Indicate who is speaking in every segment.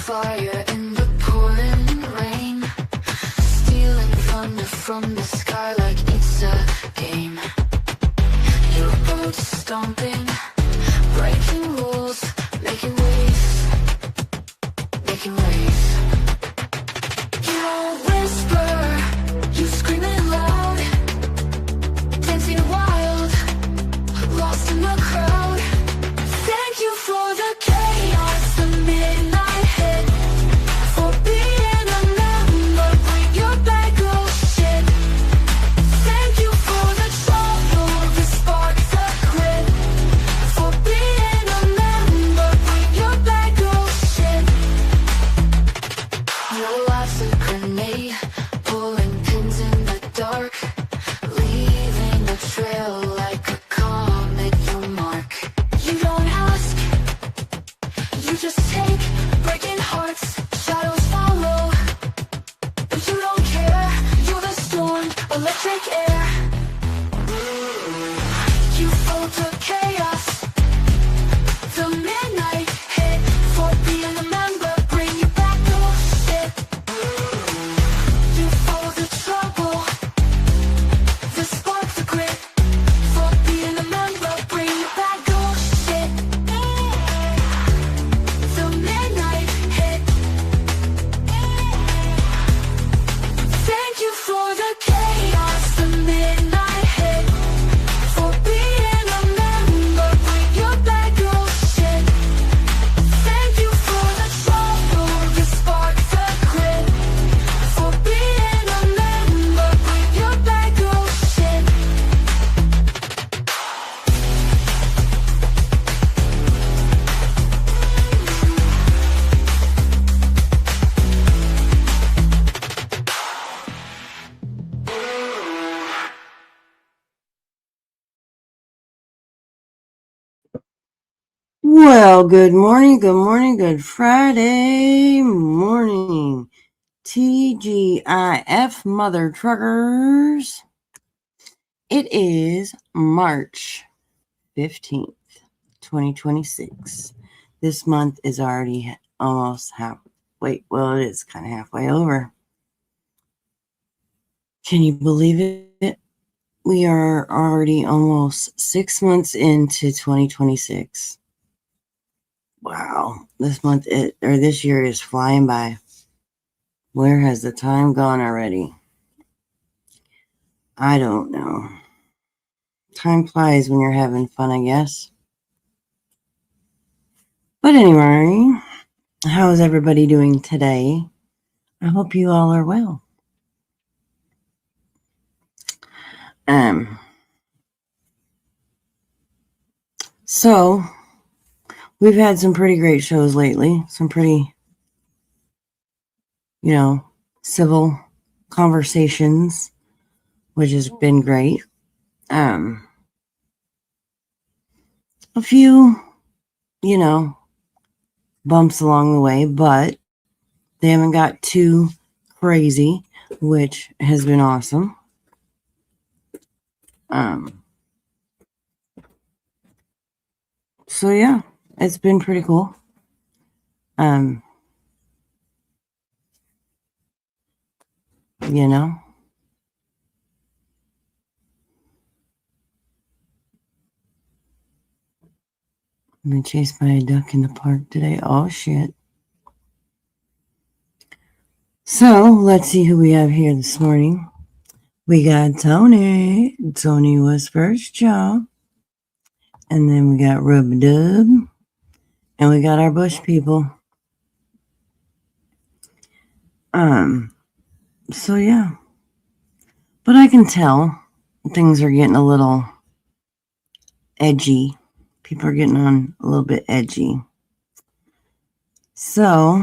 Speaker 1: fire in the pouring rain, stealing thunder from the sky like it's a game. Your boots stomping, breaking rules, making waves, making waves. You don't whisper, you screaming loud, dancing wild, lost in the crowd. Thank you for the chaos, the midnight hit, for being a member, bring your bag of shit. Thank you for the trouble, the spark, the grit, for being a member, bring your bag of shit. Your life's a grenade, pulling pins in the dark, leaving a trail like a comet you mark. You don't ask, you just take, breaking hearts, shadows follow, but you don't care. You're the storm, electric air. You fought the chaos, the midnight hit, for being a member, bring you back your shit. You fought the trouble, the spark, the grit, for being a member, bring you back your shit. The midnight hit. Thank you for the chaos, the midnight hit, for being a member, bring your bag of shit. Thank you for the trouble, the spark, the grit, for being a member, bring your bag of shit.
Speaker 2: Well, good morning, good Friday morning. TGIF Mother Truckers. It is March 15th, 2026. This month is already almost it is kind of halfway over. Can you believe it? We are already almost 6 months into 2026. Wow, this year is flying by. Where has the time gone already? I don't know. Time flies when you're having fun, I guess. But anyway, how is everybody doing today? I hope you all are well. So we've had some pretty great shows lately. Some pretty, civil conversations, which has been great. A few, bumps along the way, but they haven't got too crazy, which has been awesome. So yeah, it's been pretty cool. I've been chased by a duck in the park today. Oh shit. So let's see who we have here this morning. We got Tony. Tony was first, y'all. And then we got Rub Dub. And we got our Bush people. So yeah. But I can tell things are getting a little edgy. People are getting on a little bit edgy. So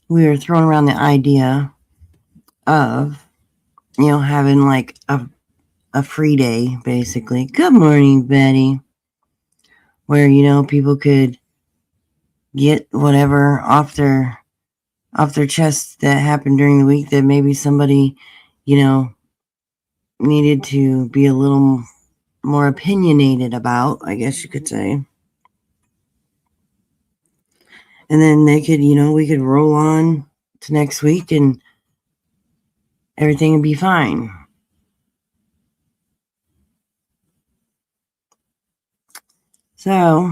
Speaker 2: we were throwing around the idea of, having like a free day, basically. Good morning, Betty. Where, people could get whatever off their chest that happened during the week that maybe somebody, needed to be a little more opinionated about, I guess you could say. And then they could, we could roll on to next week and everything would be fine. So,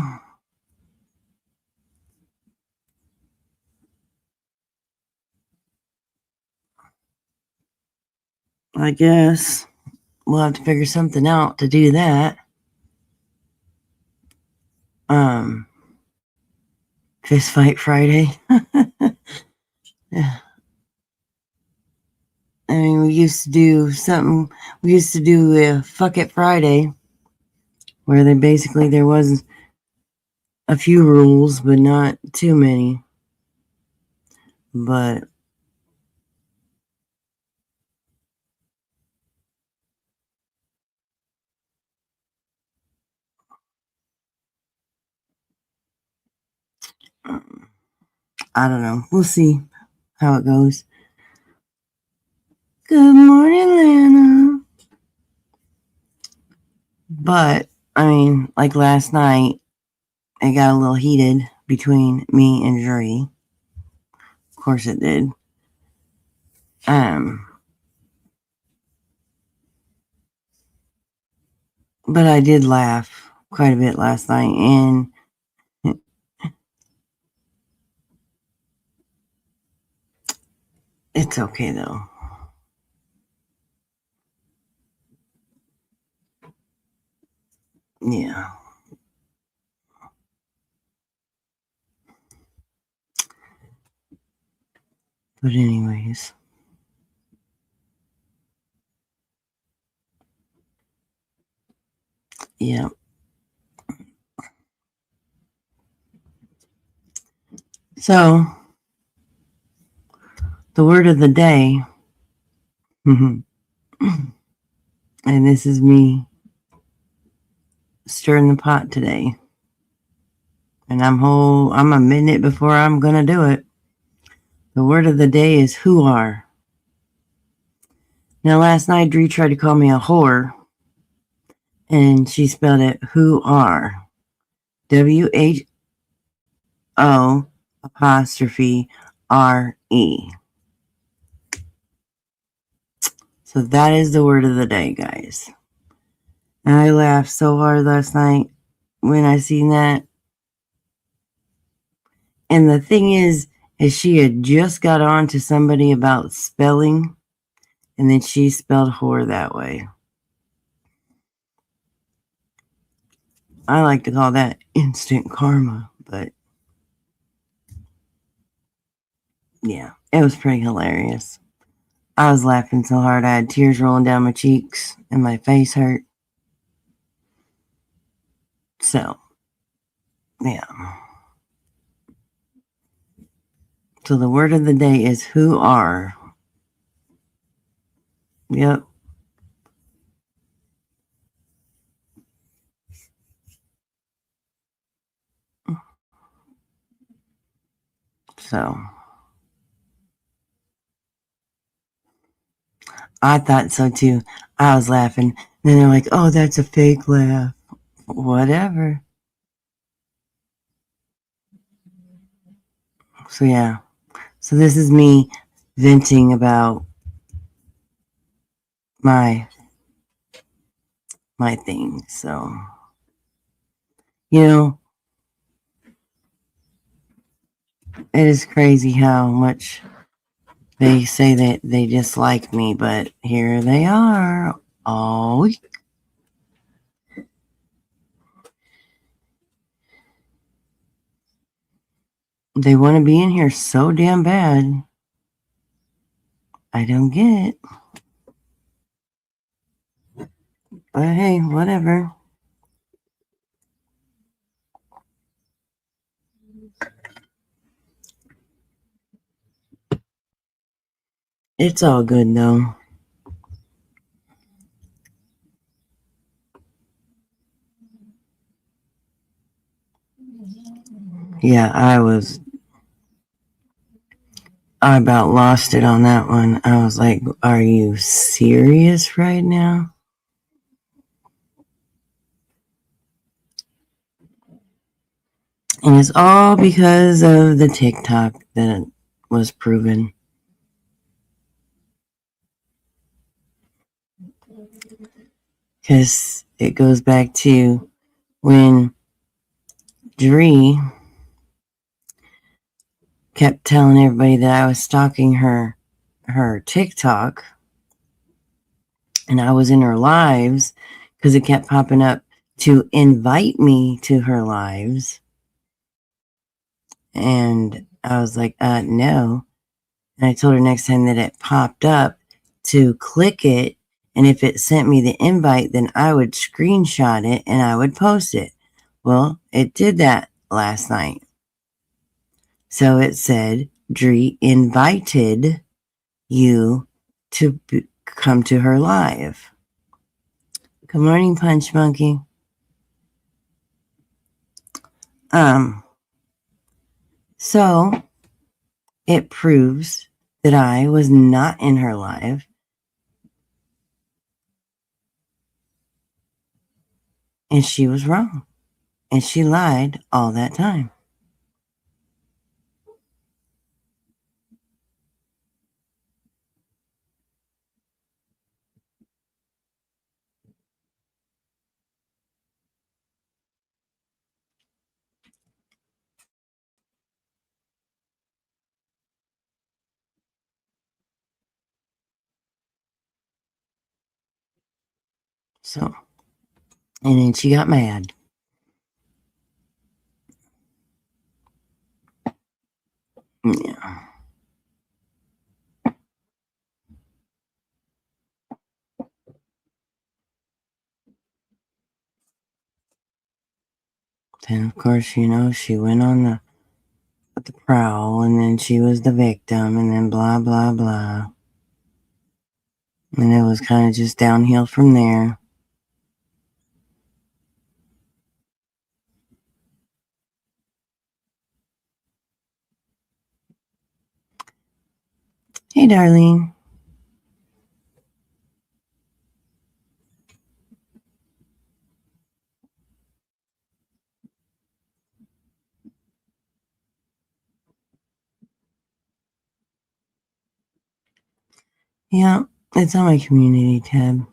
Speaker 2: I guess we'll have to figure something out to do that. Fist fight Friday. Yeah. I mean, we used to do something. We used to do a Fuck It Friday, where there was a few rules, but not too many. But I don't know. We'll see how it goes. Good morning, Lana. But I mean, like last night, it got a little heated between me and Juri. Of course, it did. But I did laugh quite a bit last night, and it's okay though. Yeah. But anyways. Yeah. So, the word of the day, and this is me stirring the pot today. And I'm a minute before I'm gonna do it. The word of the day is whoar. Now last night Dree tried to call me a whore, and she spelled it whoar. WHO''RE. So that is the word of the day, guys. And I laughed so hard last night when I seen that. And the thing is she had just got on to somebody about spelling, and then she spelled whore that way. I like to call that instant karma, but yeah, it was pretty hilarious. I was laughing so hard I had tears rolling down my cheeks and my face hurt. So, yeah. So the word of the day is whoar. Yep. So I thought so too. I was laughing. Then they're like, oh, that's a fake laugh. Whatever. So yeah. So this is me venting about my thing. So, it is crazy how much they say that they dislike me, but here they are all week. They want to be in here so damn bad. I don't get it. But hey, whatever. It's all good though. Yeah, I about lost it on that one. I was like, are you serious right now? And it's all because of the TikTok that was proven. Because it goes back to when Dree kept telling everybody that I was stalking her TikTok, and I was in her lives because it kept popping up to invite me to her lives. And I was like, no. And I told her next time that it popped up to click it. And if it sent me the invite, then I would screenshot it and I would post it. Well, it did that last night. So it said, Dree invited you to come to her live. Good morning, Punch Monkey. So it proves that I was not in her live. And she was wrong. And she lied all that time. So, and then she got mad. Yeah. Then, of course, she went on the prowl, and then she was the victim, and then blah, blah, blah. And it was kind of just downhill from there. Hey, Darlene. Yeah, it's on my community tab.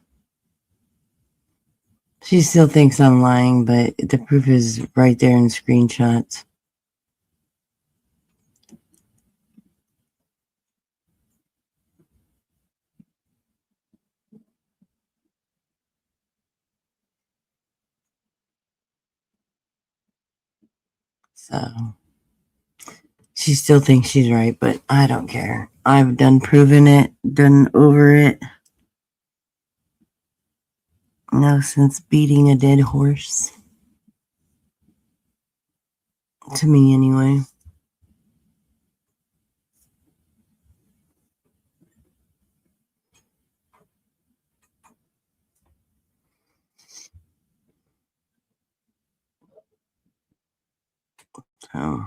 Speaker 2: She still thinks I'm lying, but the proof is right there in screenshots. So she still thinks she's right, but I don't care. I've done proven it, done over it. No sense beating a dead horse. To me, anyway. So.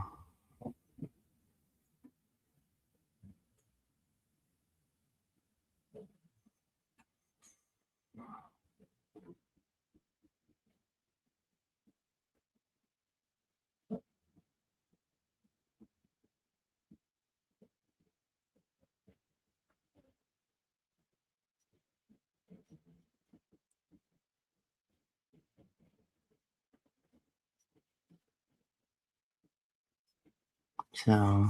Speaker 2: So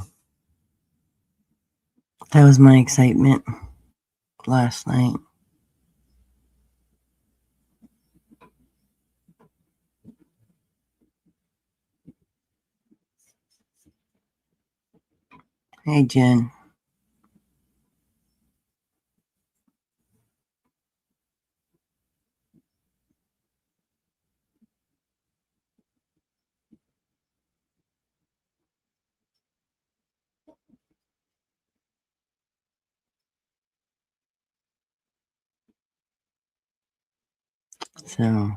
Speaker 2: that was my excitement last night. Hey, Jen. So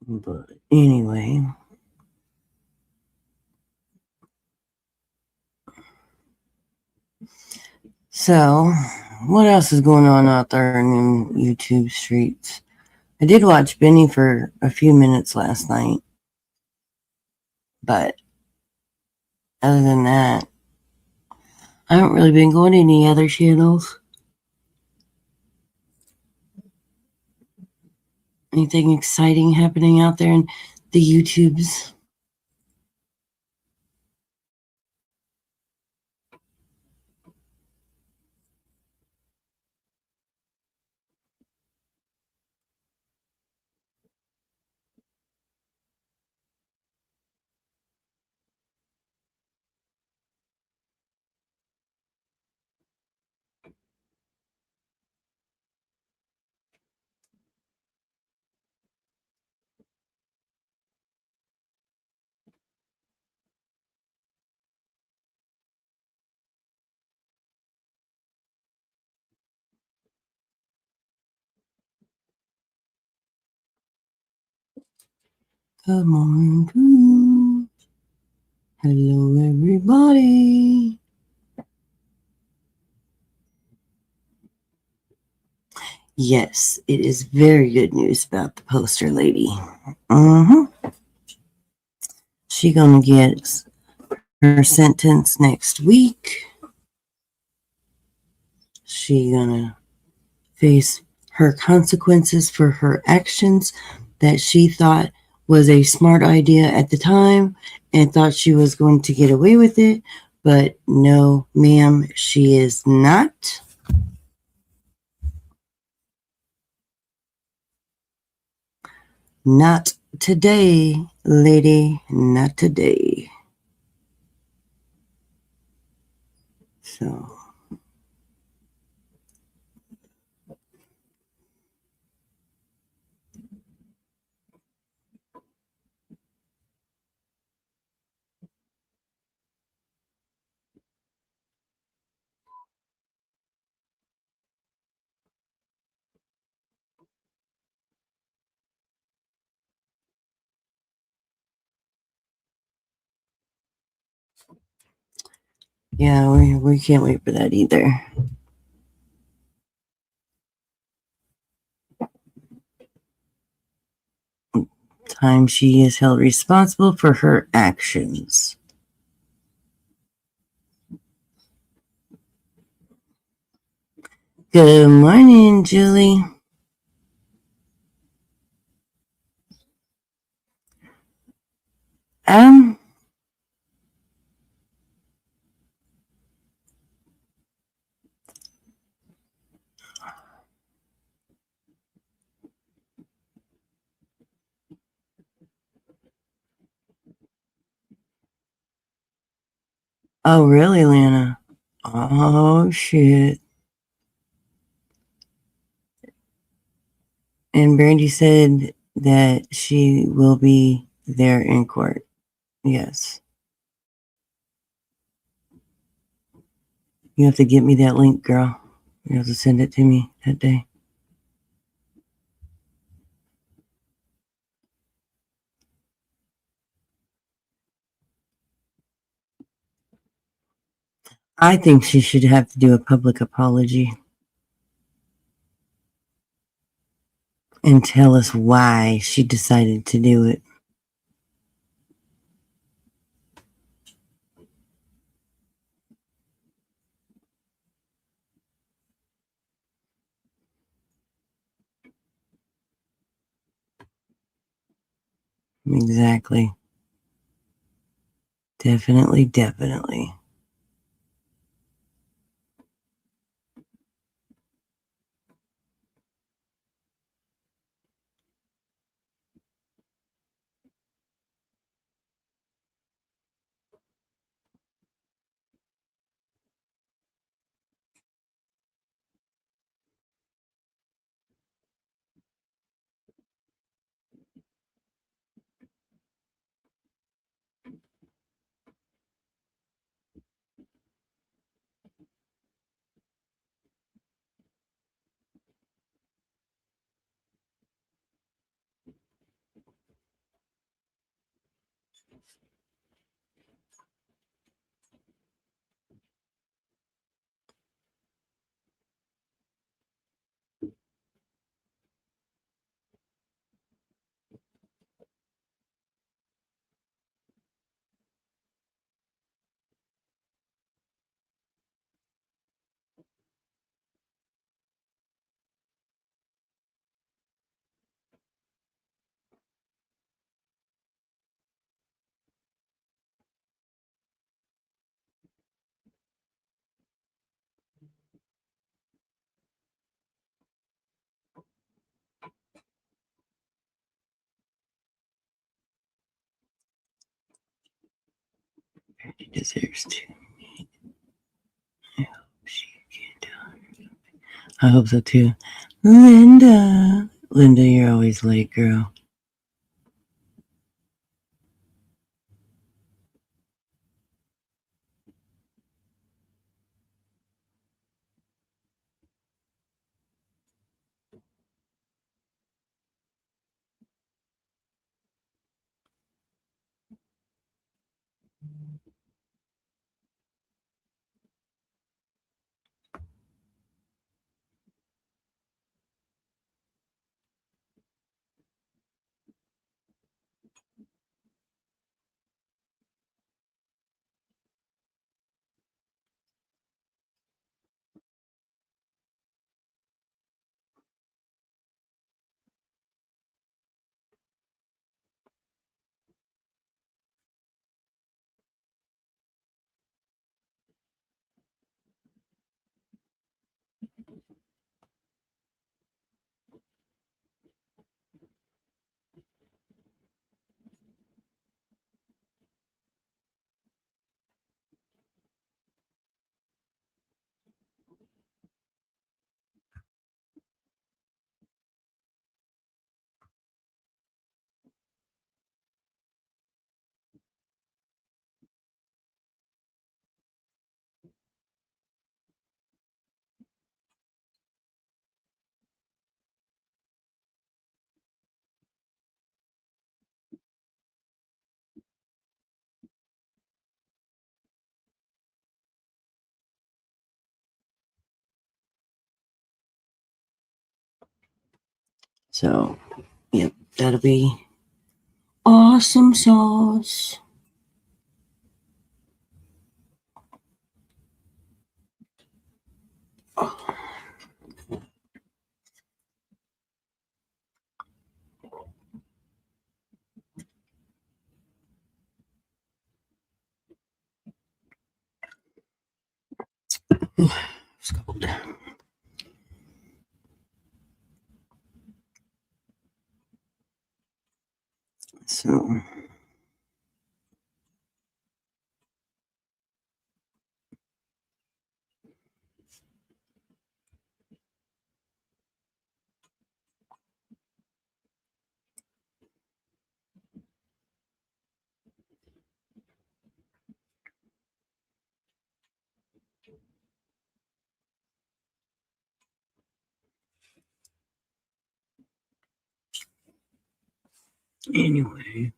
Speaker 2: but anyway, So, what else is going on out there in them YouTube streets? I did watch Benny for a few minutes last night, but other than that, I haven't really been going to any other channels. Anything exciting happening out there in the YouTubes? Come on, hello everybody. Yes, it is very good news about the poster lady. She gonna get her sentence next week. She gonna face her consequences for her actions that she thought was a smart idea at the time and thought she was going to get away with it. But no, ma'am, she is not. Not today, lady. Not today. So, yeah, we can't wait for that either. Time she is held responsible for her actions. Good morning, Julie. Um, oh, really, Lana? Oh, shit. And Brandy said that she will be there in court. Yes. You have to get me that link, girl. You have to send it to me that day. I think she should have to do a public apology and tell us why she decided to do it. Exactly. Definitely, definitely. deserves to. I hope she can do it. I hope so too. Linda. Linda, you're always late, girl. So, yep, that'll be awesome sauce. It's cold. So, anyway.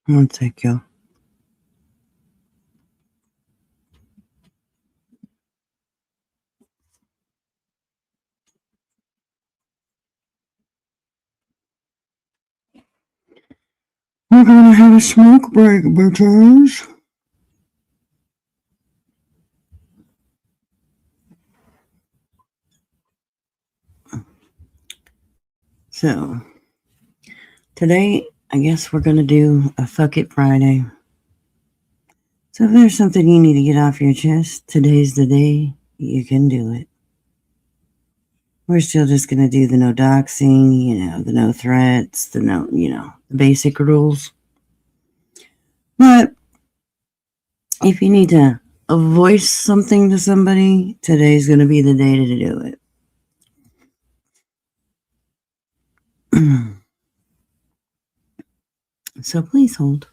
Speaker 2: One sec, y'all. We're gonna have a smoke break, bitches. So, today, I guess we're gonna do a Fuck It Friday. So, if there's something you need to get off your chest, today's the day you can do it. We're still just gonna do the no doxing, the no threats, the no, the basic rules. But if you need to voice something to somebody, today's gonna be the day to do it. So please hold.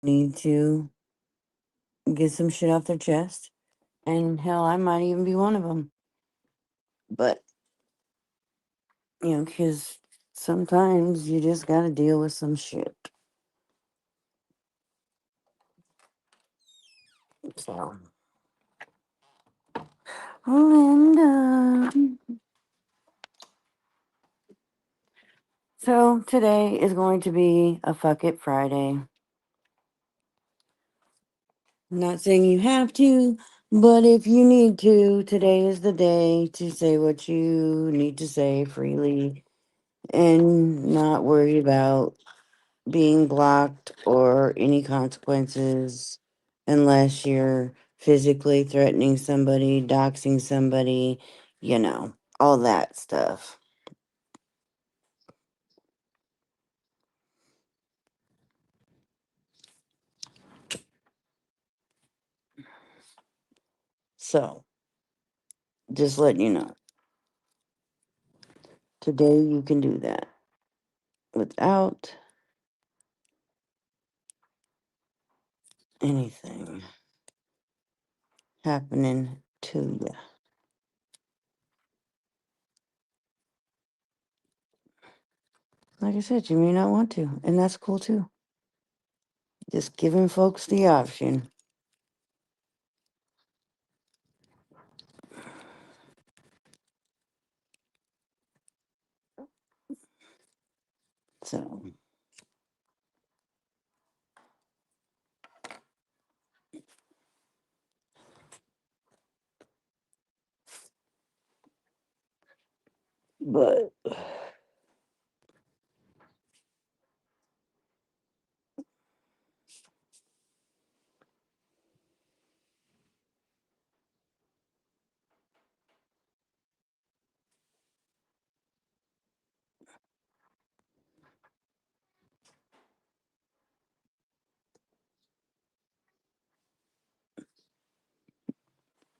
Speaker 2: Need to get some shit off their chest. And hell, I might even be one of them. But, because sometimes you just gotta deal with some shit. So. And, so today is going to be a fuck it Friday. I'm not saying you have to, but if you need to, today is the day to say what you need to say freely and not worry about being blocked or any consequences unless you're physically threatening somebody, doxing somebody, all that stuff. So, just letting you know. Today you can do that without anything happening to you. Like I said, you may not want to, and that's cool too. Just giving folks the option. So, but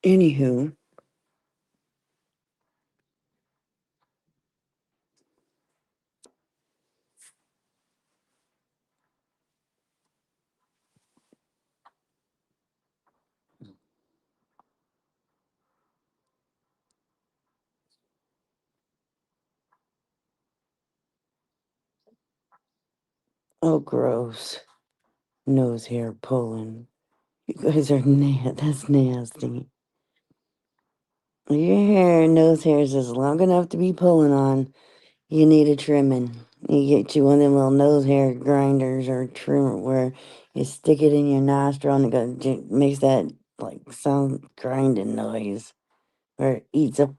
Speaker 2: anywho, oh, gross. Nose hair pulling. You guys are that's nasty. Your hair, nose hairs is long enough to be pulling on. You need a trimming. You get you one of them little nose hair grinders or trimmer where you stick it in your nostril and makes that like sound grinding noise where it eats up,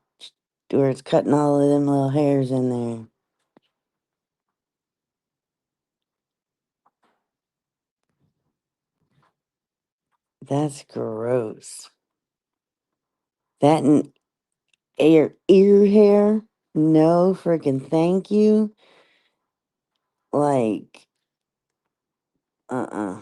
Speaker 2: where it's cutting all of them little hairs in there. That's gross. That and ear hair? No freaking thank you. Like, uh-uh.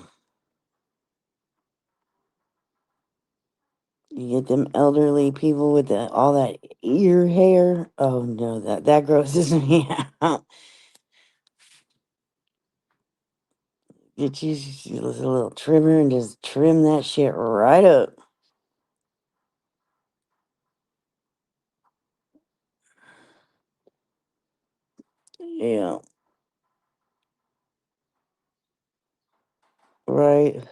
Speaker 2: You get them elderly people with all that ear hair. Oh no, that grosses me out. Get you a little trimmer and just trim that shit right up. Yeah, right.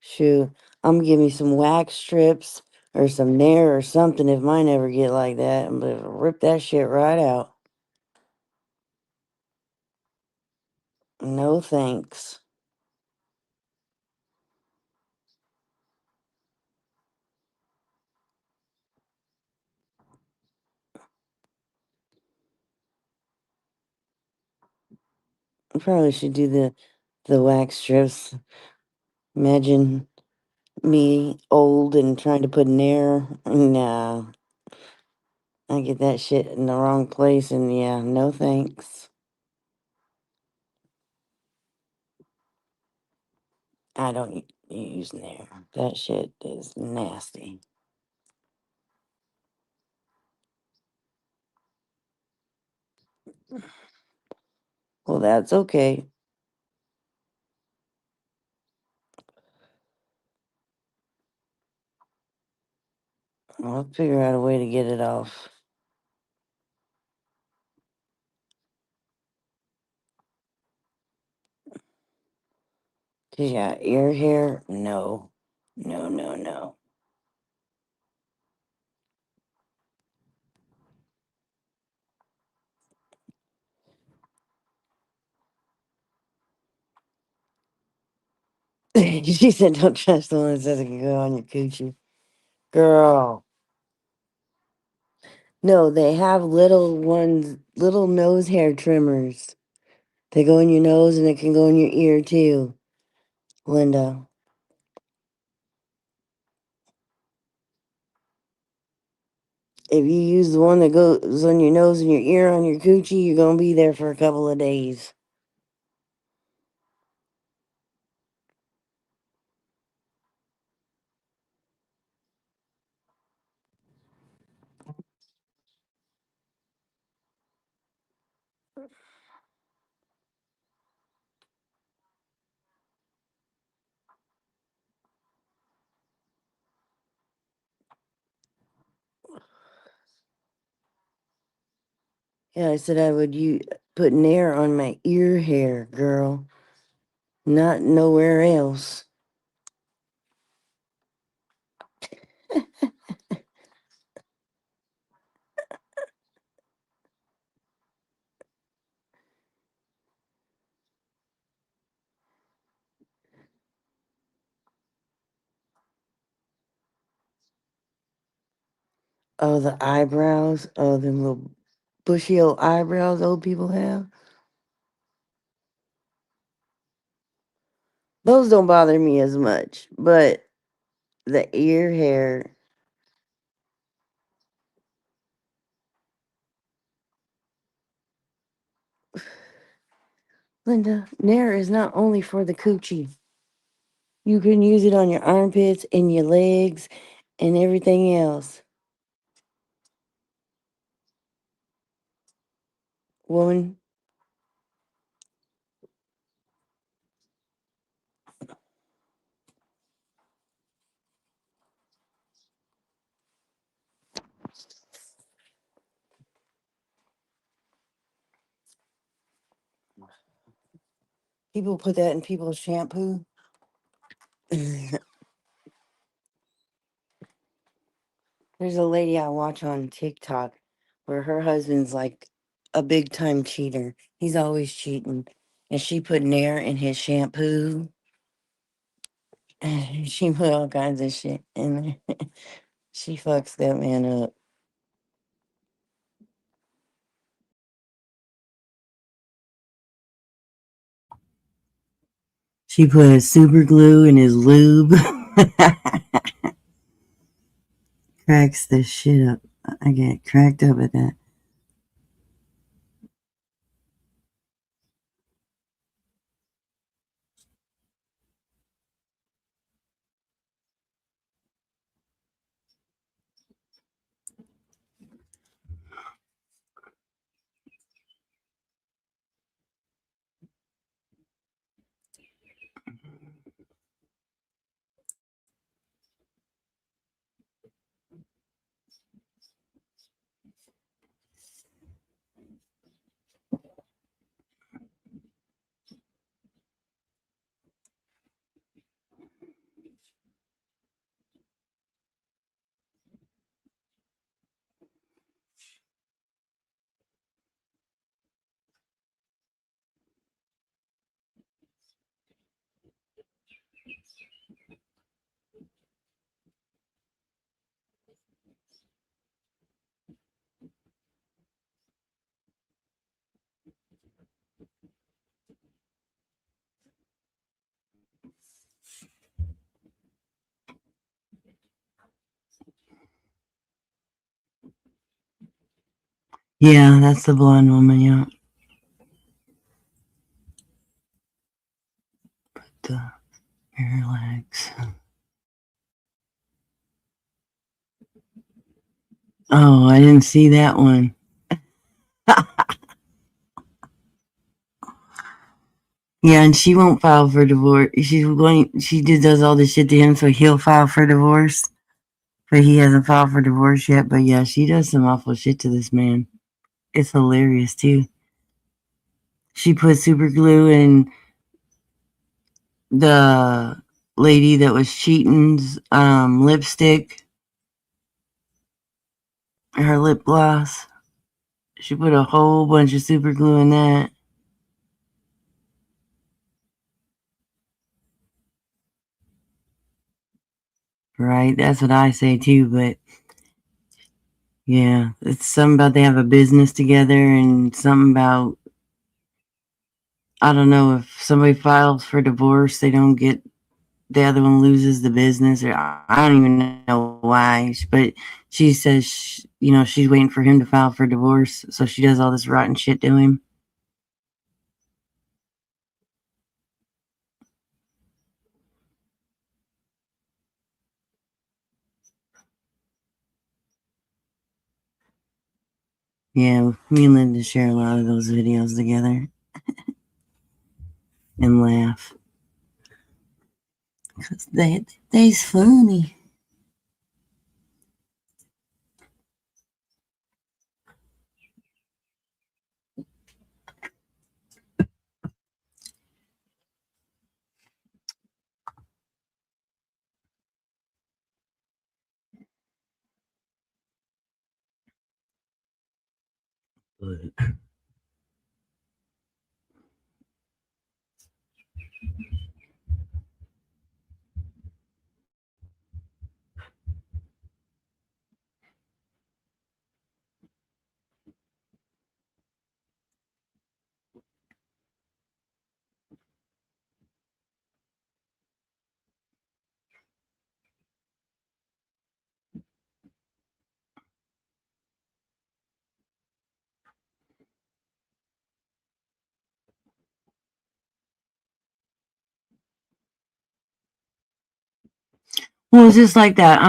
Speaker 2: Shoot, I'm gonna give me some wax strips or some Nair or something if mine ever get like that. I'm gonna rip that shit right out. No thanks. I probably should do the wax strips. Imagine me old and trying to put Nair. Nah, I get that shit in the wrong place, and yeah, no thanks. I don't use Nair. That shit is nasty. Well, that's okay. I'll figure out a way to get it off. Yeah, ear hair? No. No, no, no. She said, don't trust the one that says it can go on your coochie. Girl. No, they have little ones, little nose hair trimmers. They go in your nose and it can go in your ear too, Linda. If you use the one that goes on your nose and your ear on your coochie, you're going to be there for a couple of days. Yeah, I said I would put Nair on my ear hair, girl. Not nowhere else. Oh, the eyebrows. Oh, them little bushy old eyebrows old people have. Those don't bother me as much, but the ear hair. Linda, Nair is not only for the coochie. You can use it on your armpits and your legs and everything else. Woman. People put that in people's shampoo. There's a lady I watch on TikTok where her husband's like a big time cheater. He's always cheating. And she put Nair in his shampoo. And she put all kinds of shit in there. She fucks that man up. She put super glue in his lube. Cracks the shit up. I get cracked up at that. Yeah, that's the blonde woman, yeah. Put the relax. Oh, I didn't see that one. Yeah, and she won't file for divorce. She does all this shit to him, so he'll file for divorce. But he hasn't filed for divorce yet. But yeah, she does some awful shit to this man. It's hilarious too. She put super glue in the lady that was cheating's lipstick, her lip gloss. She put a whole bunch of super glue in that. Right, that's what I say too, but yeah, it's something about they have a business together and something about, I don't know, if somebody files for divorce, they don't get, the other one loses the business, or I don't even know why, but she says, she's waiting for him to file for divorce, so she does all this rotten shit to him. Yeah, me and Linda share a lot of those videos together and laugh. Cause they's funny. But well, it's just like that.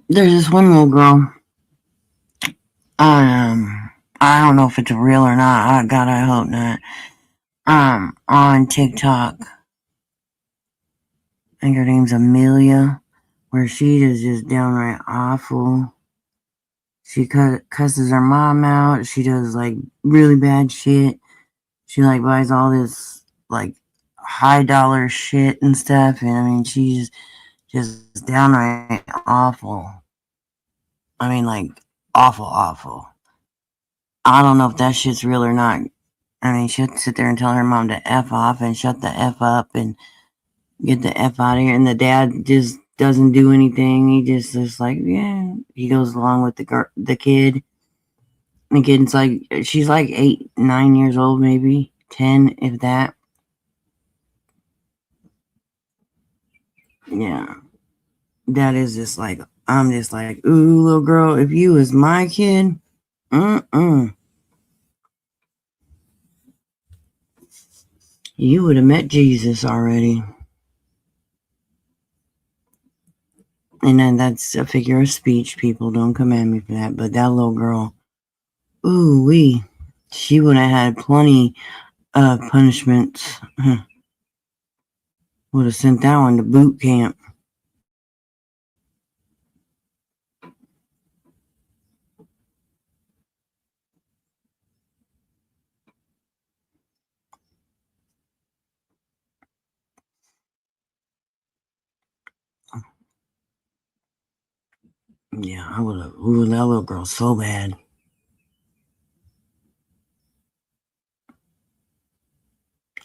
Speaker 2: There's this one little girl. I don't know if it's real or not. God, I hope not. On TikTok, I think her name's Amelia, where she is just downright awful. She cusses her mom out. She does like really bad shit. She like buys all this like high dollar shit and stuff. And I mean, she's just downright awful. I mean, like awful, awful. I don't know if that shit's real or not. I mean, she'll sit there and tell her mom to F off and shut the F up and get the F out of here. And the dad just doesn't do anything. He just is like, yeah. He goes along with the kid. The kid's like, she's like 8, 9 years old, maybe 10, if that. Yeah. That is just like, I'm just like, ooh, little girl, if you was my kid, you would have met Jesus already. And then that's a figure of speech. People don't come at me for that. But that little girl, ooh wee, she would have had plenty of punishments. Would have sent that one to boot camp. Yeah, I would have. Ooh, that little girl so bad.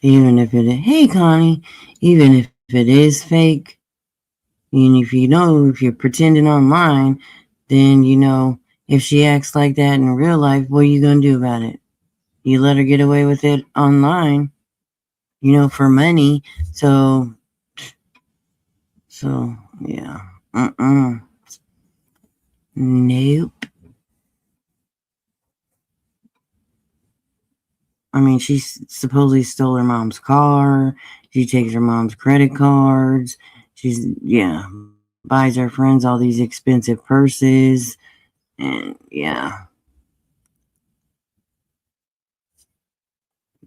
Speaker 2: Even if it, hey Connie, even if it is fake, and if you're pretending online, then if she acts like that in real life, what are you gonna do about it? You let her get away with it online, for money. So yeah, nope. I mean, she supposedly stole her mom's car. She takes her mom's credit cards. Buys her friends all these expensive purses. And yeah,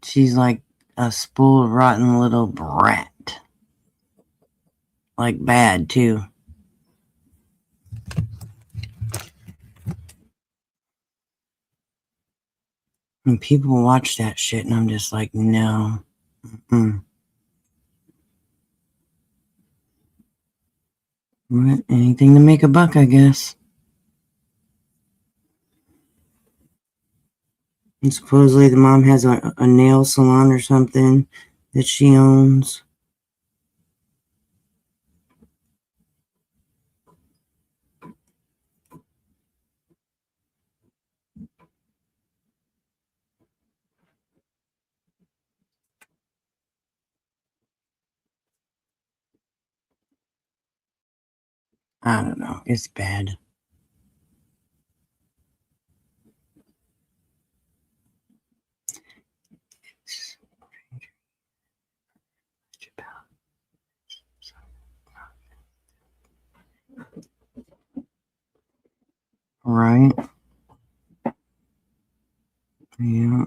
Speaker 2: she's like a spoiled, rotten little brat. Like bad, too. And people watch that shit, and I'm just like, no. Mm-mm. Anything to make a buck, I guess. And supposedly the mom has a nail salon or something that she owns. I don't know. It's bad. Right? Yeah.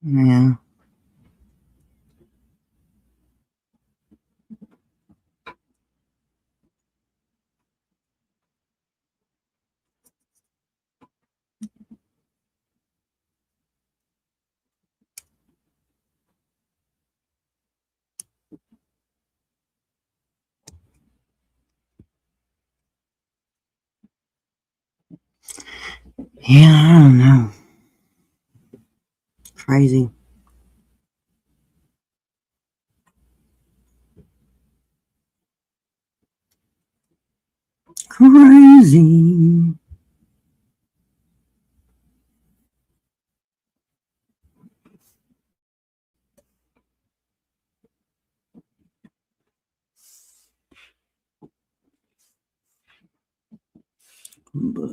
Speaker 2: Yeah. Yeah, I don't know. Crazy. Crazy. But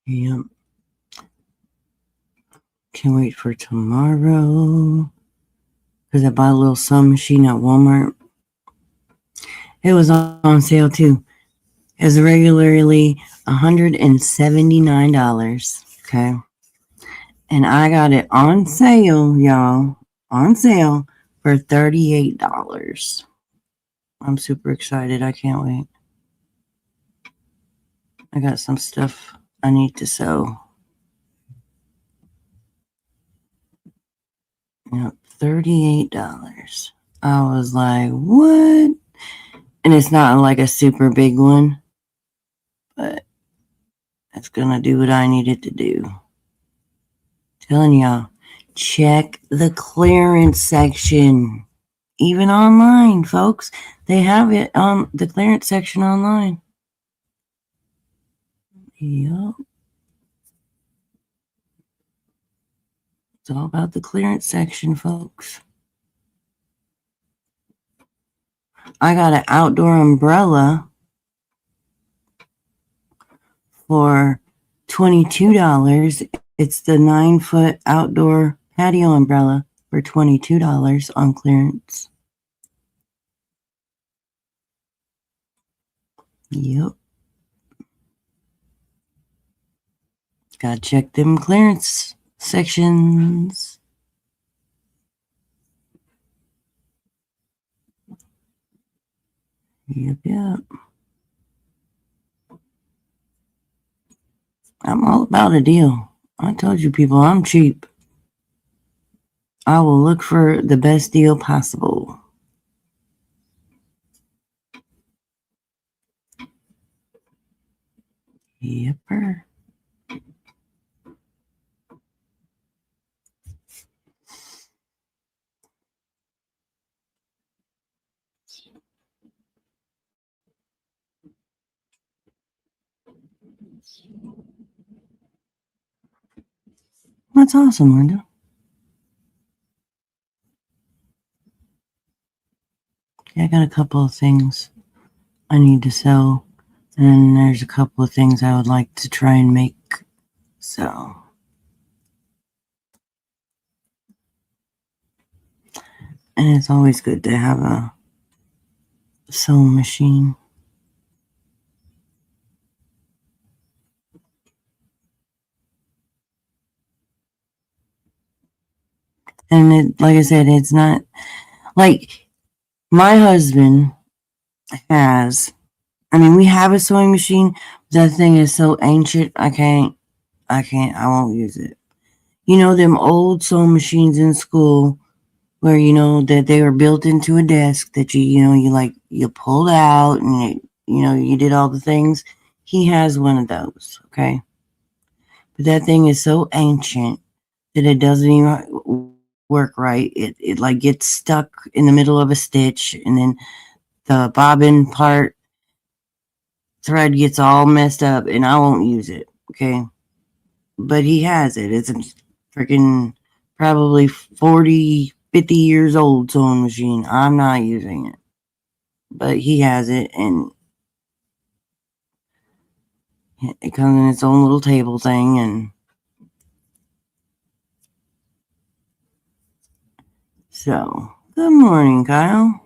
Speaker 2: yeah. Can't wait for tomorrow. Because I bought a little sewing machine at Walmart. It was on sale too. It was regularly $179. Okay. And I got it on sale, y'all. On sale for $38. I'm super excited. I can't wait. I got some stuff I need to sew. Yep, $38. I was like, what? And it's not like a super big one, but it's gonna do what I need it to do. Telling y'all, check the clearance section. Even online, folks. They have it on the clearance section online. Yup. It's all about the clearance section, folks. I got an outdoor umbrella for $22. It's the 9-foot outdoor patio umbrella for $22 on clearance. Yep. Gotta check them clearance sections. Yep. I'm all about a deal. I told you people, I'm cheap. I will look for the best deal possible. Yepper. That's awesome, Linda. Yeah, I got a couple of things I need to sell, and there's a couple of things I would like to try and make. So, and it's always good to have a sewing machine. And it, like I said, it's not like my husband has. I mean, we have a sewing machine. That thing is so ancient. I won't use it. You know, them old sewing machines in school where, you know, that they were built into a desk that you pulled out and, you did all the things. He has one of those. Okay. But that thing is so ancient that it doesn't even work right. It like gets stuck in the middle of a stitch, and then the bobbin part thread gets all messed up, and I won't use it. Okay. But he has it. It's a freaking probably 40, 50 years old sewing machine. I'm not using it. But he has it, and it comes in its own little table thing. And so, good morning, Kyle.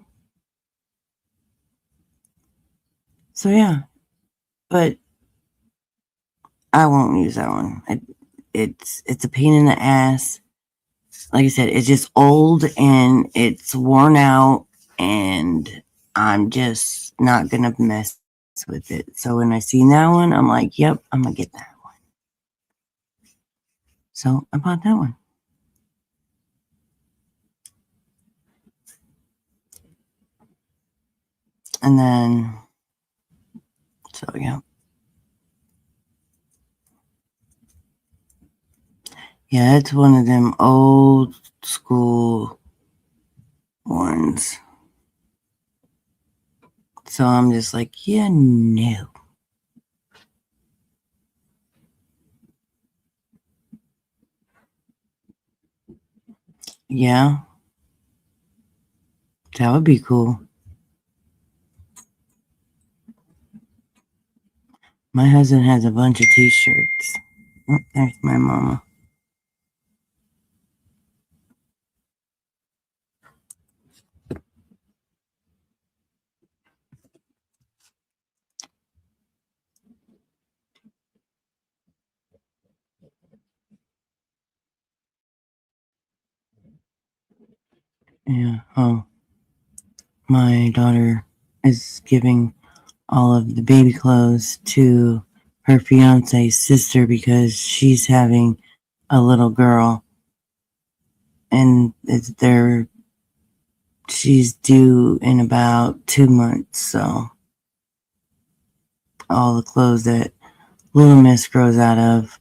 Speaker 2: So, yeah, but I won't use that one. It's a pain in the ass. Like I said, it's just old and it's worn out, and I'm just not gonna mess with it. So when I seen that one, I'm like, yep, I'm gonna get that one. So I bought that one. And then, so yeah. Yeah, it's one of them old school ones. So I'm just like, yeah, no. Yeah, that would be cool. My husband has a bunch of t-shirts. Oh, there's my mama. Yeah. Oh, my daughter is giving all of the baby clothes to her fiance's sister because she's having a little girl, and she's due in about 2 months. So all the clothes that little miss grows out of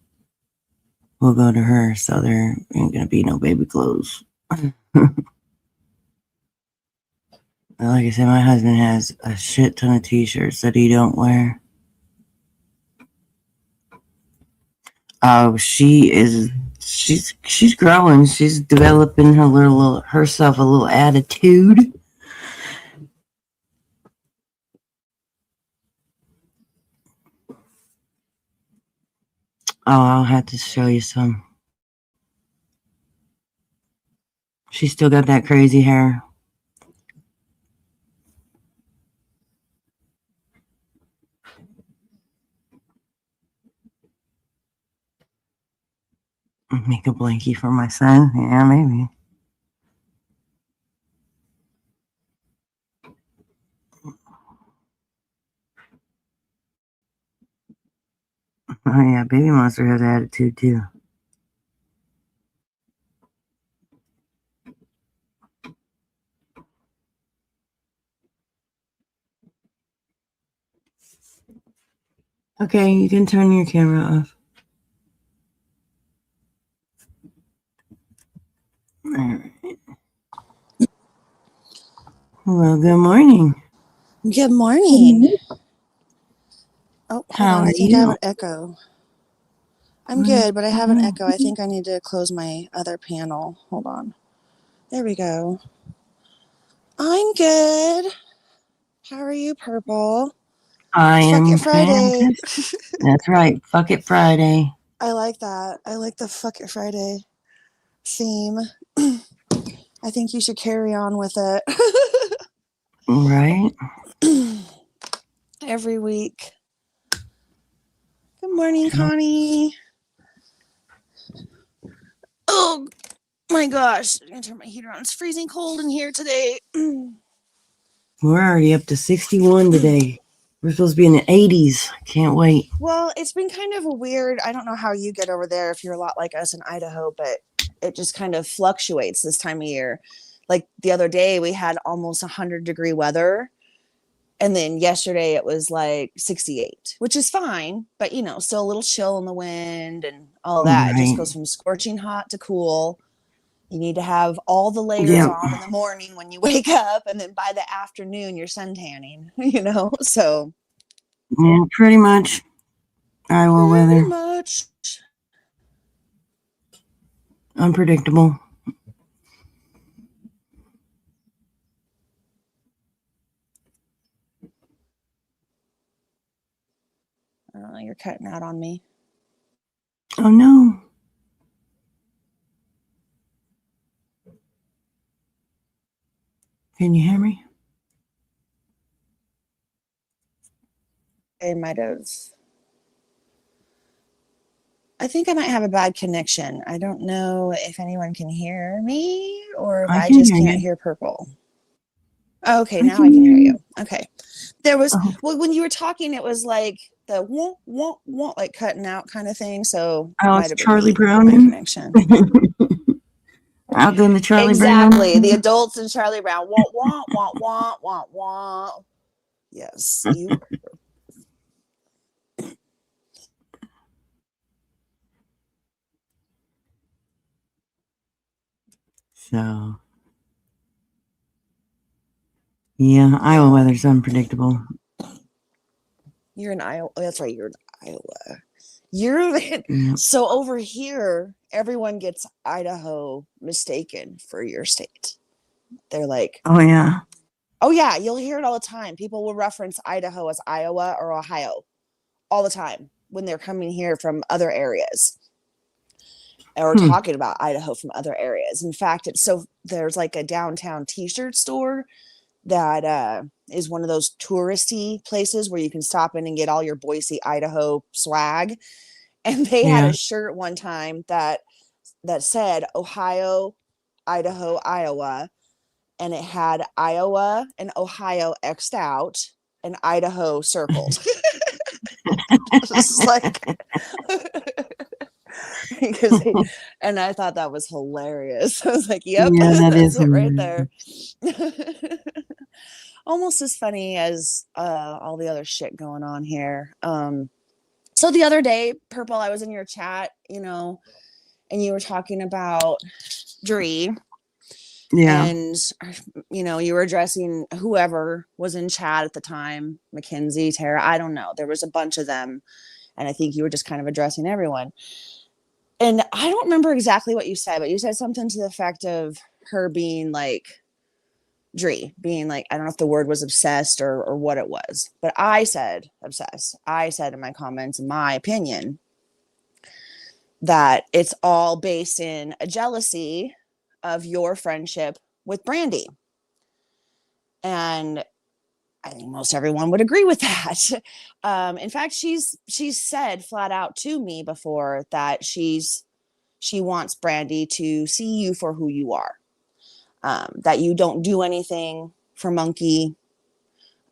Speaker 2: will go to her. So there ain't gonna be no baby clothes. Like I said, my husband has a shit ton of t-shirts that he don't wear. Oh, she's growing. She's developing herself a little attitude. Oh, I'll have to show you some. She's still got that crazy hair. Make a blankie for my son. Yeah, maybe. Oh yeah, Baby Monster has attitude too. Okay, you can turn your camera off. All right. Well, good morning.
Speaker 3: Good morning. Oh, hold
Speaker 2: How
Speaker 3: on. I
Speaker 2: are
Speaker 3: think I have
Speaker 2: you?
Speaker 3: an echo. I'm good, but I have an echo. I think I need to close my other panel. Hold on. There we go. I'm good. How are you, Purple?
Speaker 2: I
Speaker 3: Fuck
Speaker 2: am
Speaker 3: it Friday.
Speaker 2: fantastic. That's right. Fuck it Friday.
Speaker 3: I like that. I like the Fuck it Friday theme. I think you should carry on with it.
Speaker 2: Right?
Speaker 3: Every week. Good morning, Connie. Oh my gosh. I'm going to turn my heater on. It's freezing cold in here today.
Speaker 2: We're already up to 61 today. We're supposed to be in the 80s. Can't wait.
Speaker 3: Well, it's been kind of a weird, I don't know how you get over there if you're a lot like us in Idaho, but it just kind of fluctuates this time of year. Like the other day, we had almost 100-degree weather. And then yesterday it was like 68, which is fine, but still a little chill in the wind and all that. It just
Speaker 2: Right.
Speaker 3: goes from scorching hot to cool. You need to have all the layers
Speaker 2: Yep.
Speaker 3: on in the morning when you wake up, and then by the afternoon you're sun tanning, so.
Speaker 2: Yeah, pretty much. Iowa weather.
Speaker 3: Pretty much.
Speaker 2: Unpredictable.
Speaker 3: You're cutting out on me.
Speaker 2: Oh no. Can you hear me?
Speaker 3: I might have. I think I might have a bad connection. I don't know if anyone can hear me or if I just can't hear Purple. Okay, now I can hear you. Okay. There was, well, when you were talking, it was like the won't, like cutting out kind of thing. So
Speaker 2: Oh,
Speaker 3: might
Speaker 2: it's
Speaker 3: have
Speaker 2: Charlie
Speaker 3: been
Speaker 2: Brown.
Speaker 3: my connection.
Speaker 2: Out doing the Charlie
Speaker 3: Exactly.
Speaker 2: Brown.
Speaker 3: The adults in Charlie Brown. Want. Yes. You.
Speaker 2: So, yeah, Iowa weather's unpredictable.
Speaker 3: You're in Iowa. That's right. You're in Iowa. So over here, everyone gets Idaho mistaken for your state. They're like,
Speaker 2: oh yeah,
Speaker 3: you'll hear it all the time. People will reference Idaho as Iowa or Ohio all the time when they're coming here from other areas or talking about Idaho from other areas. In fact, there's like a downtown t-shirt store that is one of those touristy places where you can stop in and get all your Boise, Idaho swag. And they had a shirt one time that said Ohio, Idaho, Iowa, and it had Iowa and Ohio X'd out and Idaho circled. Just like and I thought that was hilarious. I was like, yep, that's it right there. Almost as funny as all the other shit going on here. So the other day, Purple, I was in your chat, and you were talking about Dree.
Speaker 2: Yeah.
Speaker 3: And, you were addressing whoever was in chat at the time, Mackenzie, Tara, I don't know. There was a bunch of them. And I think you were just kind of addressing everyone. And I don't remember exactly what you said, but you said something to the effect of her being like, Dree, being like, I don't know if the word was obsessed or what it was, but I said obsessed. I said in my comments, in my opinion, that it's all based in a jealousy of your friendship with Brandy. And I think most everyone would agree with that. In fact, she's said flat out to me before that she's she wants Brandy to see you for who you are. That you don't do anything for Monkey.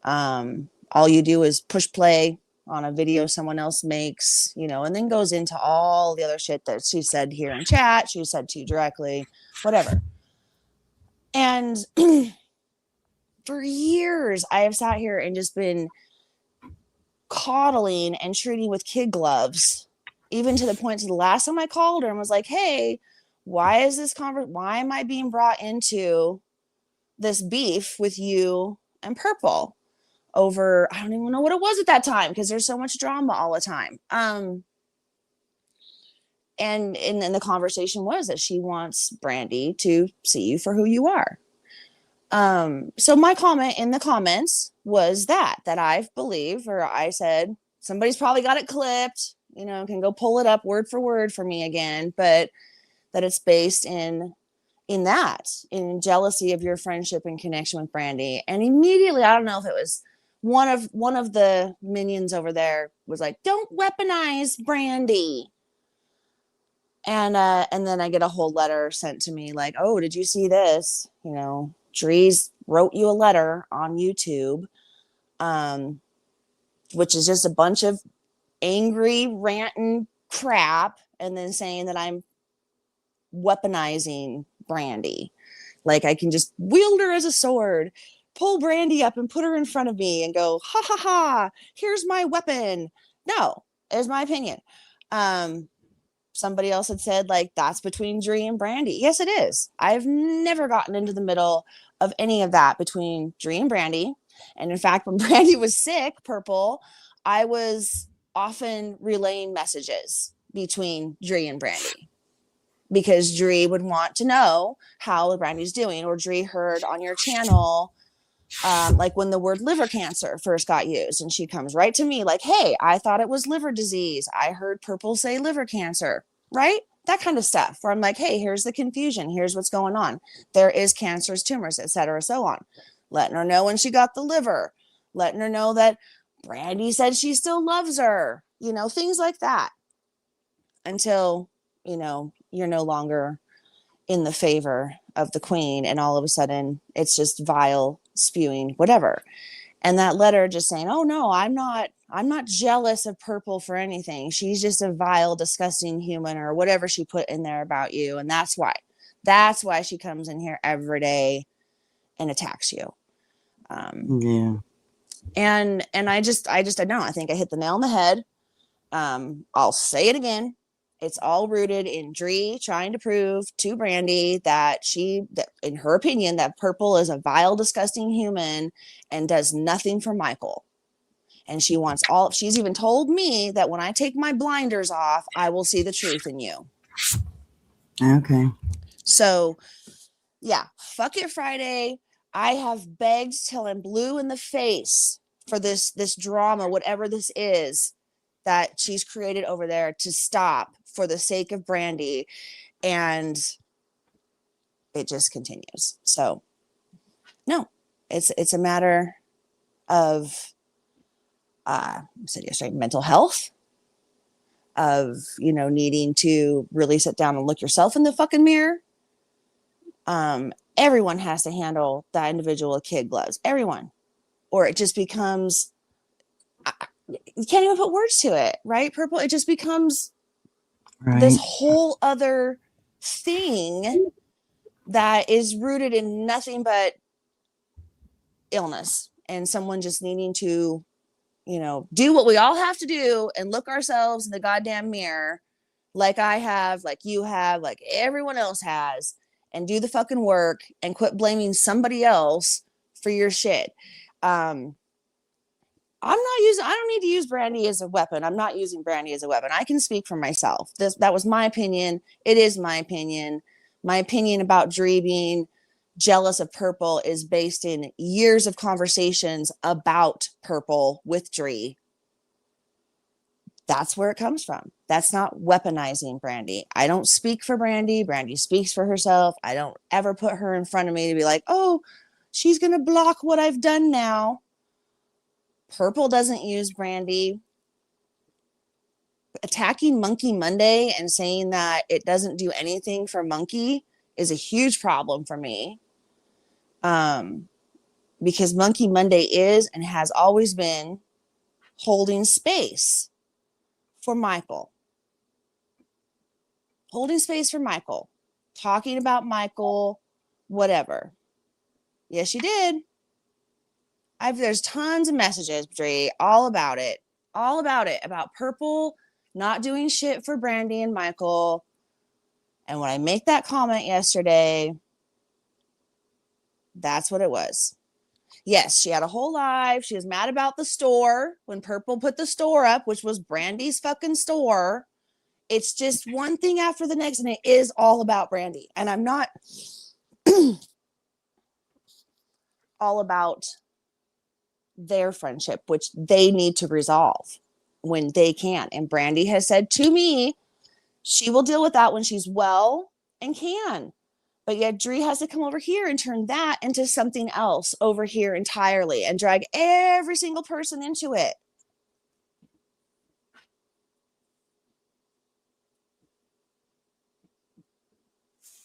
Speaker 3: All you do is push play on a video someone else makes, you know, and then goes into all the other shit that she said here in chat, she said to you directly, whatever. And for years, I have sat here and just been coddling and treating with kid gloves, even to the point to the last time I called her and was like, hey, why is this why am I being brought into this beef with you and Purple over, I don't even know what it was at that time because there's so much drama all the time. And the conversation was that she wants Brandy to see you for who you are. So my comment in the comments was that I believe, or I said, somebody's probably got it clipped, you know, can go pull it up word for word for me again, but that it's based in jealousy of your friendship and connection with Brandy. And immediately, I don't know if it was one of the minions over there was like, don't weaponize Brandy. And then I get a whole letter sent to me like, oh, did you see this? You know, Drees wrote you a letter on YouTube, which is just a bunch of angry ranting crap, and then saying that I'm weaponizing Brandy. Like I can just wield her as a sword, pull Brandy up and put her in front of me and go, ha ha ha, here's my weapon. No, is my opinion. Somebody else had said, like, that's between Dree and Brandy. Yes, it is. I've never gotten into the middle of any of that between Dree and Brandy. And in fact, when Brandy was sick, Purple, I was often relaying messages between Dree and Brandy because Dree would want to know how Brandy's doing, or Dree heard on your channel, like when the word liver cancer first got used, and she comes right to me like, hey, I thought it was liver disease. I heard Purple say liver cancer, right? That kind of stuff where I'm like, hey, here's the confusion. Here's what's going on. There is cancerous tumors, etc., so on. Letting her know when she got the liver, letting her know that Brandy said she still loves her, you know, things like that, until, you know, you're no longer in the favor of the queen, and all of a sudden it's just vile spewing whatever. And that letter just saying, oh no, I'm not jealous of Purple for anything, she's just a vile, disgusting human, or whatever she put in there about you, and that's why she comes in here every day and attacks you.
Speaker 2: Yeah.
Speaker 3: And I know, I think I hit the nail on the head. I'll say it again. It's all rooted in Dree trying to prove to Brandy that in her opinion, that Purple is a vile, disgusting human and does nothing for Michael. And she's even told me that when I take my blinders off, I will see the truth in you.
Speaker 2: Okay.
Speaker 3: So yeah, fuck it Friday. I have begged till I'm blue in the face for this drama, whatever this is that she's created over there, to stop for the sake of Brandy, and it just continues. So no, it's a matter of I said yesterday, mental health, of, you know, needing to really sit down and look yourself in the fucking mirror. Everyone has to handle that individual with kid gloves, everyone, or it just becomes, you can't even put words to it, right? Purple, it just becomes this whole other thing that is rooted in nothing but illness, and someone just needing to, you know, do what we all have to do and look ourselves in the goddamn mirror, like I have, like you have, like everyone else has, and do the fucking work and quit blaming somebody else for your shit. I don't need to use Brandy as a weapon. I'm not using Brandy as a weapon. I can speak for myself. That was my opinion. It is my opinion. My opinion about Dree being jealous of Purple is based in years of conversations about Purple with Dree. That's where it comes from. That's not weaponizing Brandy. I don't speak for Brandy. Brandy speaks for herself. I don't ever put her in front of me to be like, oh, she's going to block what I've done now. Purple doesn't use Brandy attacking Monkey Monday and saying that it doesn't do anything for Monkey is a huge problem for me. Because Monkey Monday is and has always been holding space for Michael. Holding space for Michael. Talking about Michael, whatever. Yes, you did. There's tons of messages, Dre, all about it. All about it. About Purple not doing shit for Brandy and Michael. And when I make that comment yesterday, that's what it was. Yes, she had a whole live. She was mad about the store when Purple put the store up, which was Brandy's fucking store. It's just one thing after the next, and it is all about Brandy. And I'm not all about their friendship, which they need to resolve when they can. And Brandy has said to me, she will deal with that when she's well and can. But yet Dree has to come over here and turn that into something else over here entirely and drag every single person into it.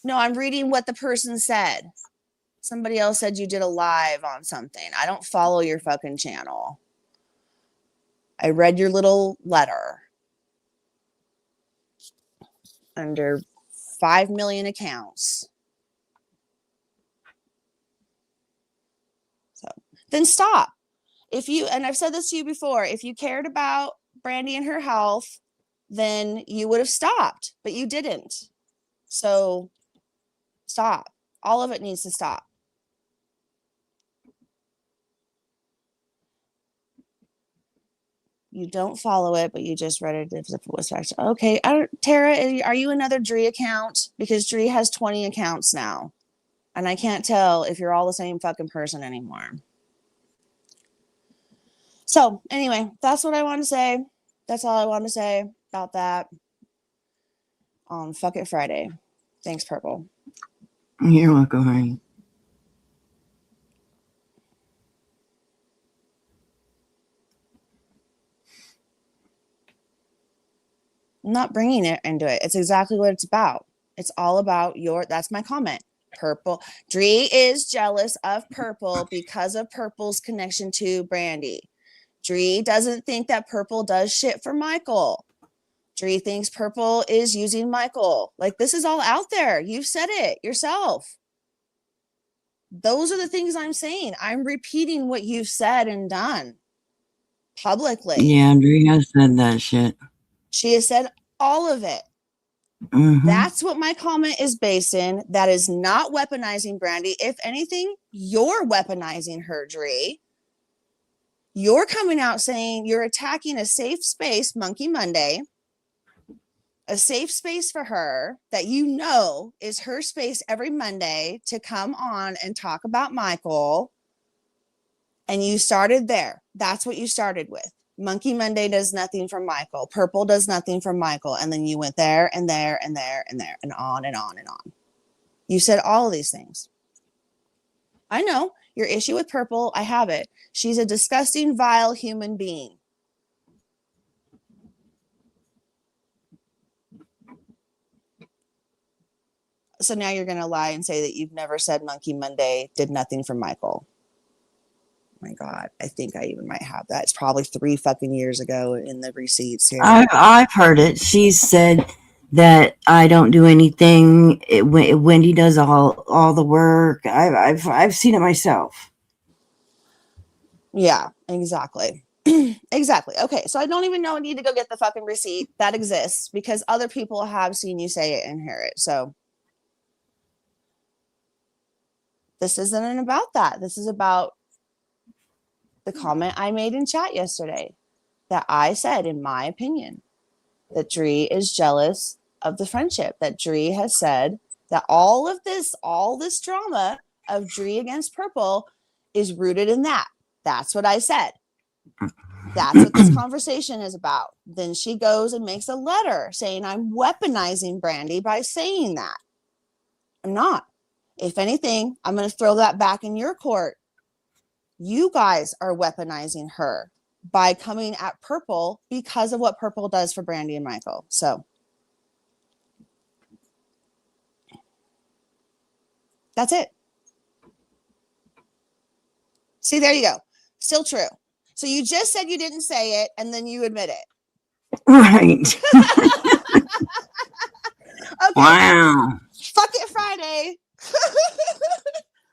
Speaker 3: No, I'm reading what the person said. Somebody else said you did a live on something. I don't follow your fucking channel. I read your little letter under 5 million accounts. So then stop. If you, and I've said this to you before, if you cared about Brandy and her health, then you would have stopped, but you didn't. So stop. All of it needs to stop. You don't follow it, but you just read it as if it was factual. Okay, Tara, are you another Dree account? Because Dree has 20 accounts now. And I can't tell if you're all the same fucking person anymore. So, anyway, that's what I want to say. That's all I want to say about that on Fuck It Friday. Thanks, Purple.
Speaker 2: You're welcome, honey.
Speaker 3: I'm not bringing it into it. It's exactly what it's about. It's all about that's my comment. Purple. Dree is jealous of Purple because of Purple's connection to Brandy. Dree doesn't think that Purple does shit for Michael. Dree thinks Purple is using Michael. Like, this is all out there. You've said it yourself. Those are the things I'm saying. I'm repeating what you've said and done publicly.
Speaker 2: Yeah, Dree has said that shit.
Speaker 3: She has said all of it.
Speaker 2: Mm-hmm.
Speaker 3: That's what my comment is based in. That is not weaponizing Brandy. If anything, you're weaponizing her, Dree. You're coming out saying you're attacking a safe space, Monkey Monday, a safe space for her that you know is her space every Monday to come on and talk about Michael. And you started there. That's what you started with. Monkey Monday does nothing for Michael. Purple does nothing for Michael. And then you went there and there and there and there and on and on and on. You said all of these things. I know your issue with Purple. I have it. She's a disgusting, vile human being. So now you're going to lie and say that you've never said Monkey Monday did nothing for Michael. My God, I think I even might have that. It's probably 3 fucking years ago in the receipts here.
Speaker 2: I've heard it. She said that I don't do anything. Wendy does all the work. I've seen it myself.
Speaker 3: Yeah, exactly. Exactly. Okay, so I don't even know I need to go get the fucking receipt. That exists because other people have seen you say it and hear it. So this isn't about that. This is about the comment I made in chat yesterday that I said, in my opinion, that Dree is jealous of the friendship, that Dree has said that all this drama of Dree against Purple is rooted in that. That's what I said. That's what this conversation is about. Then she goes and makes a letter saying I'm weaponizing Brandy by saying that. I'm not. If anything, I'm going to throw that back in your court. You guys are weaponizing her by coming at Purple because of what Purple does for Brandy and Michael. So that's it. See, there you go. Still true. So you just said you didn't say it, and then you admit it.
Speaker 2: Right.
Speaker 3: Okay.
Speaker 2: Wow.
Speaker 3: Fuck it Friday.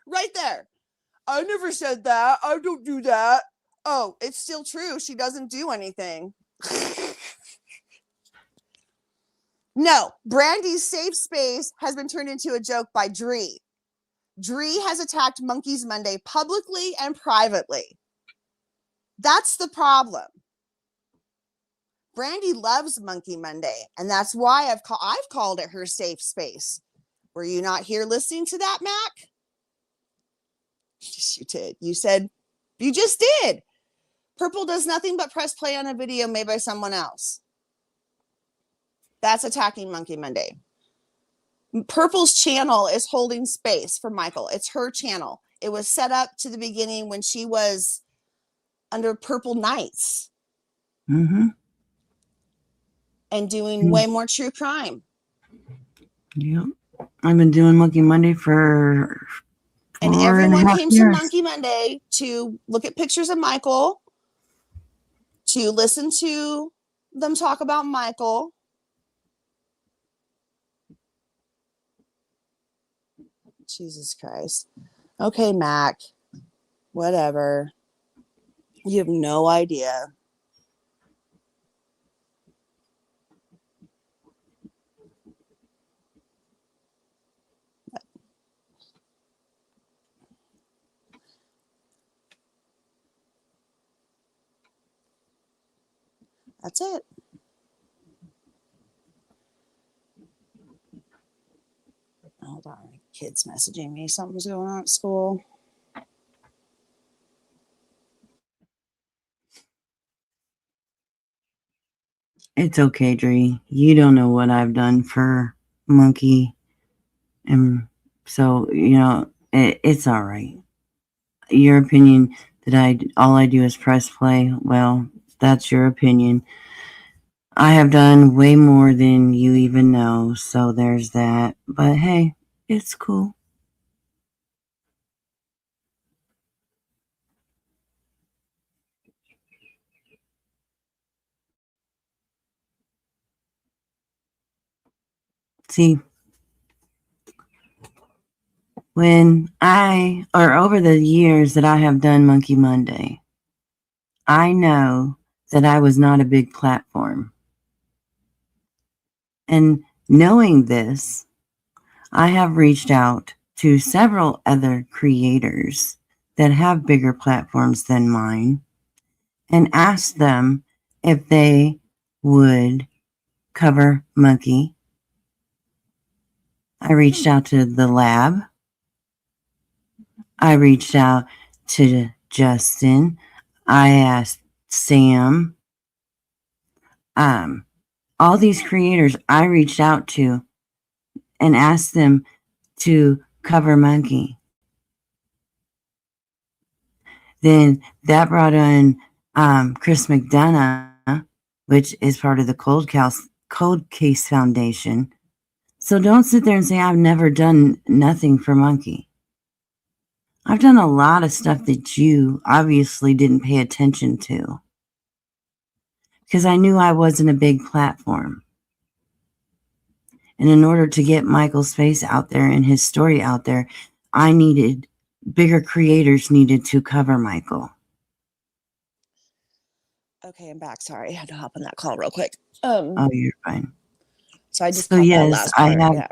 Speaker 3: Right there. I never said that. I don't do that. Oh, it's still true. She doesn't do anything. No, Brandy's safe space has been turned into a joke by Dree. Dree has attacked Monkeys Monday publicly and privately. That's the problem. Brandy loves Monkey Monday, and that's why I've called it her safe space. Were you not here listening to that, Mac? Yes, you did. You said you just did. Purple does nothing but press play on a video made by someone else. That's attacking Monkey Monday. Purple's channel is holding space for Michael. It's her channel. It was set up to the beginning when she was under Purple Knights.
Speaker 2: Mm-hmm.
Speaker 3: And doing way more true crime.
Speaker 2: Yep. I've been doing Monkey Monday for
Speaker 3: and everyone came to Monkey Monday to look at pictures of Michael, to listen to them talk about Michael. Jesus Christ. Okay, Mac. Whatever. You have no idea. That's it. Hold on. Kids messaging me. Something's going on at school.
Speaker 2: It's okay, Dree. You don't know what I've done for Monkey. And so, it's all right. Your opinion that all I do is press play, well, that's your opinion. I have done way more than you even know, so there's that. But hey, it's cool. See, over the years that I have done Monkey Monday, I know that I was not a big platform. And knowing this, I have reached out to several other creators that have bigger platforms than mine and asked them if they would cover Monkey. I reached out to the lab. I reached out to Justin. I asked Sam. All these creators I reached out to and asked them to cover Monkey. Then that brought in Chris McDonough, which is part of the Cold Case Foundation. So don't sit there and say I've never done nothing for Monkey. I've done a lot of stuff that you obviously didn't pay attention to because I knew I wasn't a big platform. And in order to get Michael's face out there and his story out there, bigger creators needed to cover Michael.
Speaker 3: Okay, I'm back. Sorry, I had to hop on that call real quick.
Speaker 2: Oh, you're fine.
Speaker 3: So I just
Speaker 2: yes,
Speaker 3: last part.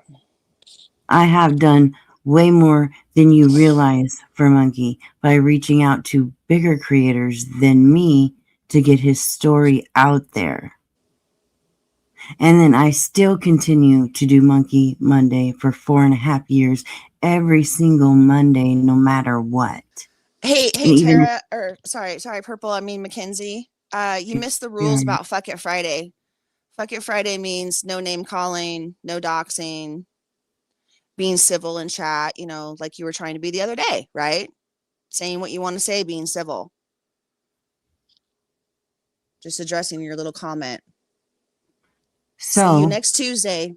Speaker 2: I have done way more than you realize for Monkey by reaching out to bigger creators than me to get his story out there. And then I still continue to do Monkey Monday for 4.5 years, every single Monday, no matter what.
Speaker 3: Hey, Tara, sorry, Purple. I mean, Mackenzie. You missed the rules about Fuck It Friday. Fuck It Friday means no name calling, no doxing, being civil in chat, like you were trying to be the other day, right? Saying what you want to say, being civil. Just addressing your little comment. See
Speaker 2: So
Speaker 3: you next Tuesday.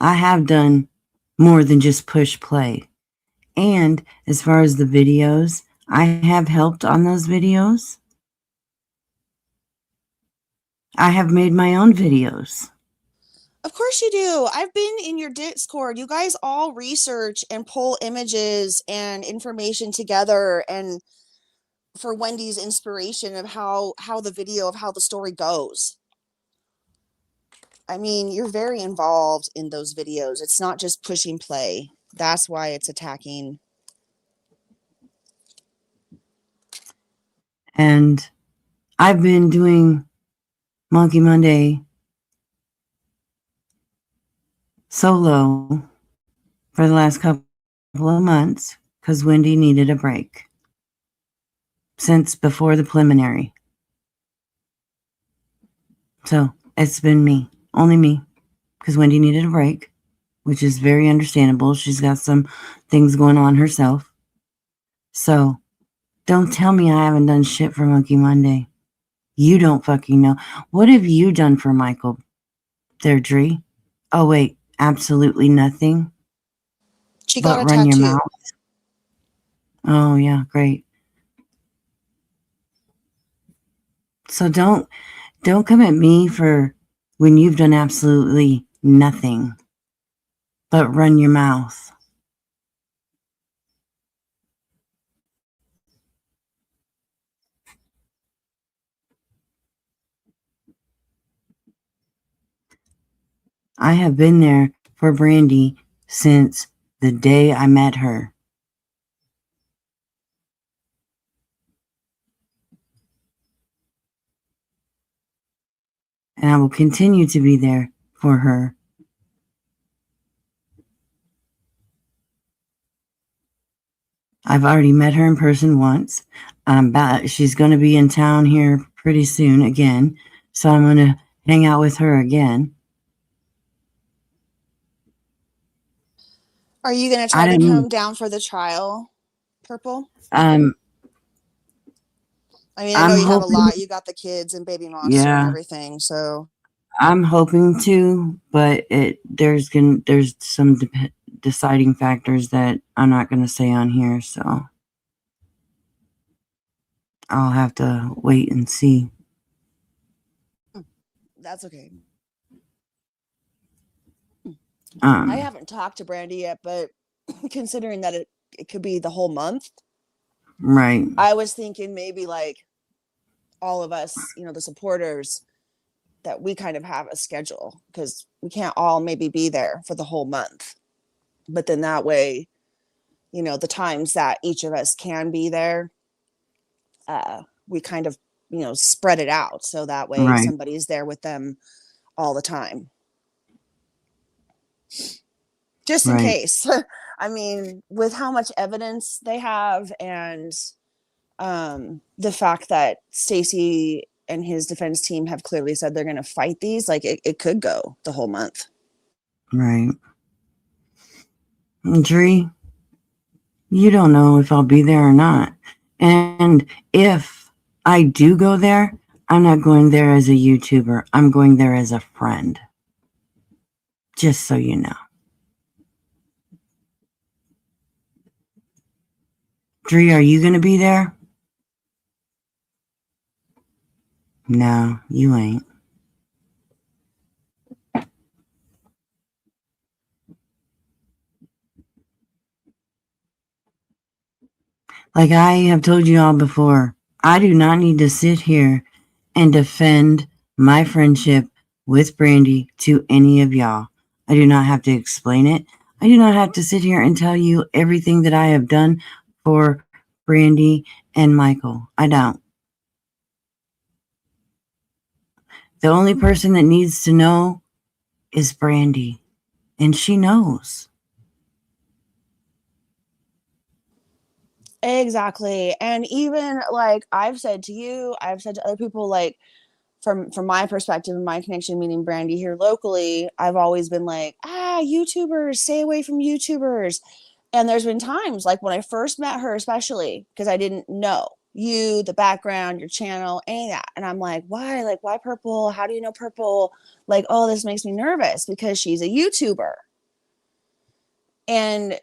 Speaker 2: I have done more than just push play. And as far as the videos, I have helped on those videos. I have made my own videos.
Speaker 3: Of course you do. I've been in your Discord. You guys all research and pull images and information together and for Wendy's inspiration of how the video of how the story goes. I mean, you're very involved in those videos. It's not just pushing play. That's why it's attacking.
Speaker 2: And I've been doing Monkey Monday solo for the last couple of months because Wendy needed a break since before the preliminary. So it's been me, only me, because Wendy needed a break, which is very understandable. She's got some things going on herself. So don't tell me I haven't done shit for Monkey Monday. You don't fucking know. What have you done for Michael, Deirdre? Oh, wait, absolutely nothing.
Speaker 3: She got
Speaker 2: But
Speaker 3: a
Speaker 2: run your
Speaker 3: tattoo.
Speaker 2: mouth. Oh, yeah, great. So don't come at me for when you've done absolutely nothing. But run your mouth. I have been there for Brandy since the day I met her. And I will continue to be there for her. I've already met her in person once. She's going to be in town here pretty soon again. So I'm going to hang out with her again.
Speaker 3: Are you going to try to come down for the trial, Purple? I mean, I know you have a lot. You got the kids and baby monster and everything. So
Speaker 2: I'm hoping to, but there's some deciding factors that I'm not going to say on here. So I'll have to wait and see.
Speaker 3: That's okay. I haven't talked to Brandy yet, but considering that it could be the whole month.
Speaker 2: Right.
Speaker 3: I was thinking maybe like all of us, the supporters, that we kind of have a schedule because we can't all maybe be there for the whole month. But then that way, the times that each of us can be there, we kind of, spread it out. So that way somebody's there with them all the time. Just in case. I mean, with how much evidence they have and the fact that Stacy and his defense team have clearly said they're going to fight these, like it could go the whole month.
Speaker 2: Right. Dree, you don't know if I'll be there or not. And if I do go there, I'm not going there as a YouTuber. I'm going there as a friend. Just so you know. Dree, are you going to be there? No, you ain't. Like I have told you all before, I do not need to sit here and defend my friendship with Brandy to any of y'all. I do not have to explain it. I do not have to sit here and tell you everything that I have done for Brandy and Michael. I don't. The only person that needs to know is Brandy, and she knows.
Speaker 3: Exactly. And even like I've said to you, I've said to other people, like from my perspective and my connection, meaning Brandy here locally, I've always been like, YouTubers, stay away from YouTubers. And there's been times like when I first met her, especially because I didn't know you, the background, your channel, any of that. And I'm like, why? Like, why Purple? How do you know Purple? Like, oh, this makes me nervous because she's a YouTuber. And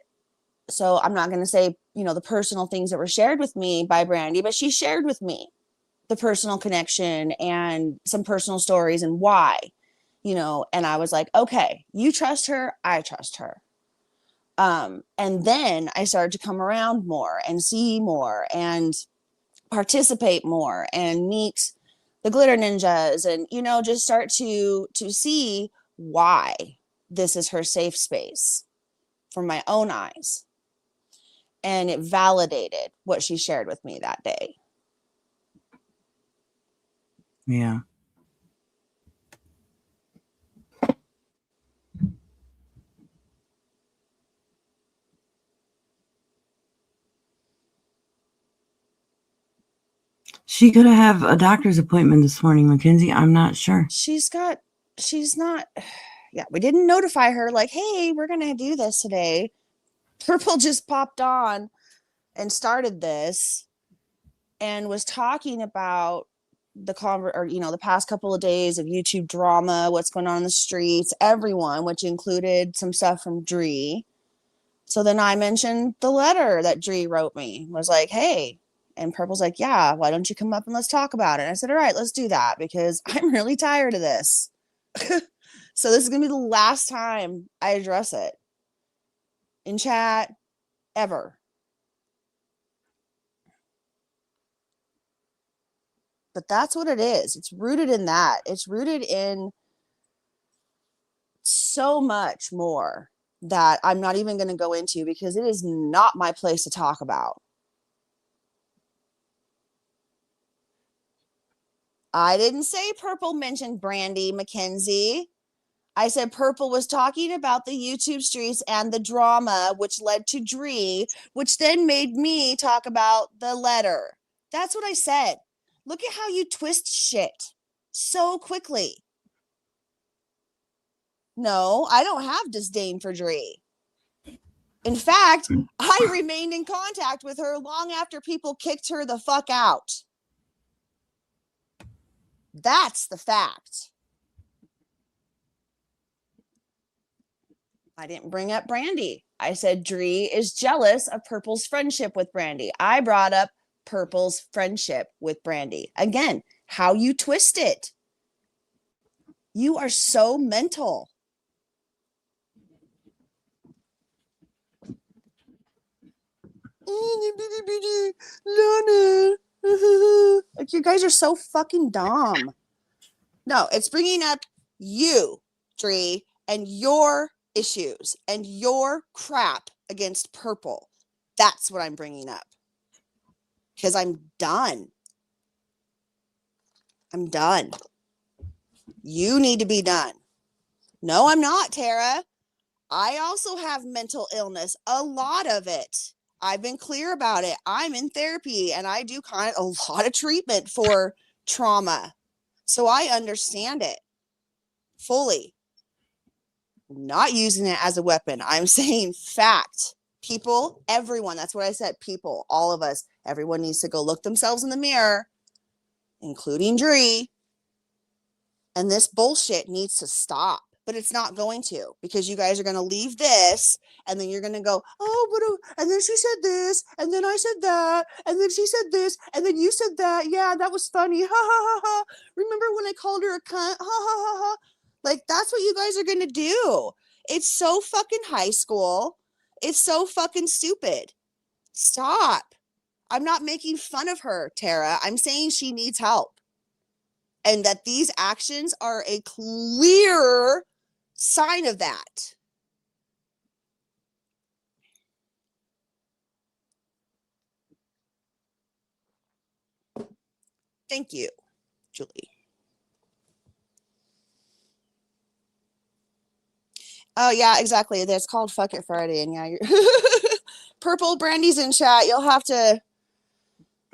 Speaker 3: so I'm not going to say, you know, the personal things that were shared with me by Brandy, but she shared with me the personal connection and some personal stories and why, you know, and I was like, okay, you trust her, I trust her. And then I started to come around more and see more and participate more and meet the glitter ninjas and, you know, just start to see why this is her safe space from my own eyes. And it validated what she shared with me that day.
Speaker 2: Yeah. She could have a doctor's appointment this morning, Mackenzie. I'm not sure.
Speaker 3: She's not, yeah, we didn't notify her like, hey, we're going to do this today. Purple just popped on and started this and was talking about the the past couple of days of YouTube drama, what's going on in the streets, everyone, which included some stuff from Dree. So then I mentioned the letter that Dree wrote me, was like, hey, and Purple's like, yeah, why don't you come up and let's talk about it? And I said, all right, let's do that because I'm really tired of this. So this is going to be the last time I address it in chat ever. But that's what it is. It's rooted in that. It's rooted in so much more that I'm not even going to go into because it is not my place to talk about. I didn't say Purple mentioned Brandy, Mackenzie. I said Purple was talking about the YouTube streets and the drama, which led to Dree, which then made me talk about the letter. That's what I said. Look at how you twist shit so quickly. No, I don't have disdain for Dree. In fact, I remained in contact with her long after people kicked her the fuck out. That's the fact. I didn't bring up Brandy. I said Dree is jealous of Purple's friendship with Brandy. I brought up Purple's friendship with Brandy. Again, how you twist it. You are so mental. Like, you guys are so fucking dumb. No, it's bringing up you, Dree, and your issues and your crap against Purple. That's what I'm bringing up. Because I'm done. I'm done. You need to be done. No, I'm not, Tara. I also have mental illness, a lot of it. I've been clear about it. I'm in therapy and I do kind of a lot of treatment for trauma. So I understand it fully. I'm not using it as a weapon. I'm saying fact. People, everyone, that's what I said. People, all of us, everyone needs to go look themselves in the mirror, including Dree. And this bullshit needs to stop. But it's not going to, because you guys are going to leave this and then you're going to go, oh, but, and then she said this, and then I said that, and then she said this, and then you said that. Yeah, that was funny. Ha ha ha ha. Remember when I called her a cunt? Ha ha ha ha. Like, that's what you guys are going to do. It's so fucking high school. It's so fucking stupid. Stop. I'm not making fun of her, Tara. I'm saying she needs help. And that these actions are a clear sign of that. Thank you, Julie. Oh, yeah, exactly. It's called Fuck It Friday. And yeah, you're Purple, Brandy's in chat. You'll have to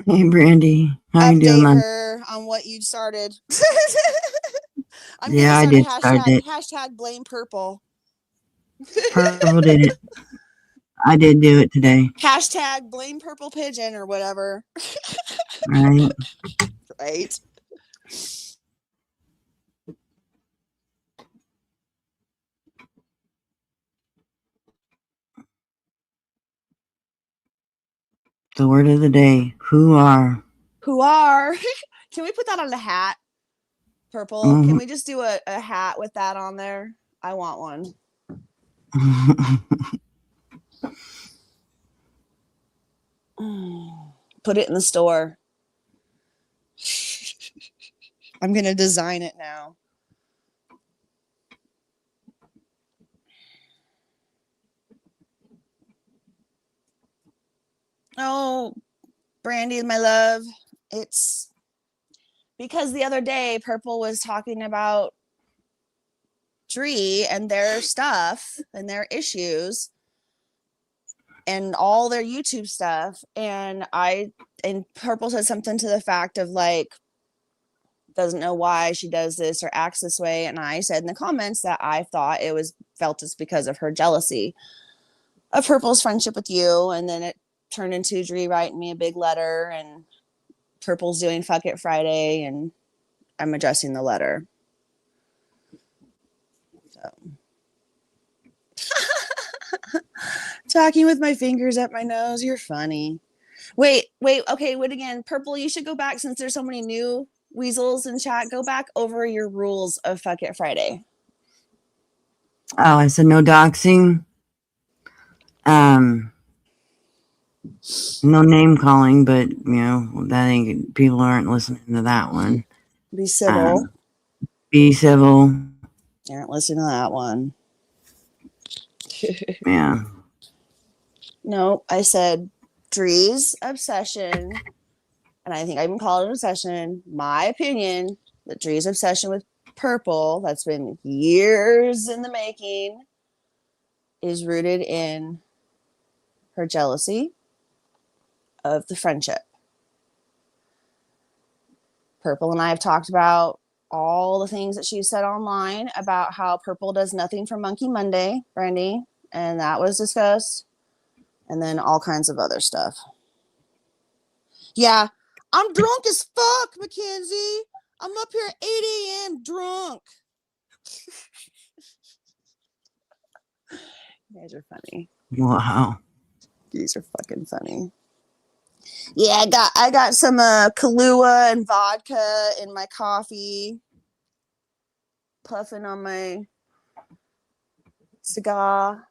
Speaker 2: Hey, Brandy. How you doing,
Speaker 3: update
Speaker 2: man?
Speaker 3: her on what you started. I'm
Speaker 2: Yeah, I
Speaker 3: gonna
Speaker 2: did
Speaker 3: start
Speaker 2: start
Speaker 3: a
Speaker 2: it.
Speaker 3: hashtag blame Purple.
Speaker 2: Purple did it. I did do it today.
Speaker 3: Hashtag blame purple pigeon or whatever.
Speaker 2: Right.
Speaker 3: Right.
Speaker 2: The word of the day. Who are?
Speaker 3: Who are? Can we put that on the hat? Purple. Can we just do a hat with that on there? I want one. Put it in the store. I'm going to design it now. Oh, Brandy, my love. It's because the other day Purple was talking about Dree and their stuff and their issues and all their YouTube stuff. And Purple said something to the fact of like, doesn't know why she does this or acts this way. And I said in the comments that I thought felt it's because of her jealousy of Purple's friendship with you. And then it turned into Dree writing me a big letter and Purple's doing Fuck It Friday and I'm addressing the letter. So. Talking with my fingers at my nose. You're funny. Wait. Okay, wait again. Purple, you should go back since there's so many new weasels in chat. Go back over your rules of Fuck It Friday.
Speaker 2: Oh, I said no doxing. No name calling, but that ain't, people aren't listening to that one.
Speaker 3: Be civil.
Speaker 2: Be civil.
Speaker 3: You aren't listening to that one.
Speaker 2: Yeah.
Speaker 3: No, I said Dree's obsession, and I think I even called it an obsession. My opinion that Dree's obsession with Purple, that's been years in the making, is rooted in her jealousy of the friendship. Purple and I have talked about all the things that she said online about how Purple does nothing for Monkey Monday, Brandy, and that was discussed. And then all kinds of other stuff. Yeah, I'm drunk as fuck, Mackenzie. I'm up here at 8 a.m. drunk. You guys are funny.
Speaker 2: Wow.
Speaker 3: These are fucking funny. Yeah, I got some Kahlua and vodka in my coffee. Puffing on my cigar.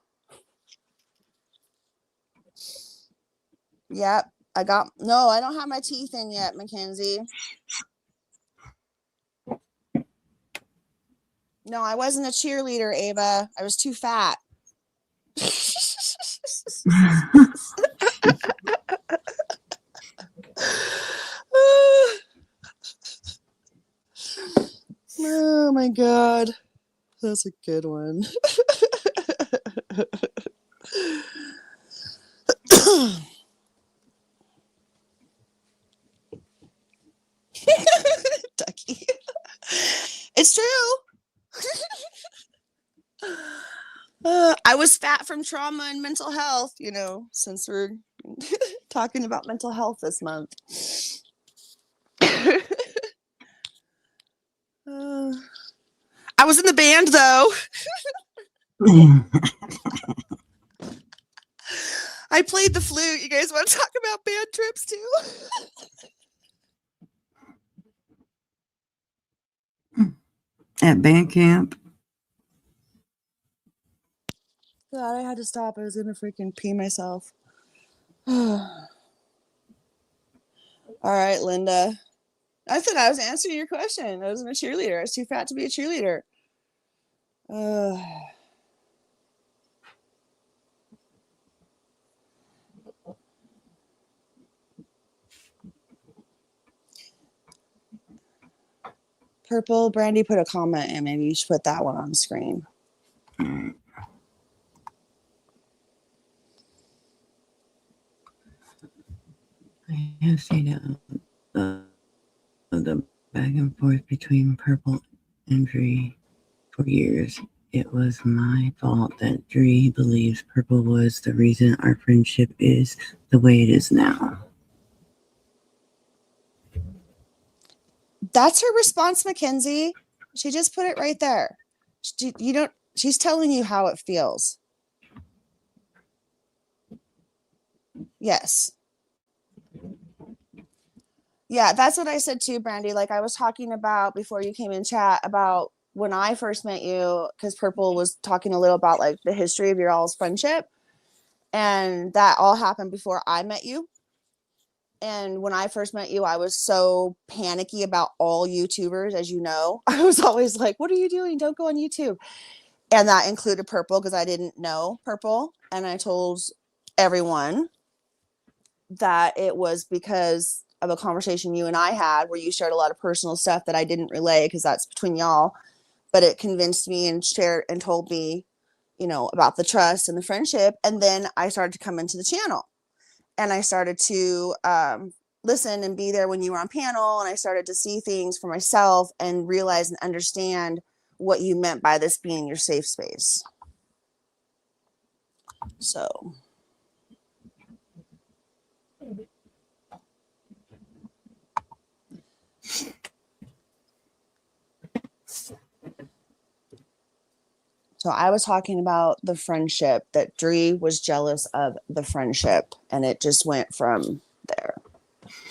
Speaker 3: Yep. I don't have my teeth in yet, Mackenzie. No, I wasn't a cheerleader, Ava. I was too fat. Oh my God. That's a good one. Ducky. It's true. I was fat from trauma and mental health, since we're talking about mental health this month. I was in the band, though. I played the flute. You guys want to talk about band trips, too?
Speaker 2: At band camp.
Speaker 3: God, I had to stop. I was going to freaking pee myself. All right, Linda. I said I was answering your question. I wasn't a cheerleader. I was too fat to be a cheerleader. Purple, Brandy put a comment in. Maybe you should put that one on screen.
Speaker 2: I have seen the back and forth between Purple and Dree for years. it was my fault that Dree believes Purple was the reason our friendship is the way it is now.
Speaker 3: That's her response, Mackenzie. She just put it right there. She's telling you how it feels. Yes. Yeah, that's what I said too, Brandy. Like I was talking about before you came in chat about when I first met you, because Purple was talking a little about like the history of your all's friendship. And that all happened before I met you. And when I first met you, I was so panicky about all YouTubers, as you know. I was always like, what are you doing? Don't go on YouTube. And that included Purple because I didn't know Purple. And I told everyone that it was because of a conversation you and I had where you shared a lot of personal stuff that I didn't relay because that's between y'all. But it convinced me and shared and told me, you know, about the trust and the friendship. And then I started to come into the channel. And I started to listen and be there when you were on panel. And I started to see things for myself and realize and understand what you meant by this being your safe space. So. So I was talking about the friendship, that Dree was jealous of the friendship, and it just went from there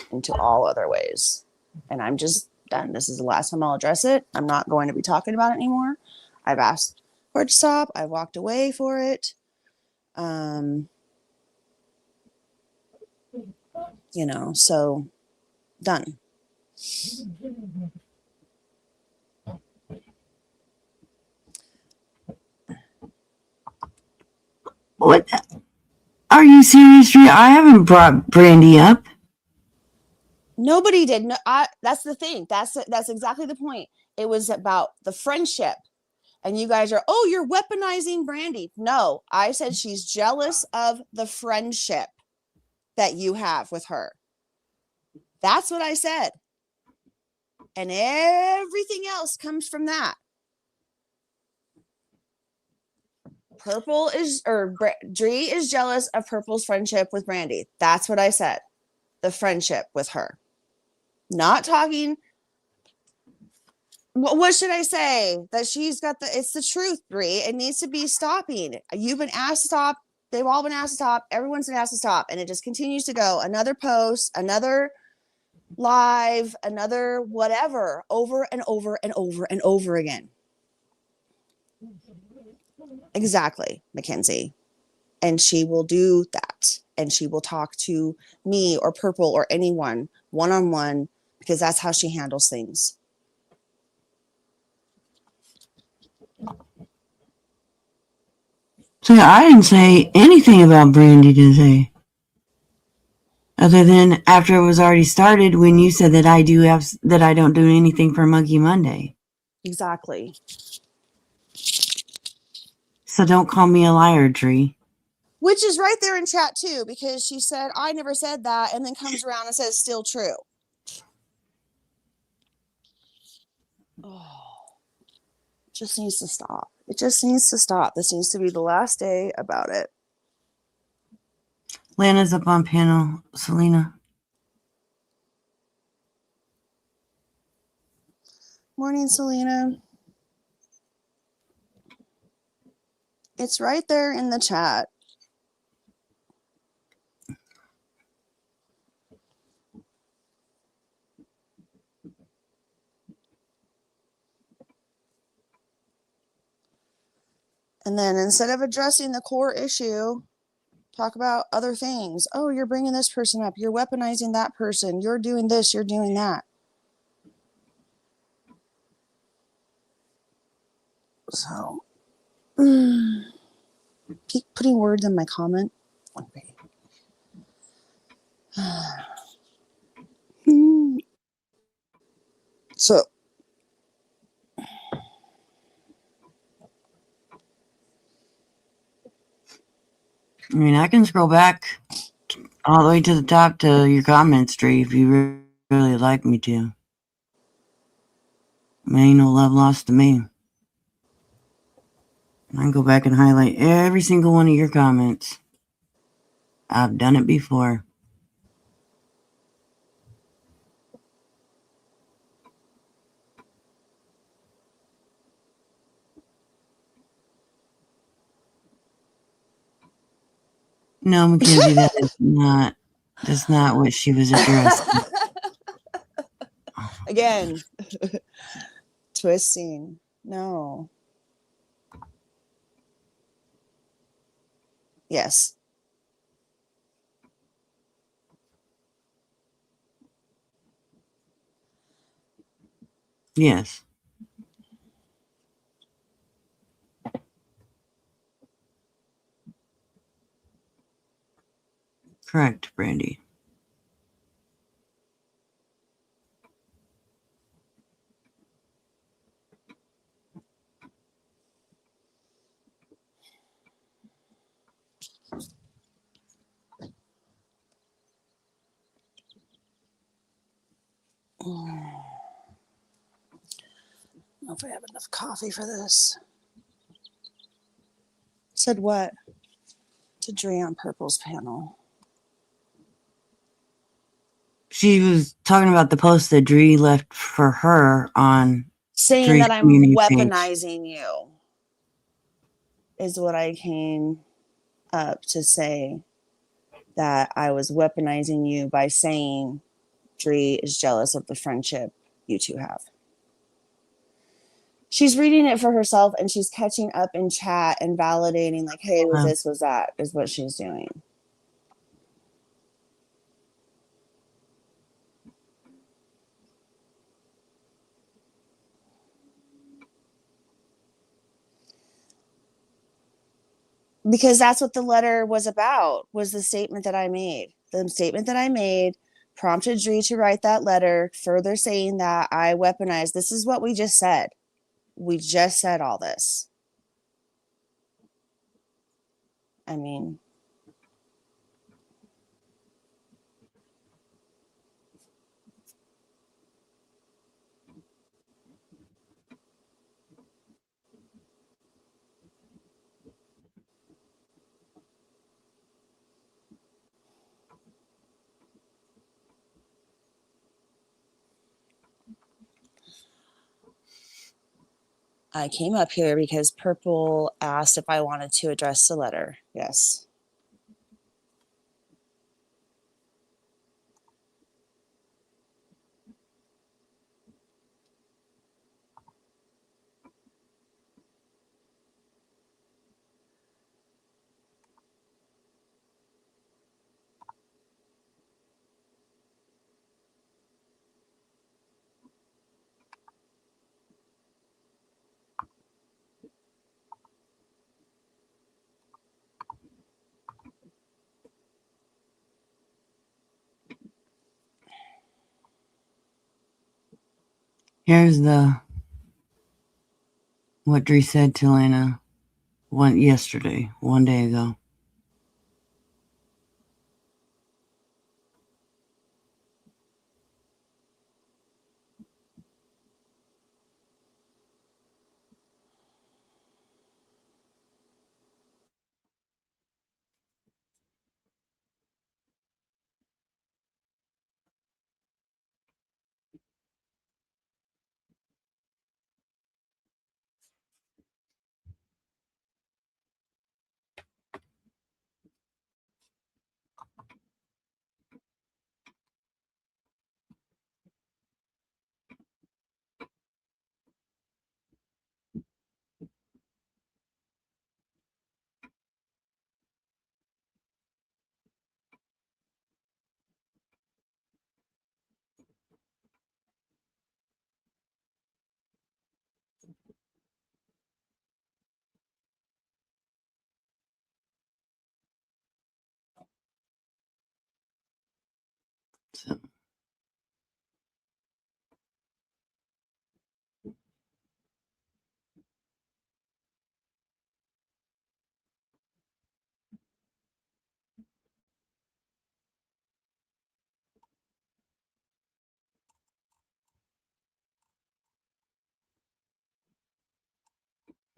Speaker 3: into all other ways. And I'm just done. This is the last time I'll address it. I'm not going to be talking about it anymore. I've asked for it to stop. I've walked away for it. You know, so done.
Speaker 2: What? Are you serious, Dree? I haven't brought Brandy up.
Speaker 3: Nobody did. No, that's the thing. That's exactly the point. It was about the friendship. And you guys are, oh, you're weaponizing Brandy. No, I said she's jealous of the friendship that you have with her. That's what I said. And everything else comes from that. Dree is jealous of Purple's friendship with Brandy. That's what I said. The friendship with her. Not talking. What should I say? That she's got it's the truth, Dree. It needs to be stopping. You've been asked to stop. They've all been asked to stop. Everyone's been asked to stop. And it just continues to go. Another post, another live, another whatever, over and over and over and over again. Exactly, Mackenzie. And she will do that. And she will talk to me or Purple or anyone one-on-one because that's how she handles things.
Speaker 2: So I didn't say anything about Brandy today. Other than after it was already started when you said that I don't do anything for Monkey Monday.
Speaker 3: Exactly.
Speaker 2: So don't call me a liar, Dree.
Speaker 3: Which is right there in chat too, because she said, I never said that, and then comes around and says, still true. Oh, it just needs to stop. It just needs to stop. This needs to be the last day about it.
Speaker 2: Lana's up on panel. Selena.
Speaker 3: Morning, Selena. It's right there in the chat. And then instead of addressing the core issue, talk about other things. Oh, you're bringing this person up. You're weaponizing that person. You're doing this. You're doing that. So, keep putting words in my comment. Okay. So,
Speaker 2: I mean, I can scroll back all the way to the top to your comments, Dree, if you really like me to. Ain't no love lost to me. I can go back and highlight every single one of your comments. I've done it before. No, Mackenzie, that's not what she was addressing.
Speaker 3: Again, twisting. No. Yes.
Speaker 2: Yes. Correct, Brandy.
Speaker 3: I don't know if I have enough coffee for this. Said what? To Dre on Purple's panel.
Speaker 2: She was talking about the post that Dree left for her on
Speaker 3: Saying
Speaker 2: Dree's
Speaker 3: that I'm
Speaker 2: community page.
Speaker 3: weaponizing you is what I came up to say. That I was weaponizing you by saying Dree is jealous of the friendship you two have. She's reading it for herself and she's catching up in chat and validating, like, hey, was this, was that, is what she's doing. Because that's what the letter was about, was the statement that I made. The statement that I made prompted Dree to write that letter, further saying that I weaponized. This is what we just said. We just said all this. I mean, I came up here because Purple asked if I wanted to address the letter. Yes.
Speaker 2: Here's what Dree said to Lena one day ago. So.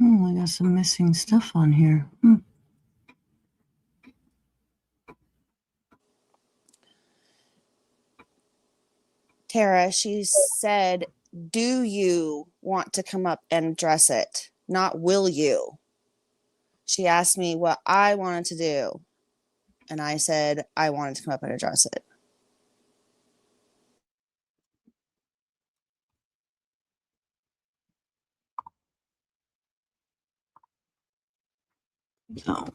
Speaker 2: Oh, I got some missing stuff on here.
Speaker 3: Tara, she said, do you want to come up and address it? Not will you? She asked me what I wanted to do. And I said, I wanted to come up and address it.
Speaker 2: Oh.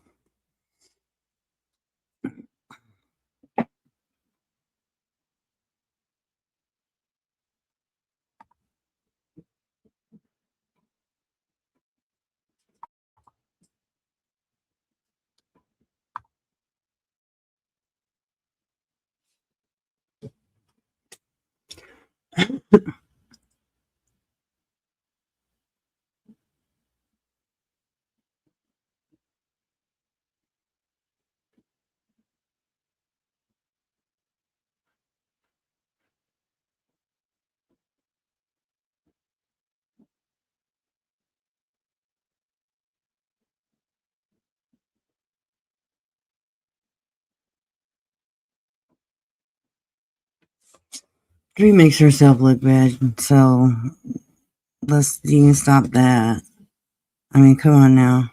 Speaker 2: Dree makes herself look bad, so you can stop that. I mean, come on now.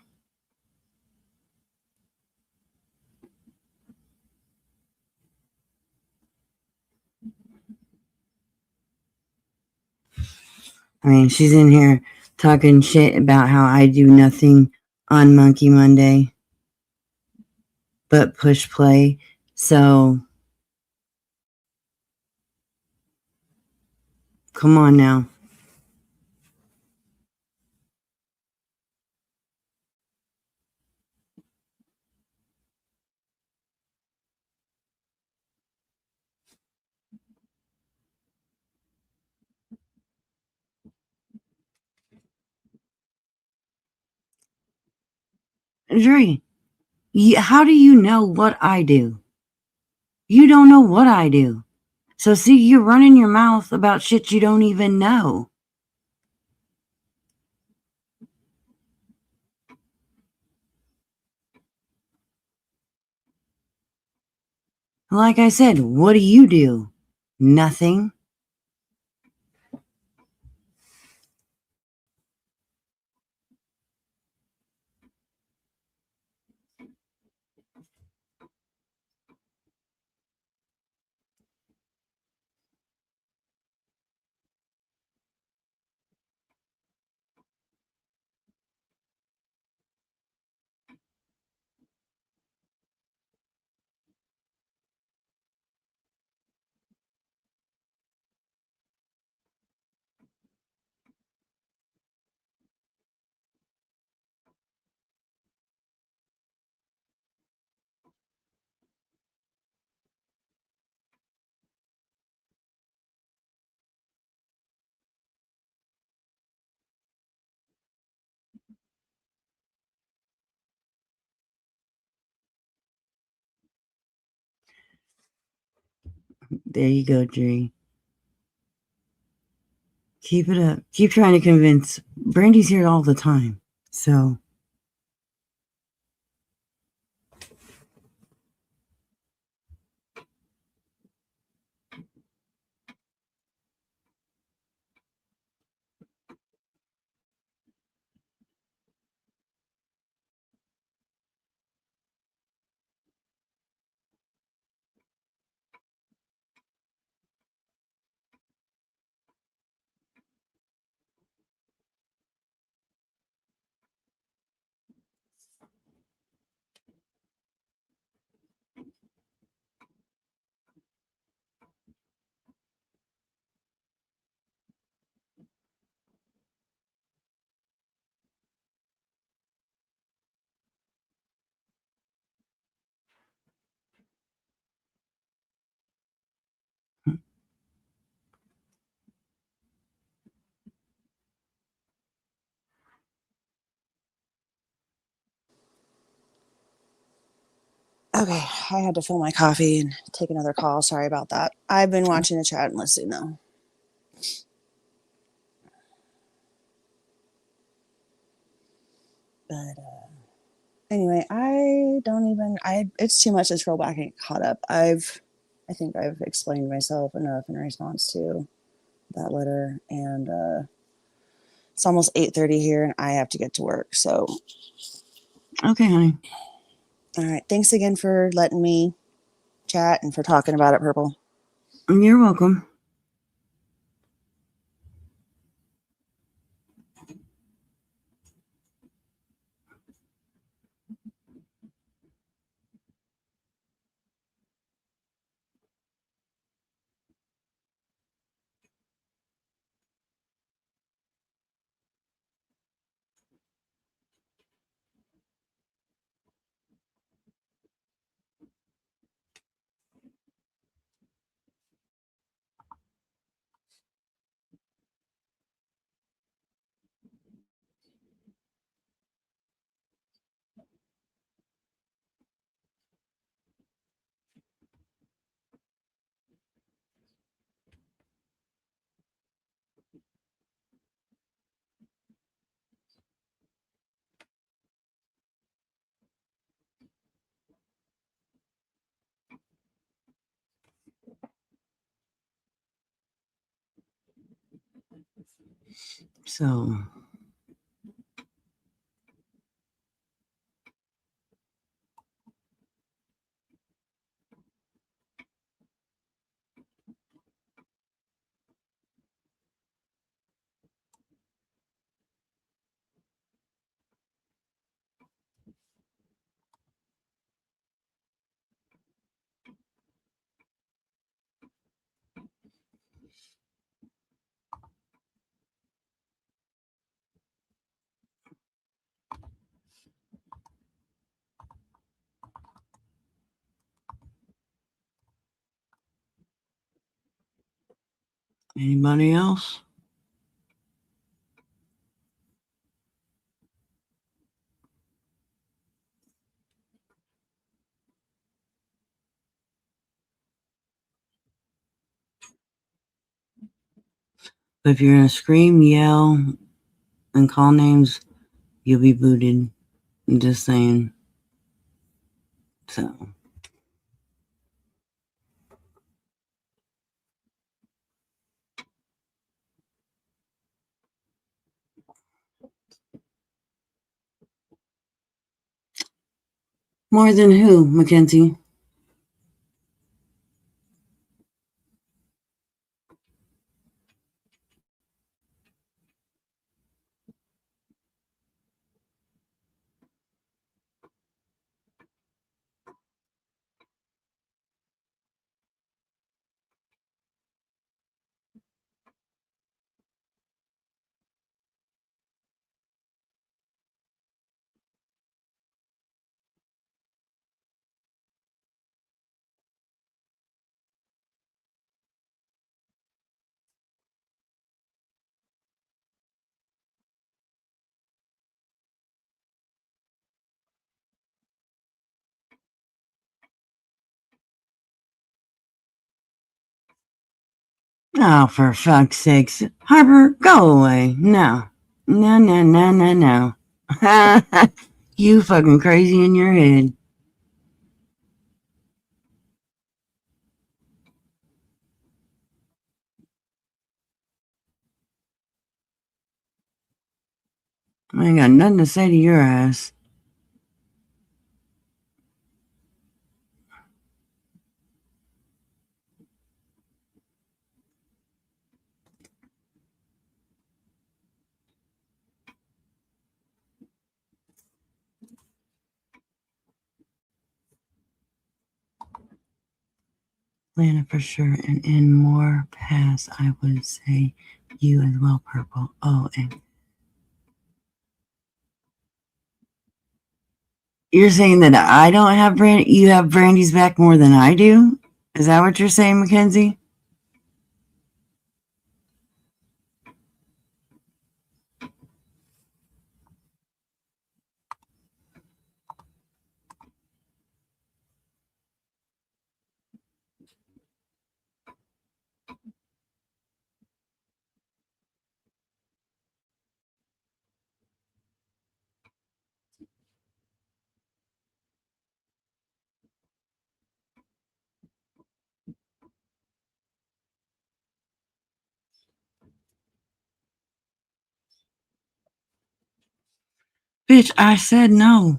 Speaker 2: I mean, she's in here talking shit about how I do nothing on Monkey Monday but push play. So, come on now. Dree, how do you know what I do? You don't know what I do. So, see, you're running your mouth about shit you don't even know. Like I said, what do you do? Nothing. There you go, Dree. Keep it up. Keep trying to convince. Brandy's here all the time. So,
Speaker 3: Okay, I had to fill my coffee and take another call. Sorry about that. I've been watching the chat and listening though. But anyway, it's too much to scroll back and get caught up. I think I've explained myself enough in response to that letter, and it's almost 8:30 here, and I have to get to work. So,
Speaker 2: Okay, honey.
Speaker 3: all right. Thanks again for letting me chat and for talking about it, Purple.
Speaker 2: You're welcome. So, anybody else? But if you're going to scream, yell, and call names, you'll be booted. I'm just saying. So. More than who, Mackenzie? Oh, for fuck's sakes. Harper, go away. No. No, no, no, no, no. You fucking crazy in your head. I ain't got nothing to say to your ass. Lana for sure, and in more pass, I would say you as well, Purple. Oh, and you're saying that I don't have Brandy, you have Brandy's back more than I do? Is that what you're saying, Mackenzie? Bitch, I said no.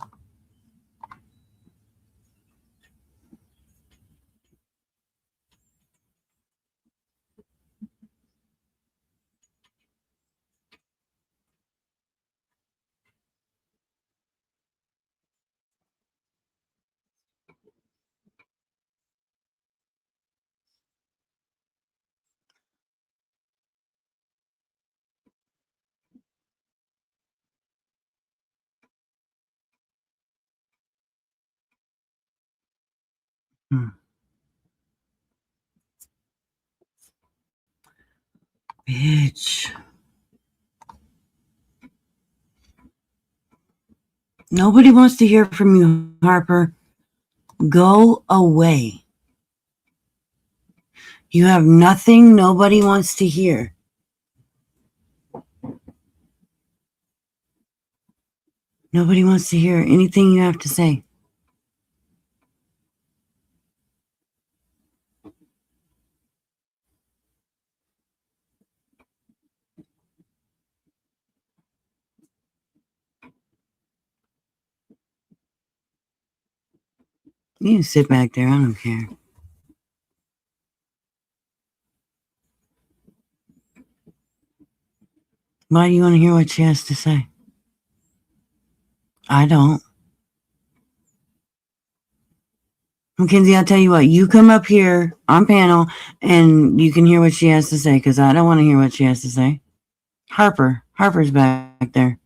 Speaker 2: Bitch. Nobody wants to hear from you, Harper. Go away. You have nothing nobody wants to hear. Nobody wants to hear anything you have to say. You can sit back there. I don't care. Why do you want to hear what she has to say? I don't. Mackenzie, I'll tell you what. You come up here on panel and you can hear what she has to say because I don't want to hear what she has to say. Harper's back there.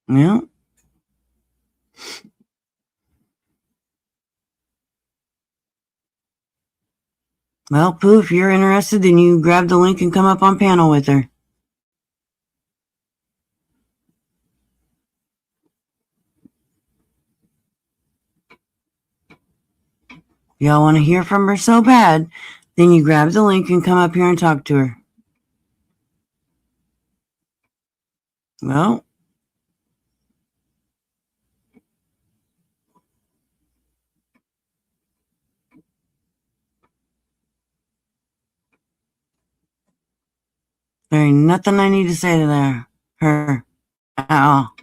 Speaker 2: Yeah. Well, Pooh, if you're interested, then you grab the link and come up on panel with her. Y'all want to hear from her so bad, then you grab the link and come up here and talk to her. Well, there ain't nothing I need to say to her at all.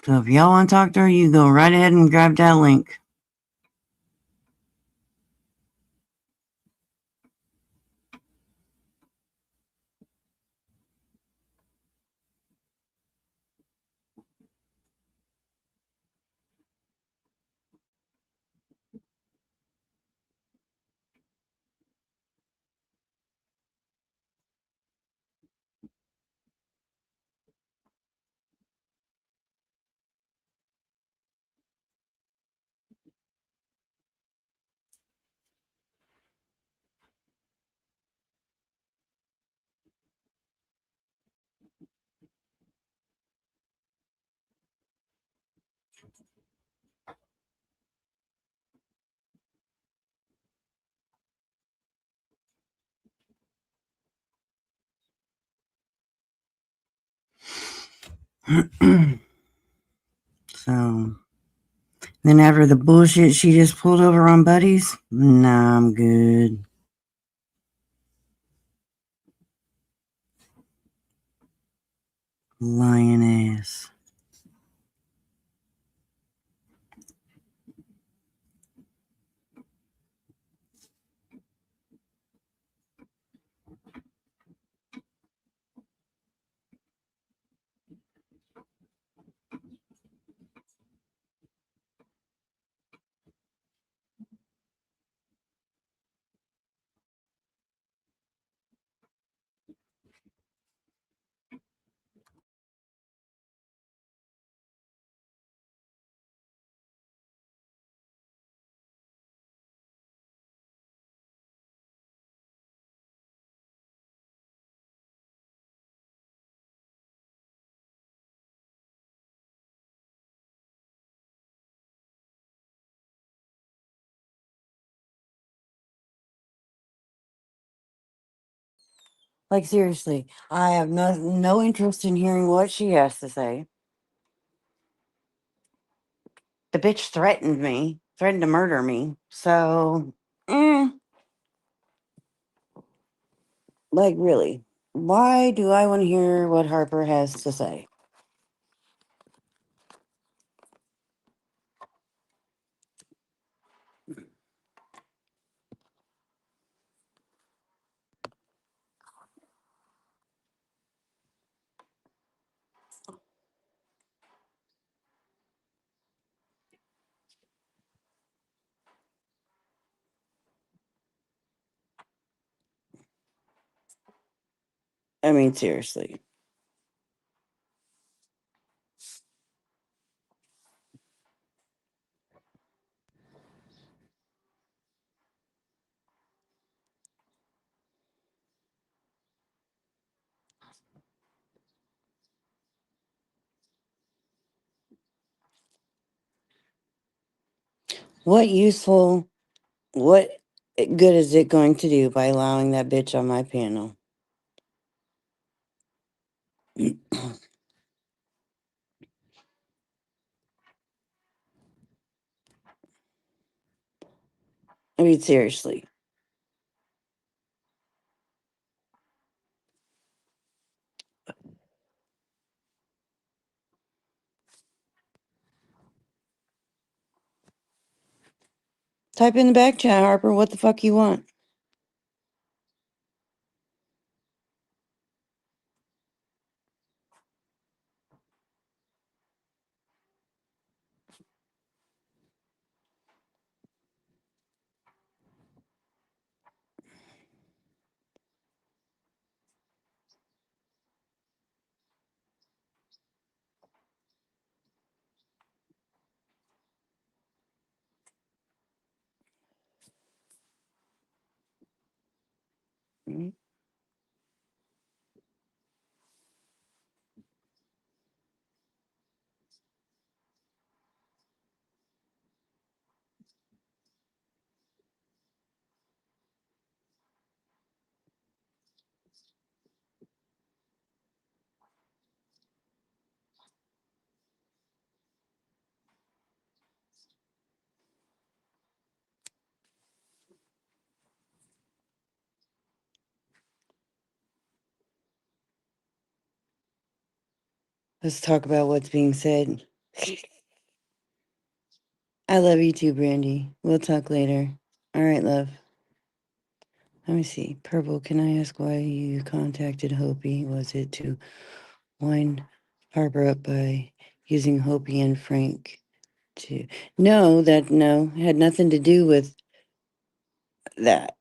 Speaker 2: So if y'all want to talk to her, you go right ahead and grab that link. So then after the bullshit she just pulled over on Buddies, nah, I'm good. Lying ass. Like seriously, I have no interest in hearing what she has to say. The bitch threatened to murder me. So, like really, why do I want to hear what Harper has to say? I mean, seriously. What good is it going to do by allowing that bitch on my panel? I mean, seriously. Type in the back chat, Harper, what the fuck you want? Mm. Let's talk about what's being said. I love you too, Brandy. We'll talk later. All right, love. Let me see. Purple, can I ask why you contacted Hopi? Was it to wind Harper up by using Hopi and Frank to... No, it had nothing to do with that.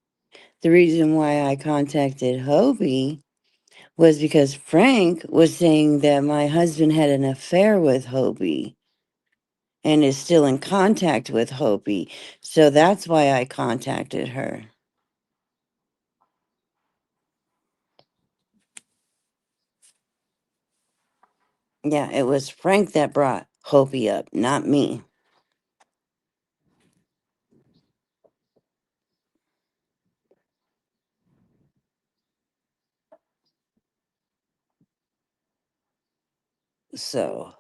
Speaker 2: The reason why I contacted Hopi was because Frank was saying that my husband had an affair with Hopi and is still in contact with Hopi. So that's why I contacted her. Yeah, it was Frank that brought Hopi up, not me. So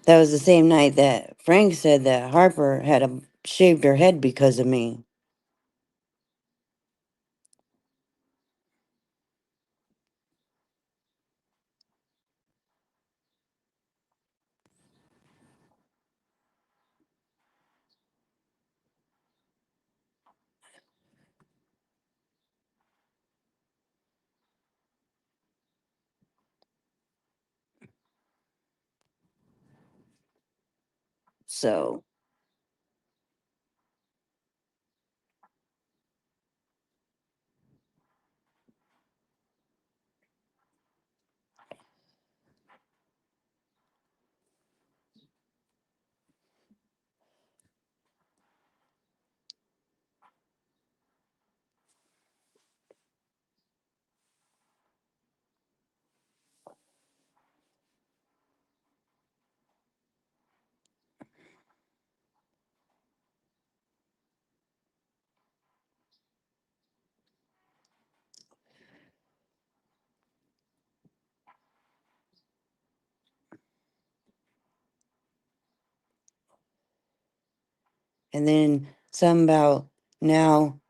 Speaker 2: that was the same night that Frank said that Harper had shaved her head because of me. So And then some about now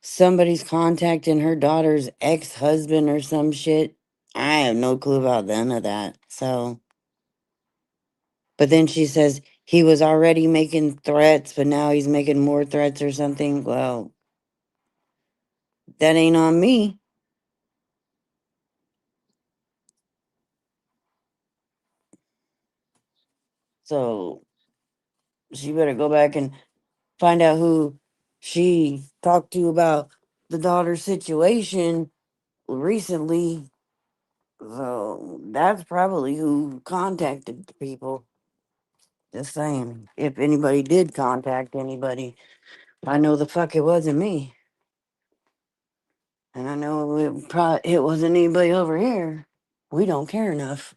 Speaker 2: somebody's contacting her daughter's ex-husband or some shit. I have no clue about none of that. So, but then she says he was already making threats, but now he's making more threats or something. Well, that ain't on me. So she better go back and find out who she talked to about the daughter's situation recently. So that's probably who contacted the people. Just saying. If anybody did contact anybody, I know the fuck it wasn't me. And I know it wasn't anybody over here. We don't care enough.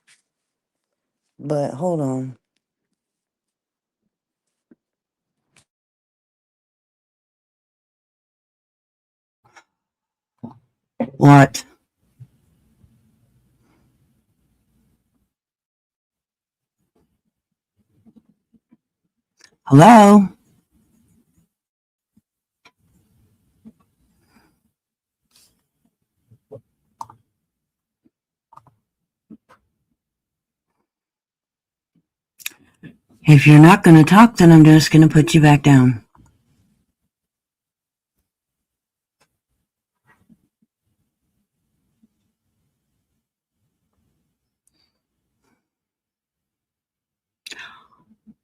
Speaker 2: But hold on. What? Hello? If you're not going to talk, then I'm just going to put you back down.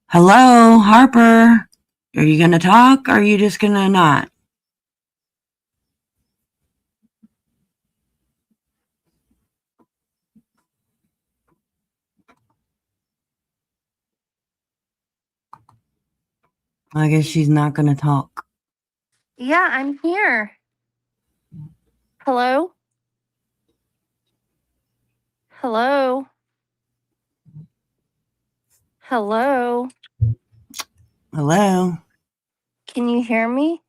Speaker 2: Hello, Harper. Are you going to talk or are you just going to not? I guess she's not going to talk.
Speaker 4: Yeah, I'm here. Hello? Hello? Hello?
Speaker 2: Hello?
Speaker 4: Can you hear me?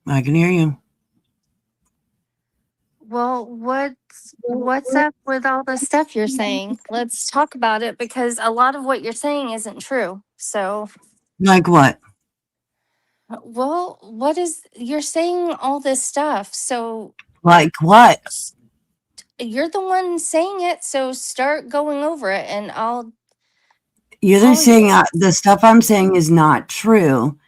Speaker 2: I can hear you.
Speaker 4: Well, what's up with all the stuff you're saying? Let's talk about it because a lot of what you're saying isn't true. So,
Speaker 2: Like what?
Speaker 4: well, you're saying all this stuff. So,
Speaker 2: Like what?
Speaker 4: you're the one saying it, so start going over it and I'll
Speaker 2: You're
Speaker 4: tell
Speaker 2: saying
Speaker 4: you.
Speaker 2: the stuff I'm saying is not true.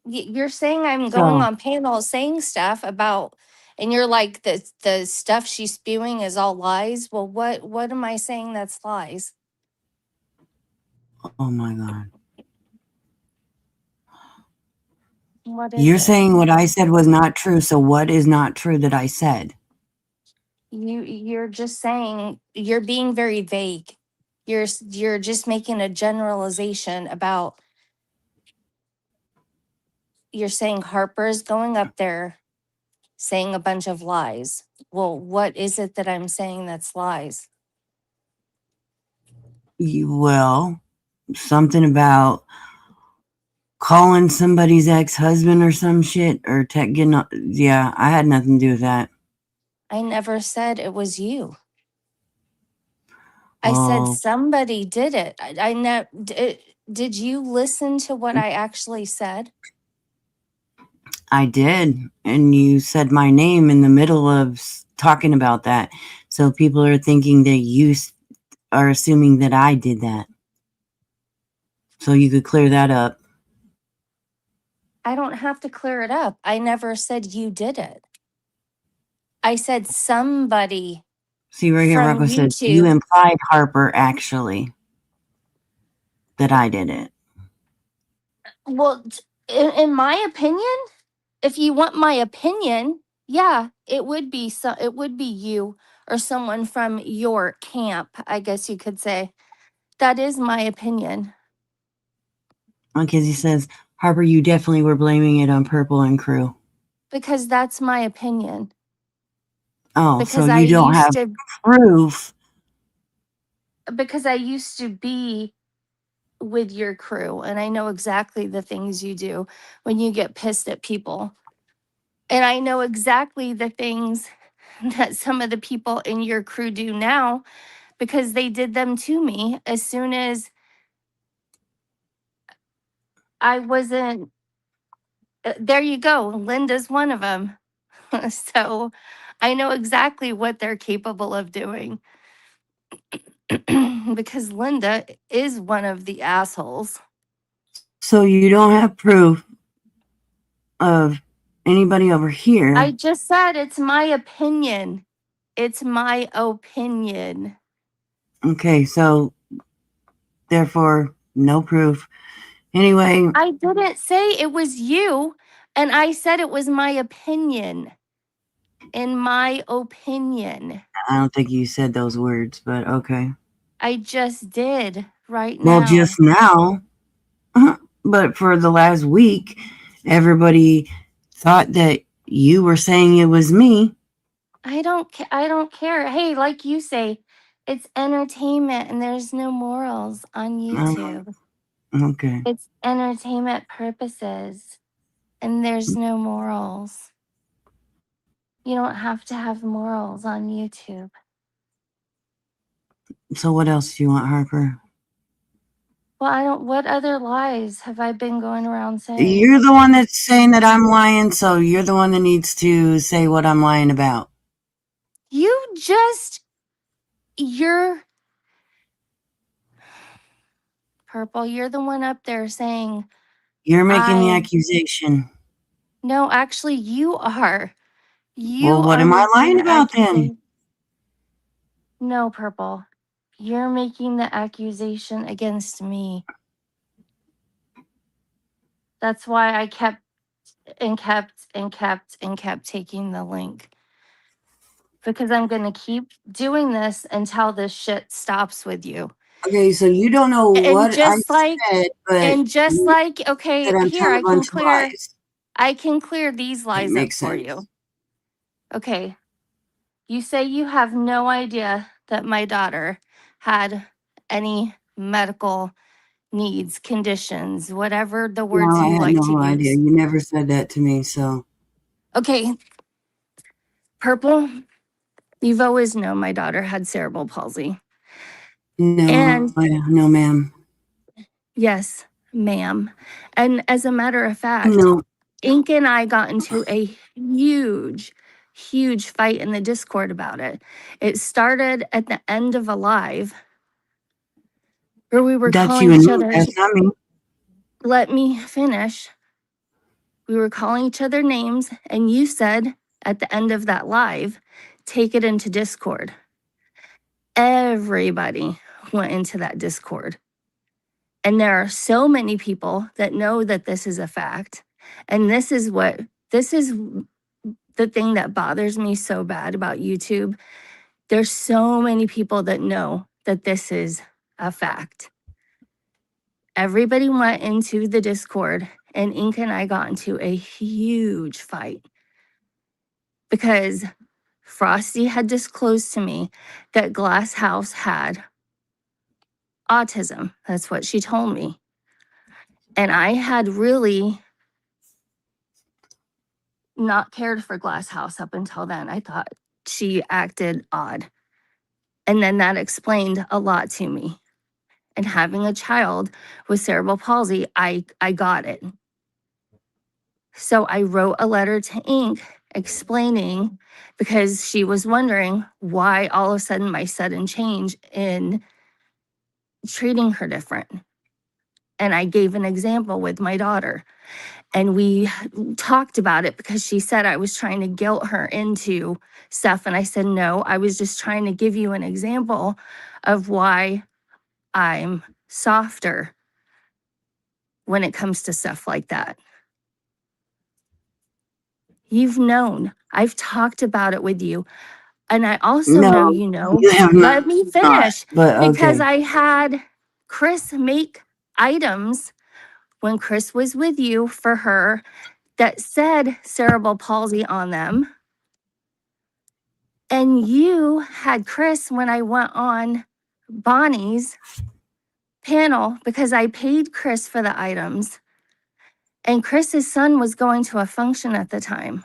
Speaker 4: You're saying I'm going
Speaker 2: So,
Speaker 4: on panels saying stuff about, and you're like the stuff she's spewing is all lies. Well, what am I saying that's lies?
Speaker 2: oh my God.
Speaker 4: What is
Speaker 2: You're
Speaker 4: it?
Speaker 2: saying what I said was not true. So what is not true that I said?
Speaker 4: You're just saying you're being very vague. You're just making a generalization about. You're saying Harper's going up there saying a bunch of lies. Well, what is it that I'm saying that's lies?
Speaker 2: Well, something about calling somebody's ex-husband or some shit or getting. Yeah, I had nothing to do with that.
Speaker 4: I never said it was you. I said
Speaker 2: Oh,
Speaker 4: somebody did it. I know. Did you listen to what I actually said?
Speaker 2: I did. And you said my name in the middle of talking about that. So people are thinking that you are assuming that I did that. So you could clear that up.
Speaker 4: I don't have to clear it up. I never said you did it. I said somebody
Speaker 2: See, right here,
Speaker 4: from
Speaker 2: Rocco says, you
Speaker 4: YouTube.
Speaker 2: implied, Harper, actually, that I did it.
Speaker 4: Well, in my opinion, if you want my opinion, yeah, it would be it would be you or someone from your camp, I guess you could say. That is my opinion.
Speaker 2: Because he says, Harper, you definitely were blaming it on Purple and crew.
Speaker 4: Because that's my opinion.
Speaker 2: Oh,
Speaker 4: Because
Speaker 2: so
Speaker 4: I
Speaker 2: you don't
Speaker 4: used
Speaker 2: have
Speaker 4: to
Speaker 2: proof.
Speaker 4: because I used to be with your crew and I know exactly the things you do when you get pissed at people. And I know exactly the things that some of the people in your crew do now because they did them to me as soon as I wasn't, there you go. Linda's one of them. So I know exactly what they're capable of doing because Linda is one of the assholes.
Speaker 2: So you don't have proof of anybody over here.
Speaker 4: I just said it's my opinion. It's my opinion.
Speaker 2: Okay, so therefore, no proof. Anyway,
Speaker 4: I didn't say it was you, and I said it was my opinion. In my opinion,
Speaker 2: I don't think you said those words, but okay.
Speaker 4: I just did right
Speaker 2: Well,
Speaker 4: now.
Speaker 2: just now, but for the last week, everybody thought that you were saying it was me.
Speaker 4: I don't care. Hey, like you say, it's entertainment and there's no morals on YouTube.
Speaker 2: Okay.
Speaker 4: It's entertainment purposes and there's no morals. You don't have to have morals on YouTube.
Speaker 2: So what else do you want, Harper?
Speaker 4: Well, what other lies have I been going around saying?
Speaker 2: You're the one that's saying that I'm lying, so you're the one that needs to say what I'm lying about.
Speaker 4: You're Purple, you're the one up there saying,
Speaker 2: You're making the
Speaker 4: I-
Speaker 2: accusation.
Speaker 4: no, actually, you are. You
Speaker 2: Well, what
Speaker 4: are
Speaker 2: am I
Speaker 4: making
Speaker 2: lying
Speaker 4: the
Speaker 2: about then?
Speaker 4: accusation. No, Purple. You're making the accusation against me. That's why I kept taking the link. Because I'm going to keep doing this until this shit stops with you.
Speaker 2: Okay, so you don't know
Speaker 4: And
Speaker 2: what
Speaker 4: just
Speaker 2: I
Speaker 4: like,
Speaker 2: said, but
Speaker 4: okay,
Speaker 2: that I'm
Speaker 4: here,
Speaker 2: telling a bunch of lies.
Speaker 4: I can clear these lies up
Speaker 2: makes
Speaker 4: for
Speaker 2: sense.
Speaker 4: you. Okay. You say you have no idea that my daughter had any medical needs, conditions, whatever the words
Speaker 2: No, I
Speaker 4: you
Speaker 2: had
Speaker 4: like to
Speaker 2: no idea.
Speaker 4: use.
Speaker 2: You never said that to me, so.
Speaker 4: Okay. Purple, you've always known my daughter had cerebral palsy.
Speaker 2: No,
Speaker 4: And
Speaker 2: no, ma'am.
Speaker 4: yes, ma'am. And as a matter of fact,
Speaker 2: No,
Speaker 4: Ink and I got into a huge fight in the Discord about it. It started at the end of a live where we were
Speaker 2: that's
Speaker 4: calling
Speaker 2: you and
Speaker 4: each
Speaker 2: me.
Speaker 4: other.
Speaker 2: That's not me.
Speaker 4: Let me finish. We were calling each other names, and you said at the end of that live, take it into Discord. Everybody went into that Discord. And there are so many people that know that this is a fact. And this is the thing that bothers me so bad about YouTube. There's so many people that know that this is a fact. Everybody went into the Discord, and Ink and I got into a huge fight because Frosty had disclosed to me that Glass House had autism. That's what she told me. And I had really not cared for Glass House up until then. I thought she acted odd. And then that explained a lot to me. And having a child with cerebral palsy, I got it. So I wrote a letter to Ink explaining, because she was wondering why all of a sudden my sudden change in treating her different. And I gave an example with my daughter. And we talked about it because she said I was trying to guilt her into stuff. And I said, no, I was just trying to give you an example of why I'm softer when it comes to stuff like that. You've known. I've talked about it with you. And I also know
Speaker 2: No,
Speaker 4: you know.
Speaker 2: you have
Speaker 4: Let me finish.
Speaker 2: but
Speaker 4: Because
Speaker 2: okay.
Speaker 4: I had Chris make items when Chris was with you for her that said cerebral palsy on them. And you had Chris when I went on Bonnie's panel because I paid Chris for the items. And Chris's son was going to a function at the time.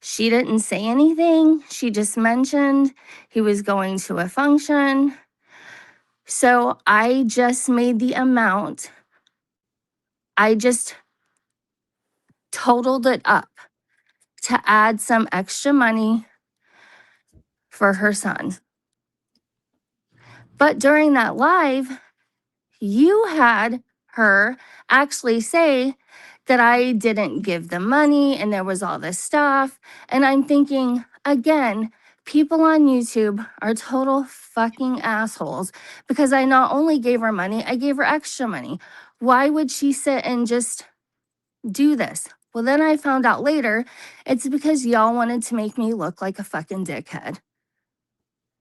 Speaker 4: She didn't say anything. She just mentioned he was going to a function. So I just made the amount. I just totaled it up to add some extra money for her son. But during that live, you had her actually say that I didn't give the money and there was all this stuff. And I'm thinking, again, people on YouTube are total fucking assholes because I not only gave her money, I gave her extra money. Why would she sit and just do this? Well, then I found out later it's because y'all wanted to make me look like a fucking dickhead.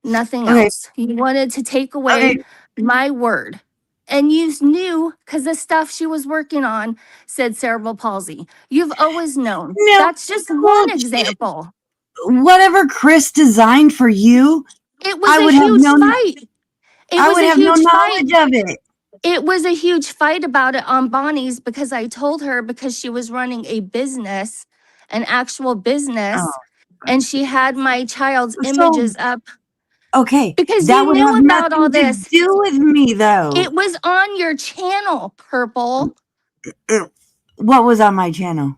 Speaker 4: Nothing
Speaker 2: Okay.
Speaker 4: else. You wanted to take away
Speaker 2: Okay.
Speaker 4: my word. And you knew because the stuff she was working on said cerebral palsy. You've always known.
Speaker 2: No
Speaker 4: That's just one
Speaker 2: bullshit.
Speaker 4: example.
Speaker 2: Whatever Chris designed for you,
Speaker 4: It was
Speaker 2: I
Speaker 4: a
Speaker 2: would have
Speaker 4: huge
Speaker 2: no.
Speaker 4: fight. It
Speaker 2: I
Speaker 4: was
Speaker 2: would
Speaker 4: a
Speaker 2: have no
Speaker 4: huge fight.
Speaker 2: knowledge of it.
Speaker 4: It was a huge fight about it on Bonnie's because I told her because she was running a business, an actual business,
Speaker 2: Oh,
Speaker 4: and she had my child's
Speaker 2: so
Speaker 4: images up
Speaker 2: okay,
Speaker 4: because
Speaker 2: that
Speaker 4: you
Speaker 2: would
Speaker 4: knew
Speaker 2: have
Speaker 4: about all
Speaker 2: nothing to
Speaker 4: this.
Speaker 2: do with me, though.
Speaker 4: It was on your channel, Purple.
Speaker 2: What was on my channel?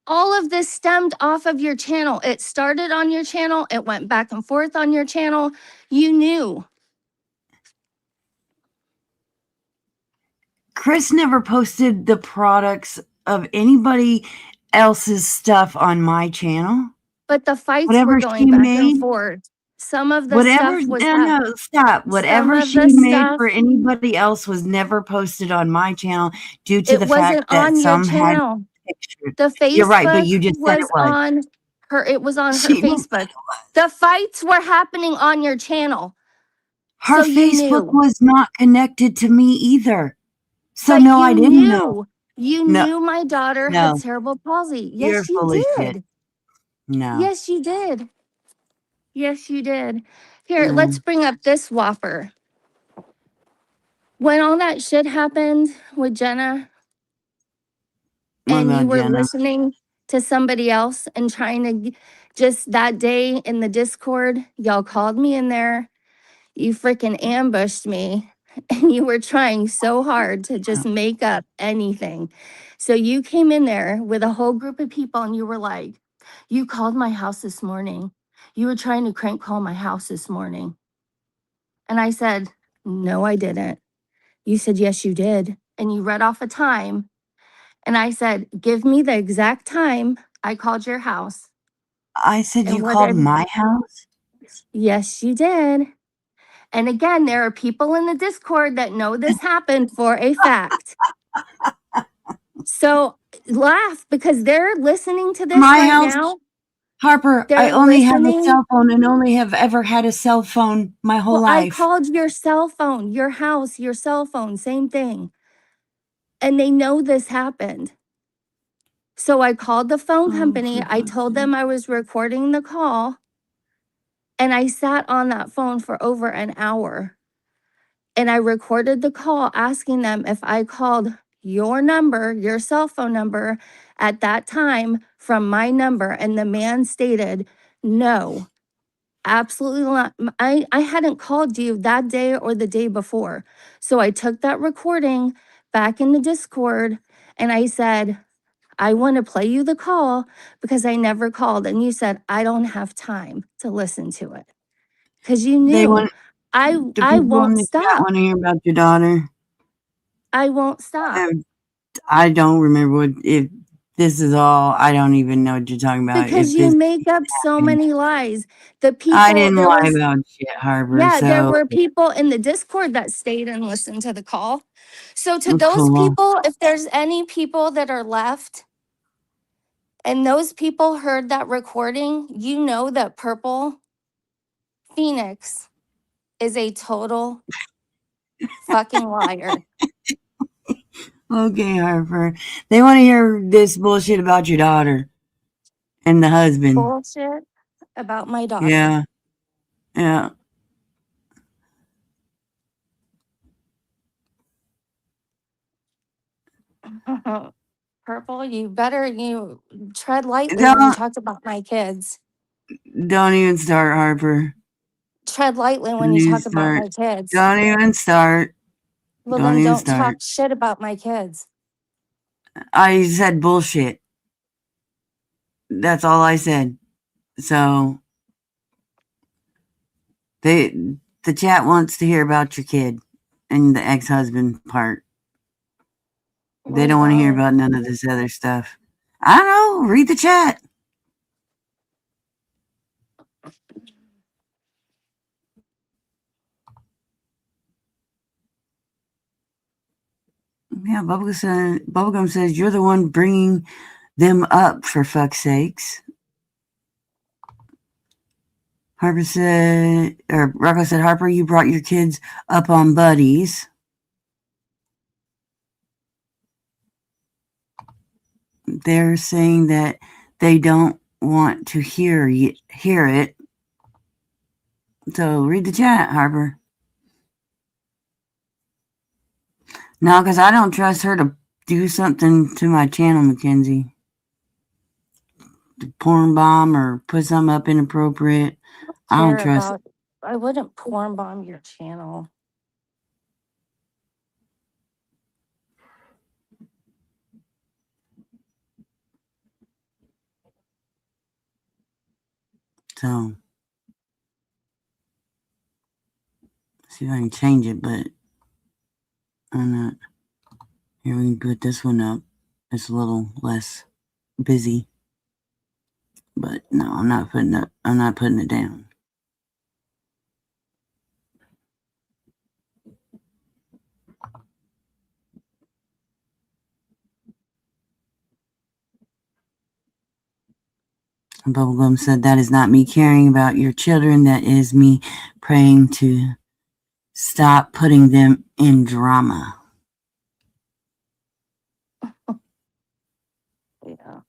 Speaker 4: All of this stemmed off of your channel. It started on your channel. It went back and forth on your channel. You knew.
Speaker 2: Chris never posted the products of anybody else's stuff on my channel.
Speaker 4: But the fights
Speaker 2: Whatever
Speaker 4: were
Speaker 2: she
Speaker 4: going back and
Speaker 2: made,
Speaker 4: forth. Some of the
Speaker 2: whatever.
Speaker 4: stuff was
Speaker 2: No, stop.
Speaker 4: some
Speaker 2: Whatever
Speaker 4: of
Speaker 2: she
Speaker 4: the
Speaker 2: made
Speaker 4: stuff,
Speaker 2: for anybody else was never posted on my channel due to
Speaker 4: it
Speaker 2: the
Speaker 4: wasn't
Speaker 2: fact that
Speaker 4: on your
Speaker 2: some had
Speaker 4: channel.
Speaker 2: pictures.
Speaker 4: The
Speaker 2: You're right, but
Speaker 4: Facebook
Speaker 2: you just said it
Speaker 4: was
Speaker 2: was.
Speaker 4: on her, it was on her
Speaker 2: She,
Speaker 4: Facebook. The fights were happening on your channel.
Speaker 2: her
Speaker 4: So you
Speaker 2: Facebook
Speaker 4: knew.
Speaker 2: was not connected to me either. So
Speaker 4: But
Speaker 2: no,
Speaker 4: you
Speaker 2: I didn't know.
Speaker 4: knew. You
Speaker 2: No,
Speaker 4: knew my daughter had
Speaker 2: no,
Speaker 4: cerebral palsy.
Speaker 2: you're
Speaker 4: Yes, you
Speaker 2: full of shit.
Speaker 4: did.
Speaker 2: No.
Speaker 4: Yes, you did. Yes, you did. Here,
Speaker 2: No.
Speaker 4: let's bring up this Whopper. When all that shit happened with Jenna
Speaker 2: What
Speaker 4: and you
Speaker 2: about
Speaker 4: were
Speaker 2: Jenna?
Speaker 4: listening to somebody else and trying to just that day in the Discord, y'all called me in there. You freaking ambushed me and you were trying so hard to just make up anything. So you came in there with a whole group of people and you were like, you called my house this morning. You were trying to crank call my house this morning. And I said, no, I didn't. You said, yes, you did. And you read off a time. And I said, give me the exact time I called your house.
Speaker 2: I said
Speaker 4: And
Speaker 2: you
Speaker 4: what
Speaker 2: called
Speaker 4: did,
Speaker 2: my house?
Speaker 4: yes, you did. And again, there are people in the Discord that know this happened for a fact. So laugh because they're listening to this
Speaker 2: My
Speaker 4: right
Speaker 2: house?
Speaker 4: now.
Speaker 2: Harper, I
Speaker 4: They're
Speaker 2: only have a
Speaker 4: listening.
Speaker 2: cell phone and only have ever had a cell phone my whole
Speaker 4: Well, I
Speaker 2: life.
Speaker 4: called your cell phone, your house, your cell phone, same thing. And they know this happened. So I called the phone company. I told them I was recording the call. And I sat on that phone for over an hour. And I recorded the call asking them if I called your number, your cell phone number at that time from my number. And the man stated, no, absolutely not. I hadn't called you that day or the day before. So I took that recording back in the Discord and I said, I want to play you the call because I never called. And you said, I don't have time to listen to it. Because you
Speaker 2: They
Speaker 4: knew
Speaker 2: want
Speaker 4: I
Speaker 2: the people
Speaker 4: won't
Speaker 2: in the chat
Speaker 4: stop.
Speaker 2: want to hear about your daughter.
Speaker 4: I won't stop.
Speaker 2: I don't remember what if this is all. I don't even know what you're talking about.
Speaker 4: Because
Speaker 2: If
Speaker 4: you
Speaker 2: this
Speaker 4: make up so many lies. The people
Speaker 2: I didn't
Speaker 4: there
Speaker 2: lie
Speaker 4: was
Speaker 2: about shit, Harper.
Speaker 4: yeah, there
Speaker 2: So
Speaker 4: were people in the Discord that stayed and listened to the call. So to those
Speaker 2: cool.
Speaker 4: people, if there's any people that are left and those people heard that recording, you know that Purple Phoenix is a total fucking liar.
Speaker 2: Okay, Harper. They want to hear this bullshit about your daughter and the husband.
Speaker 4: Bullshit about my daughter.
Speaker 2: Yeah. Yeah.
Speaker 4: Purple, you tread lightly when you talk about my kids.
Speaker 2: Don't even start, Harper.
Speaker 4: tread lightly when
Speaker 2: Don't
Speaker 4: you
Speaker 2: even
Speaker 4: talk about my
Speaker 2: start.
Speaker 4: kids.
Speaker 2: Don't even start.
Speaker 4: Well,
Speaker 2: Don't
Speaker 4: then
Speaker 2: even
Speaker 4: don't
Speaker 2: start.
Speaker 4: talk shit about my kids.
Speaker 2: I said bullshit. That's all I said. So the chat wants to hear about your kid and the ex-husband part. They don't want to hear about none of this other stuff. I don't know. Read the chat. Yeah, Bubblegum says you're the one bringing them up, for fuck's sakes. Harper said, or Rocco said, Harper, you brought your kids up on buddies. They're saying that they don't want to hear it. So read the chat, Harper. No, because I don't trust her to do something to my channel, Mackenzie. To porn bomb or put something up inappropriate. I don't trust.
Speaker 4: I wouldn't porn bomb your channel.
Speaker 2: So, see if I can change it, but I'm not. Here, we can put this one up. It's a little less busy. But no, I'm not putting it down. Bubblegum said, that is not me caring about your children. That is me praying to stop putting them in drama.
Speaker 4: Yeah.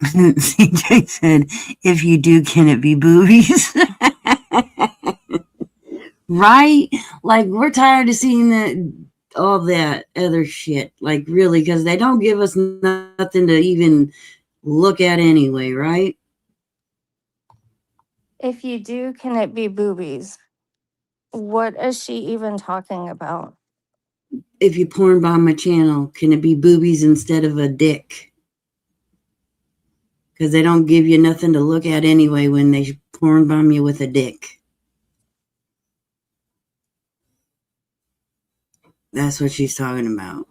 Speaker 2: CJ said, if you do, can it be boobies? Right? Like, we're tired of seeing all that other shit. Like, really, because they don't give us nothing to even look at anyway, right?
Speaker 4: If you do, can it be boobies? What is she even talking about?
Speaker 2: If you porn bomb my channel, can it be boobies instead of a dick? Because they don't give you nothing to look at anyway when they porn bomb you with a dick. That's what she's talking about.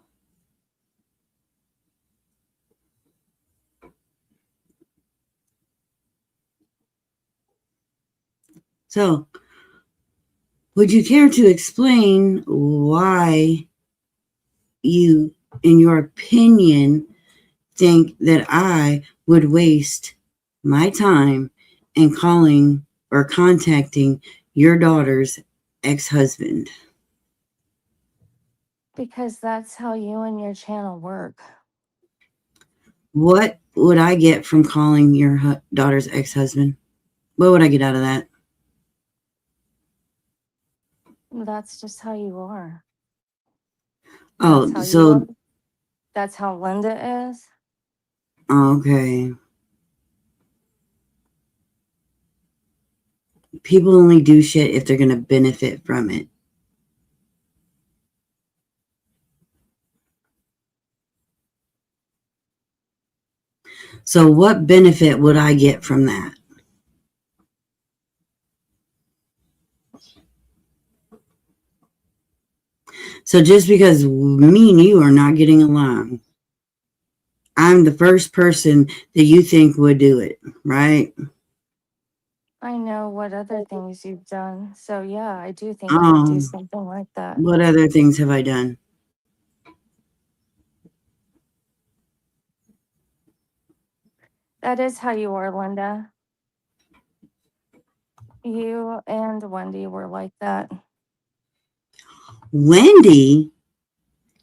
Speaker 2: So, would you care to explain why you, in your opinion, think that I would waste my time in calling or contacting your daughter's ex-husband?
Speaker 4: Because that's how you and your channel work.
Speaker 2: What would I get from calling your daughter's ex-husband? What would I get out of that?
Speaker 4: That's just how you are.
Speaker 2: Oh, so
Speaker 4: that's how Linda is.
Speaker 2: Okay. People only do shit if they're going to benefit from it. So what benefit would I get from that? So just because me and you are not getting along, I'm the first person that you think would do it, right?
Speaker 4: I know what other things you've done. So yeah, I do think you would do something like that.
Speaker 2: What other things have I done?
Speaker 4: That is how you are, Linda. You and Wendy were like that.
Speaker 2: Wendy?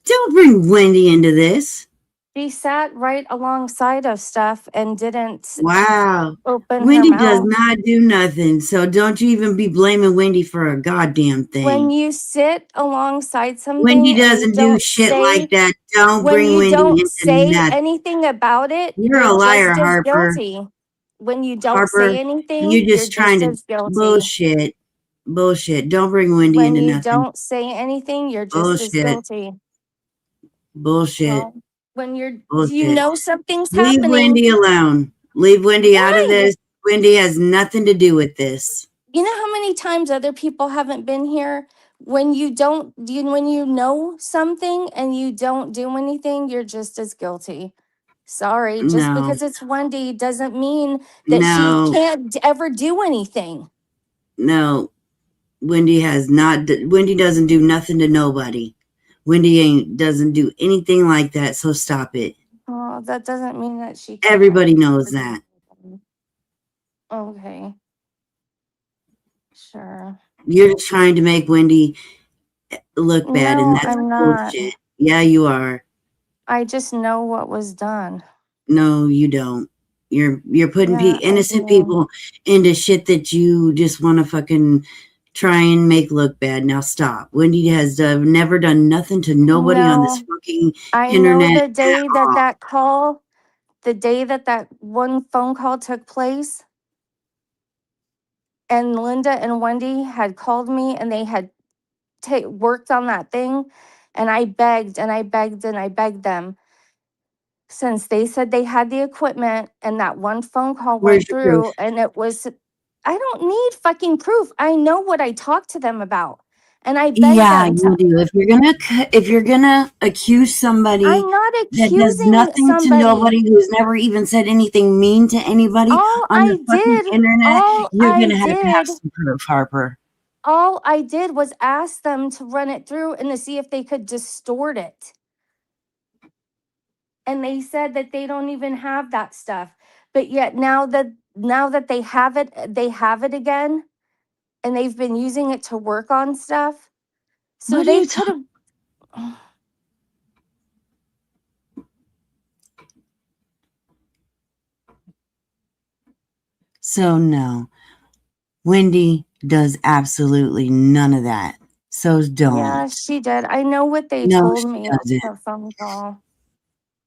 Speaker 2: Don't bring Wendy into this.
Speaker 4: She sat right alongside of stuff and didn't open
Speaker 2: Wendy
Speaker 4: her mouth.
Speaker 2: does not do nothing. So don't you even be blaming Wendy for a goddamn thing.
Speaker 4: When you sit alongside something,
Speaker 2: Wendy doesn't do shit like that. Don't bring Wendy into nothing.
Speaker 4: When you don't say anything about it,
Speaker 2: You're a liar,
Speaker 4: just as
Speaker 2: Harper.
Speaker 4: guilty. when you don't
Speaker 2: Harper,
Speaker 4: say anything,
Speaker 2: you
Speaker 4: you're
Speaker 2: just trying
Speaker 4: just
Speaker 2: to
Speaker 4: as guilty.
Speaker 2: bullshit. Don't bring Wendy
Speaker 4: When
Speaker 2: into
Speaker 4: you
Speaker 2: nothing.
Speaker 4: don't say anything, you're just as
Speaker 2: Bullshit.
Speaker 4: guilty.
Speaker 2: Bullshit.
Speaker 4: Well, when you
Speaker 2: Bullshit.
Speaker 4: know something's
Speaker 2: Leave
Speaker 4: happening,
Speaker 2: Wendy alone. Leave Wendy out of
Speaker 4: why?
Speaker 2: this. Wendy has nothing to do with this.
Speaker 4: You know how many times other people haven't been here? When you don't, when you know something and you don't do anything, you're just as guilty. Sorry, just
Speaker 2: No,
Speaker 4: because it's Wendy doesn't mean that she
Speaker 2: no,
Speaker 4: can't ever do anything.
Speaker 2: no. Wendy Wendy doesn't do nothing to nobody. Wendy doesn't do anything like that, so stop it.
Speaker 4: Oh, that doesn't mean that she can't.
Speaker 2: Everybody knows that.
Speaker 4: Okay. Sure.
Speaker 2: You're just trying to make Wendy look bad, and
Speaker 4: No,
Speaker 2: that's
Speaker 4: I'm not.
Speaker 2: bullshit. Yeah, you are.
Speaker 4: I just know what was done.
Speaker 2: No, you don't. You're putting
Speaker 4: Yeah, I
Speaker 2: innocent
Speaker 4: do.
Speaker 2: people into shit that you just want to fucking try and make look bad. Now stop. Wendy has never done nothing to nobody on this
Speaker 4: No,
Speaker 2: fucking
Speaker 4: I know
Speaker 2: internet
Speaker 4: the day
Speaker 2: at
Speaker 4: that
Speaker 2: all.
Speaker 4: that call, the day that that one phone call took place, and Linda and Wendy had called me and they had worked on that thing, and I begged and I begged and I begged them, since they said they had the equipment and that one phone call
Speaker 2: Where's
Speaker 4: went
Speaker 2: your proof?
Speaker 4: through and it was, I don't need fucking proof. I know what I talked to them about. And I begged
Speaker 2: Yeah,
Speaker 4: them
Speaker 2: you
Speaker 4: to,
Speaker 2: do. If you're gonna accuse somebody
Speaker 4: I'm not
Speaker 2: that does
Speaker 4: accusing
Speaker 2: nothing to
Speaker 4: somebody.
Speaker 2: nobody, who's never even said anything mean to anybody
Speaker 4: All
Speaker 2: on the
Speaker 4: I
Speaker 2: fucking
Speaker 4: did,
Speaker 2: internet,
Speaker 4: all
Speaker 2: you're
Speaker 4: I
Speaker 2: gonna have to have
Speaker 4: did,
Speaker 2: some proof, Harper.
Speaker 4: all I did was ask them to run it through and to see if they could distort it. And they said that they don't even have that stuff. But yet now that they have it again, and they've been using it to work on stuff. So
Speaker 2: What are
Speaker 4: they
Speaker 2: you
Speaker 4: could
Speaker 2: talking?
Speaker 4: have.
Speaker 2: So no, Wendy does absolutely none of that. So
Speaker 4: Yeah,
Speaker 2: don't.
Speaker 4: she did. I know what they
Speaker 2: No,
Speaker 4: told
Speaker 2: she
Speaker 4: me on
Speaker 2: doesn't.
Speaker 4: the phone call.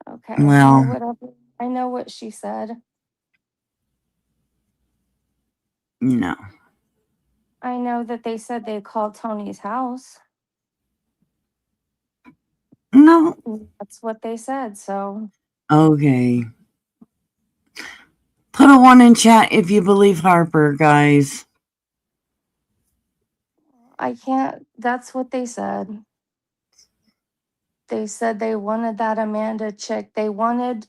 Speaker 4: Okay, or
Speaker 2: Well,
Speaker 4: whatever. I know what she said.
Speaker 2: no.
Speaker 4: I know that they said they called Tony's house.
Speaker 2: No.
Speaker 4: That's what they said. So
Speaker 2: Okay. Put a 1 in chat if you believe Harper, guys.
Speaker 4: I can't. That's what they said. They said they wanted that Amanda chick. They wanted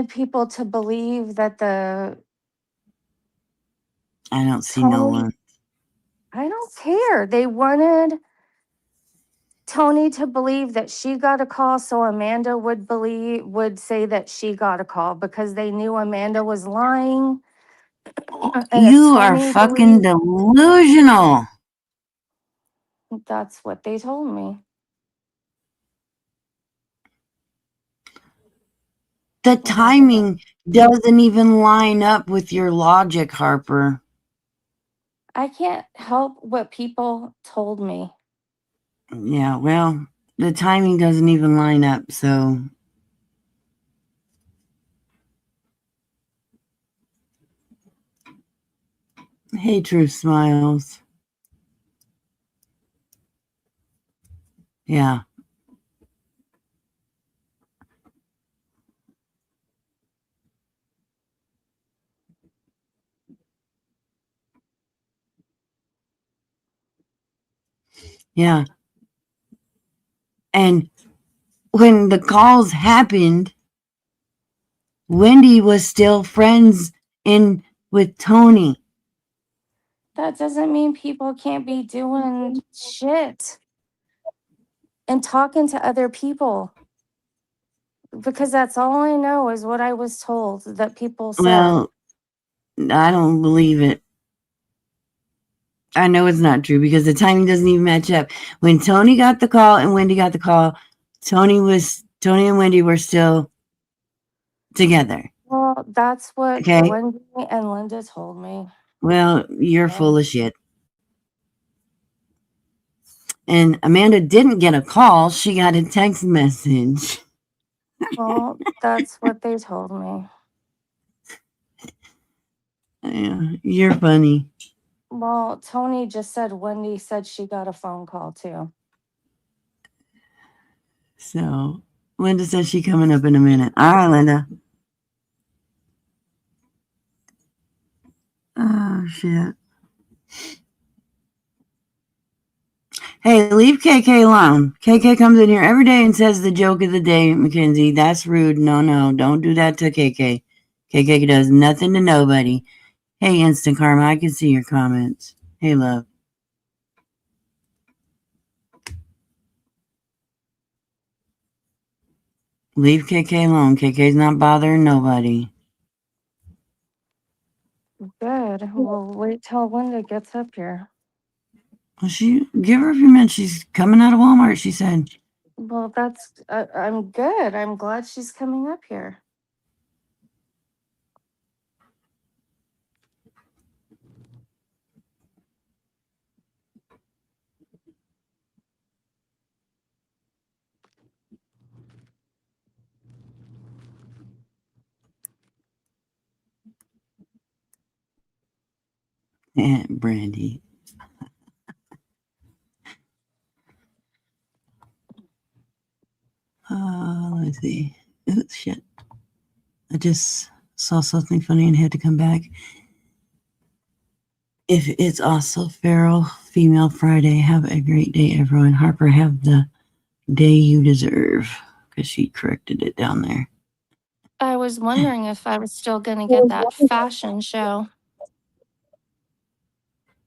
Speaker 4: people to believe that the
Speaker 2: I don't see no
Speaker 4: Tony.
Speaker 2: one.
Speaker 4: I don't care. They wanted Tony to believe that she got a call so Amanda would say that she got a call because they knew Amanda was lying. And if
Speaker 2: You are
Speaker 4: Tony
Speaker 2: fucking
Speaker 4: believed,
Speaker 2: delusional.
Speaker 4: that's what they told me.
Speaker 2: The timing doesn't even line up with your logic, Harper.
Speaker 4: I can't help what people told me.
Speaker 2: Yeah, well, the timing doesn't even line up, so. Hey, Truth Smiles. Yeah. Yeah. And when the calls happened, Wendy was still friends with Tony.
Speaker 4: That doesn't mean people can't be doing shit and talking to other people. Because that's all I know is what I was told that people said.
Speaker 2: Well, I don't believe it. I know it's not true because the timing doesn't even match up. When Tony got the call and Wendy got the call, Tony and Wendy were still together.
Speaker 4: Well, that's what
Speaker 2: Okay.
Speaker 4: Wendy and Linda told me.
Speaker 2: Well, you're full of shit. And Amanda didn't get a call. She got a text message.
Speaker 4: Well, that's what they told me.
Speaker 2: Yeah, you're funny.
Speaker 4: Well, Tony just said Wendy said she got a phone call too.
Speaker 2: So Linda says she's coming up in a minute. All right, Linda. Oh shit. Hey, leave KK alone. KK comes in here every day and says the joke of the day, Mackenzie. That's rude. No, don't do that to KK. KK does nothing to nobody. Hey, Instant Karma, I can see your comments. Hey, love. Leave KK alone. KK's not bothering nobody.
Speaker 4: Good. We'll wait till Linda gets up here.
Speaker 2: Well, give her a few minutes. She's coming out of Walmart, she said.
Speaker 4: Well, that's I'm good. I'm glad she's coming up here.
Speaker 2: And Brandy. Let's see. Oops, shit. I just saw something funny and had to come back. If it's also Feral Female Friday, have a great day, everyone. Harper, have the day you deserve. Because she corrected it down there.
Speaker 4: I was wondering if I was still going to get that fashion show.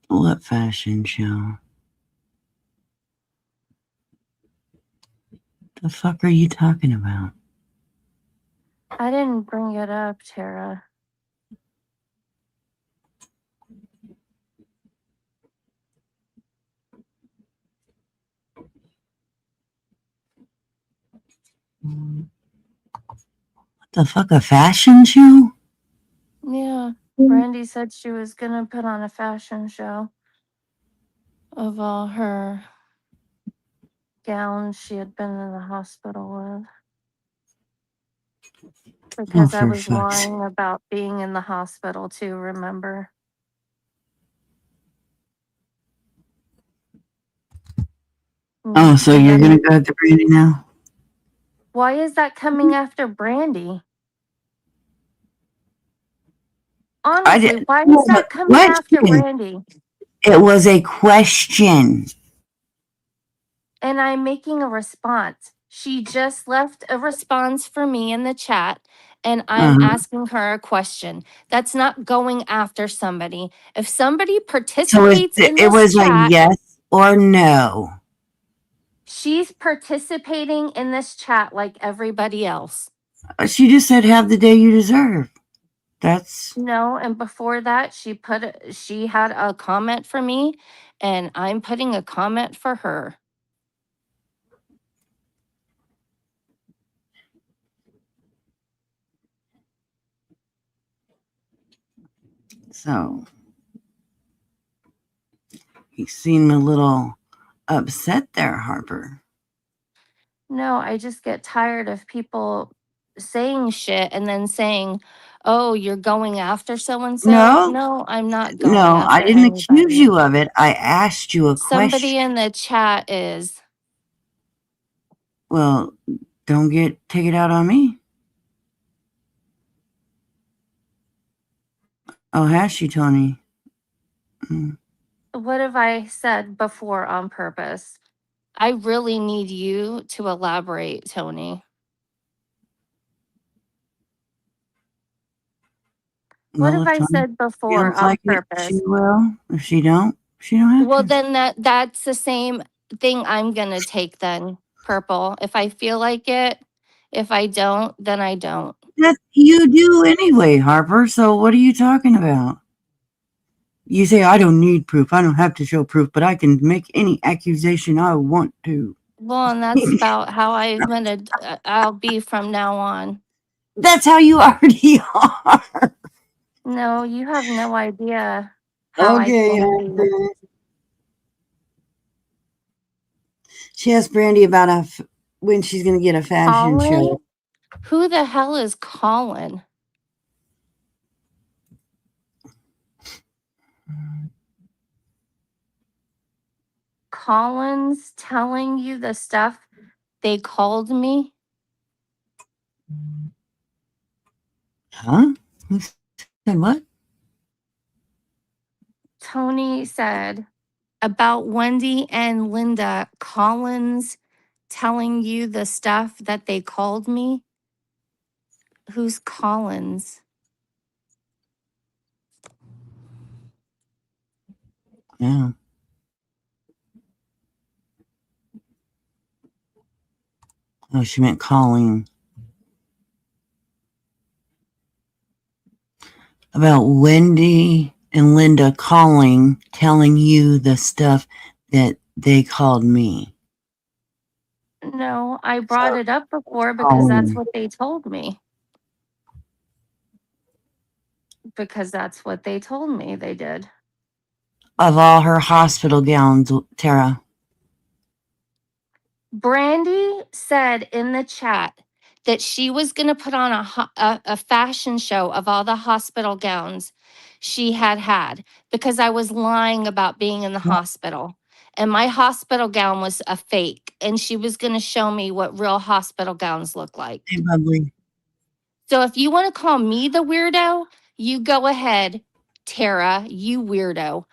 Speaker 2: What fashion show? The fuck are you talking about?
Speaker 4: I didn't bring it up, Tara.
Speaker 2: What the fuck, a fashion show?
Speaker 4: Yeah, Brandy said she was going to put on a fashion show of all her gowns she had been in the hospital with. Because I
Speaker 2: for
Speaker 4: was
Speaker 2: fuck's sake.
Speaker 4: lying about being in the hospital too, remember?
Speaker 2: Oh, so you're gonna go after Brandy now?
Speaker 4: Why is that coming after Brandy? Honestly, why is that coming after Brandy?
Speaker 2: It was a question.
Speaker 4: And I'm making a response. She just left a response for me in the chat, and I'm asking her a question. That's not going after somebody. If somebody
Speaker 2: So
Speaker 4: participates in
Speaker 2: it
Speaker 4: this
Speaker 2: was a
Speaker 4: chat,
Speaker 2: yes or no.
Speaker 4: she's participating in this chat like everybody else.
Speaker 2: She just said, "Have the day you deserve." That's
Speaker 4: No, and before that, she had a comment for me, and I'm putting a comment for her.
Speaker 2: so. You seem a little upset there, Harper.
Speaker 4: No, I just get tired of people saying shit and then saying, "Oh, you're going after so and so."
Speaker 2: No,
Speaker 4: No, I'm not going
Speaker 2: no, I
Speaker 4: after
Speaker 2: didn't accuse
Speaker 4: anybody.
Speaker 2: you of it. I asked you a
Speaker 4: Somebody
Speaker 2: question.
Speaker 4: in the chat is.
Speaker 2: Well, don't take it out on me. Oh, has she, Tony?
Speaker 4: What have I said before on purpose? I really need you to elaborate, Tony. What
Speaker 2: Well,
Speaker 4: have
Speaker 2: if
Speaker 4: I
Speaker 2: Tony
Speaker 4: said before
Speaker 2: feels
Speaker 4: on
Speaker 2: like it, she
Speaker 4: purpose?
Speaker 2: will. If she don't have
Speaker 4: Well,
Speaker 2: to.
Speaker 4: then that's the same thing I'm gonna take then, Purple. If I feel like it, if I don't, then I don't.
Speaker 2: That you do anyway, Harper. So what are you talking about? You say I don't need proof. I don't have to show proof, but I can make any accusation I want to.
Speaker 4: Well, and that's about how I'll be from now on.
Speaker 2: That's how you already are.
Speaker 4: No, you have no idea how I can be.
Speaker 2: She asked Brandy about when she's going to get a fashion
Speaker 4: Colin?
Speaker 2: show.
Speaker 4: Who the hell is Colin? Collins telling you the stuff they called me?
Speaker 2: Huh? Who said what?
Speaker 4: Tony said about Wendy and Linda Collins telling you the stuff that they called me. Who's Collins?
Speaker 2: Yeah. Oh, she meant calling. About Wendy and Linda calling, telling you the stuff that they called me.
Speaker 4: No, I brought
Speaker 2: So,
Speaker 4: it up before because that's
Speaker 2: calling.
Speaker 4: what they told me. Because that's what they told me they did.
Speaker 2: Of all her hospital gowns, Tara.
Speaker 4: Brandy said in the chat that she was going to put on a fashion show of all the hospital gowns she had because I was lying about being in the hospital. And my hospital gown was a fake. And she was going to show me what real hospital gowns look like.
Speaker 2: Hey, bubbly.
Speaker 4: So if you want to call me the weirdo, you go ahead, Tara, you weirdo.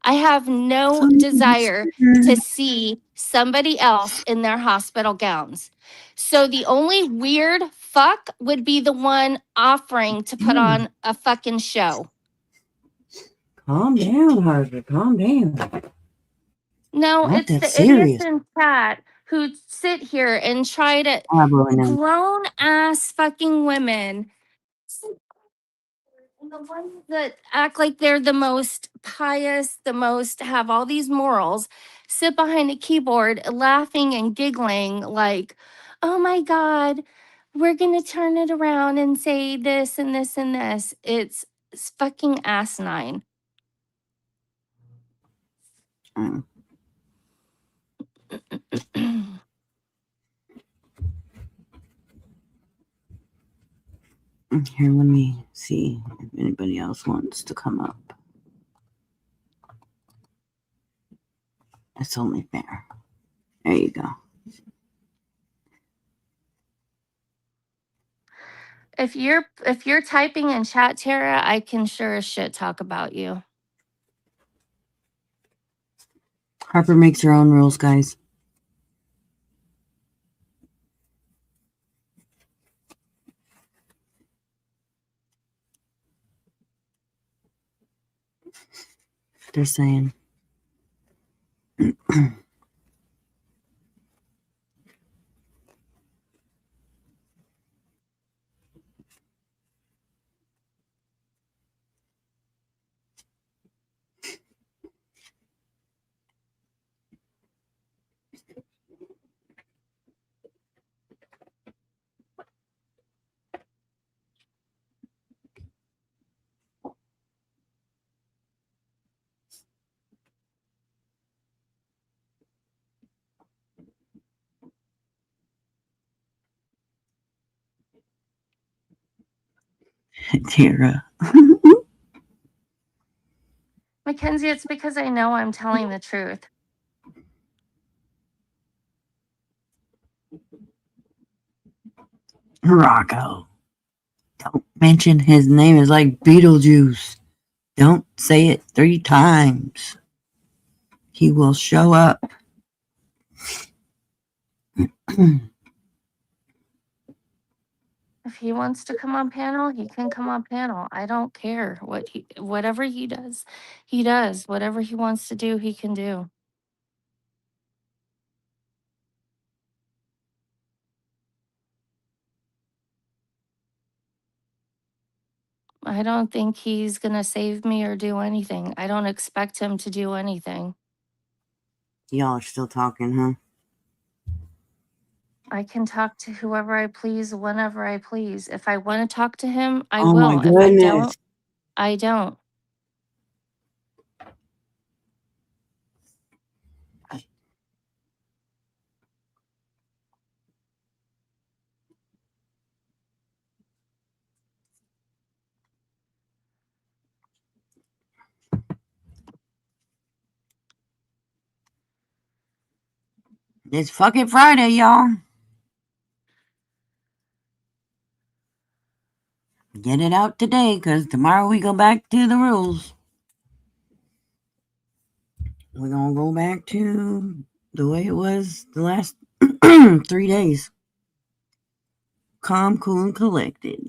Speaker 4: I have no desire to see somebody else in their hospital gowns. So the only weird fuck would be the one offering to put on a fucking show.
Speaker 2: Calm down, Harvey. Calm down.
Speaker 4: No,
Speaker 2: Not
Speaker 4: it's
Speaker 2: that
Speaker 4: the idiots
Speaker 2: serious.
Speaker 4: in chat who sit here and try to grown ass fucking women. The ones that act like they're the most pious, the most have all these morals, sit behind a keyboard laughing and giggling like, oh my God, we're going to turn it around and say this and this and this. It's fucking asinine.
Speaker 2: Mm. Here, let me see if anybody else wants to come up. It's only fair. There you go.
Speaker 4: If you're typing in chat, Tara, I can sure as shit talk about you.
Speaker 2: Harper makes her own rules, guys. They're saying. Tara.
Speaker 4: Mackenzie, it's because I know I'm telling the truth.
Speaker 2: Rocco. Don't mention his name. It's like Beetlejuice. Don't say it 3 times. He will show up.
Speaker 4: If he wants to come on panel, he can come on panel. I don't care whatever he does. He does whatever he wants to do. He can do. I don't think he's gonna save me or do anything. I don't expect him to do anything.
Speaker 2: Y'all are still talking, huh?
Speaker 4: I can talk to whoever I please whenever I please. If I want to talk to him, I
Speaker 2: Oh my
Speaker 4: will. If I
Speaker 2: goodness.
Speaker 4: don't, I don't.
Speaker 2: It's fucking Friday, y'all. Get it out today, because tomorrow we go back to the rules. We're going to go back to the way it was the last 3 days. Calm, cool, and collected.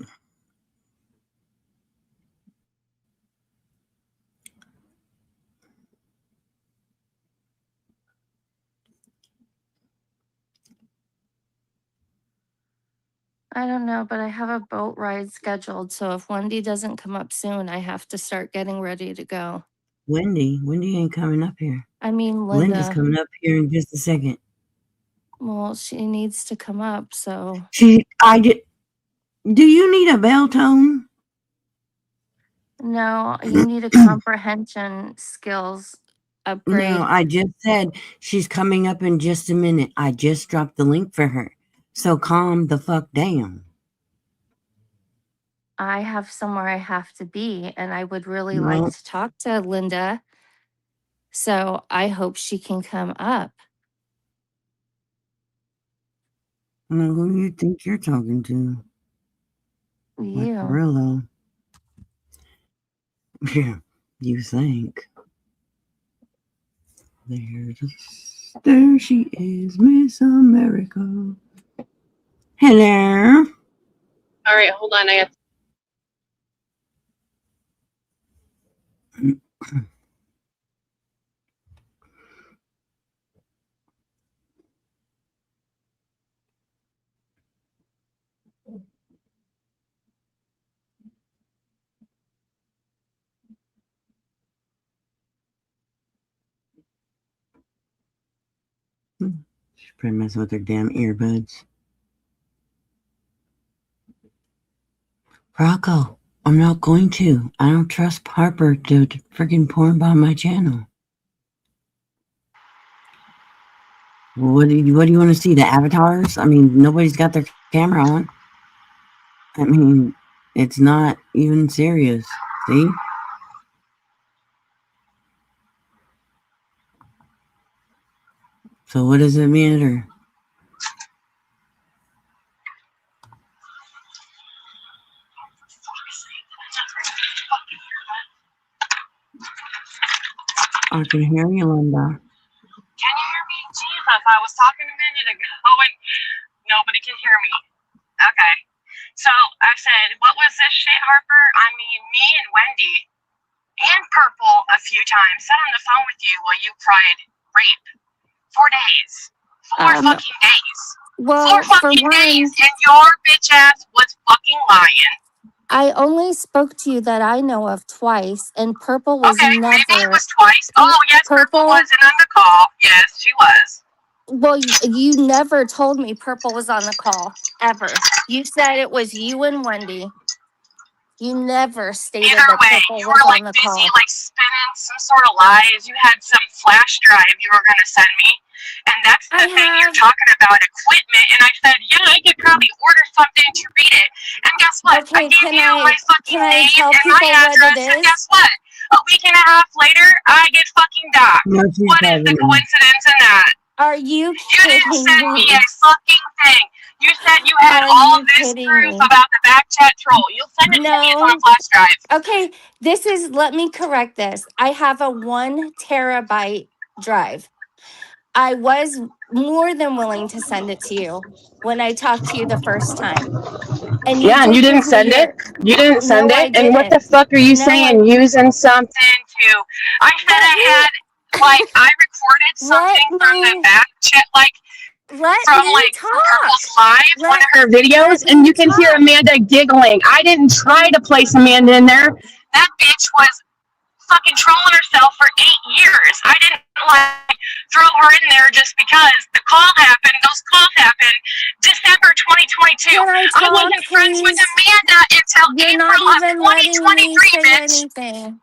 Speaker 4: I don't know, but I have a boat ride scheduled. So if Wendy doesn't come up soon, I have to start getting ready to go.
Speaker 2: Wendy ain't coming up here.
Speaker 4: I mean,
Speaker 2: Linda's
Speaker 4: Linda.
Speaker 2: coming up here in just a second.
Speaker 4: Well, she needs to come up. So
Speaker 2: Do you need a bell tone?
Speaker 4: no, you need a comprehension skills upgrade.
Speaker 2: No, I just said she's coming up in just a minute. I just dropped the link for her. So calm the fuck down.
Speaker 4: I have somewhere I have to be, and I would really
Speaker 2: No.
Speaker 4: like to talk to Linda. So I hope she can come up.
Speaker 2: Well, who do you think you're talking to? Like,
Speaker 4: You.
Speaker 2: for real though. Yeah, you think. There she is, Miss America. Hello.
Speaker 5: All right, hold on. I have
Speaker 2: She's probably messing with her damn earbuds. Rocco, I'm not going to. I don't trust Harper to freaking porn bomb my channel. What do you want to see? The avatars? I mean, nobody's got their camera on. I mean, it's not even serious. See? So what does it matter? I can hear you, Linda.
Speaker 5: Can you hear me? Jesus, I was talking a minute ago and nobody can hear me. Okay. So I said, what was this shit, Harper? I mean, me and Wendy and Purple a few times sat on the phone with you while you cried rape. 4 days. 4 fucking days.
Speaker 4: Well,
Speaker 5: 4 fucking days. And your bitch ass was fucking lying.
Speaker 4: I only spoke to you that I know of twice, and Purple was
Speaker 5: okay,
Speaker 4: never.
Speaker 5: Maybe it was twice. Oh, yes, Purple wasn't on the call. Yes, she was.
Speaker 4: Well, you never told me Purple was on the call, ever. You said it was you and Wendy. You never stated
Speaker 5: Either
Speaker 4: that
Speaker 5: way,
Speaker 4: Purple
Speaker 5: you
Speaker 4: was
Speaker 5: were
Speaker 4: on
Speaker 5: like
Speaker 4: the
Speaker 5: busy,
Speaker 4: call.
Speaker 5: like spinning some sort of lies. You had some flash drive you were gonna send me, and that's the thing you're talking about, equipment. And I said, yeah, I could probably order something to read it. And guess what?
Speaker 4: Okay,
Speaker 5: I gave you my fucking name
Speaker 4: tell
Speaker 5: and my
Speaker 4: people what
Speaker 5: address,
Speaker 4: it
Speaker 5: and
Speaker 4: is?
Speaker 5: guess what? A week and a half later, I get fucking docked.
Speaker 2: No,
Speaker 5: What is the coincidence in that?
Speaker 4: Are you
Speaker 5: You
Speaker 4: kidding
Speaker 5: didn't send
Speaker 4: me?
Speaker 5: me a fucking thing. You said you had
Speaker 4: Are
Speaker 5: all
Speaker 4: you
Speaker 5: this
Speaker 4: kidding
Speaker 5: proof
Speaker 4: me?
Speaker 5: about the back chat troll. You'll send it to me. It's on a flash drive.
Speaker 4: Okay, let me correct this. I have a 1 terabyte drive. I was more than willing to send it to you when I talked to you the first time. And
Speaker 5: Yeah, and you didn't
Speaker 4: give me
Speaker 5: send it? You didn't send
Speaker 4: No, I
Speaker 5: it? And what the
Speaker 4: didn't.
Speaker 5: fuck are you
Speaker 4: No,
Speaker 5: saying? Using something to... I said I had, like, I recorded something from the back chat, like, from Purple's Live, one of her videos, and you can hear Amanda giggling. I didn't try to place Amanda in there. That bitch was fucking trolling herself for 8 years. I didn't, like, throw her in there just because the call happened. Those calls happened December 2022. I wasn't friends with Amanda until April of 2023, bitch.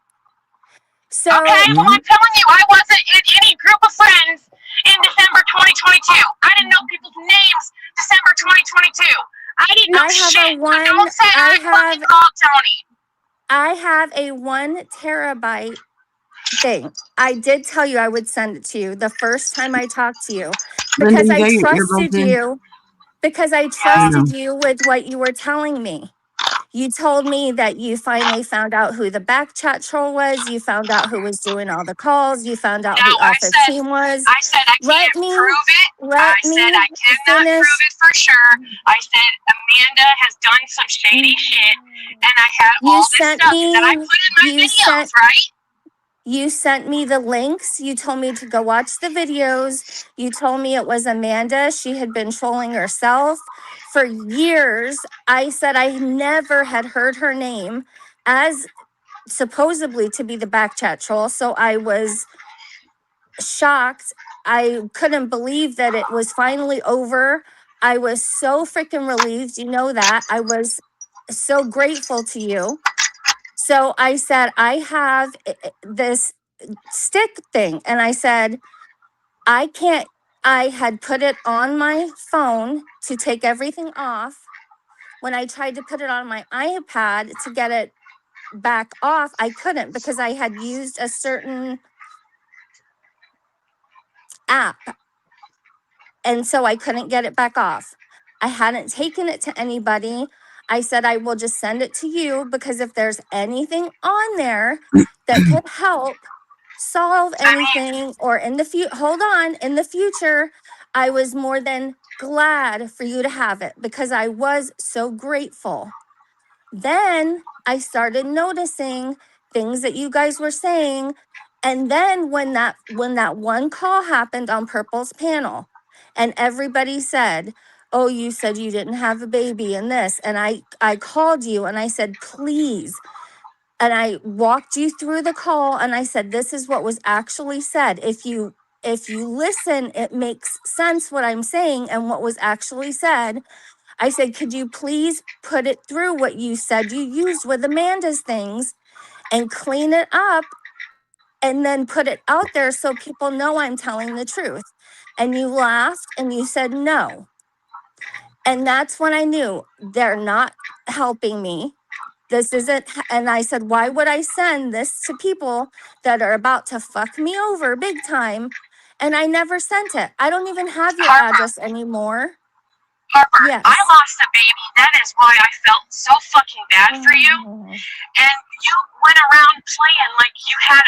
Speaker 4: So,
Speaker 5: okay, well, I'm telling you, I wasn't in any group of friends in December 2022. I didn't know people's names December 2022. I didn't know shit. So don't say I fucking called Tony.
Speaker 4: I have a 1 terabyte thing. I did tell you I would send it to you the first time I talked to you
Speaker 2: Linda,
Speaker 4: because
Speaker 2: you
Speaker 4: I
Speaker 2: got your
Speaker 4: trusted
Speaker 2: earbuds in?
Speaker 4: you. Because I
Speaker 2: I
Speaker 4: trusted
Speaker 2: know.
Speaker 4: you with what you were telling me. You told me that you finally found out who the back chat troll was. You found out who was doing all the calls. You found out
Speaker 5: No,
Speaker 4: who Office Team was.
Speaker 5: I said I
Speaker 4: Let
Speaker 5: can't
Speaker 4: me
Speaker 5: prove it. I said I cannot
Speaker 4: finish.
Speaker 5: prove it for sure. I said Amanda has done some shady shit, and I had all this stuff that I put in my videos, right?
Speaker 4: You sent me the links. You told me to go watch the videos. You told me it was Amanda. She had been trolling herself for years. I said I never had heard her name as supposedly to be the back chat troll. So I was shocked. I couldn't believe that it was finally over. I was so freaking relieved. You know that. I was so grateful to you. So I said, I have this stick thing. And I said, I can't, I had put it on my phone to take everything off. When I tried to put it on my iPad to get it back off, I couldn't because I had used a certain app. And so I couldn't get it back off. I hadn't taken it to anybody. I said, I will just send it to you because if there's anything on there that could help solve anything or in the future, I was more than glad for you to have it because I was so grateful. Then I started noticing things that you guys were saying. And then when that one call happened on Purple's panel and everybody said, oh, you said you didn't have a baby and this, and I called you and I said, please. And I walked you through the call and I said, this is what was actually said. If you listen, it makes sense what I'm saying and what was actually said. I said, could you please put it through what you said you used with Amanda's things and clean it up and then put it out there so people know I'm telling the truth. And you laughed and you said no. And that's when I knew they're not helping me. This isn't, and I said, why would I send this to people that are about to fuck me over big time? And I never sent it. I don't even have your address anymore.
Speaker 5: Harper,
Speaker 4: yes.
Speaker 5: I lost a baby. That is why I felt so fucking bad for you. And you went around playing like you had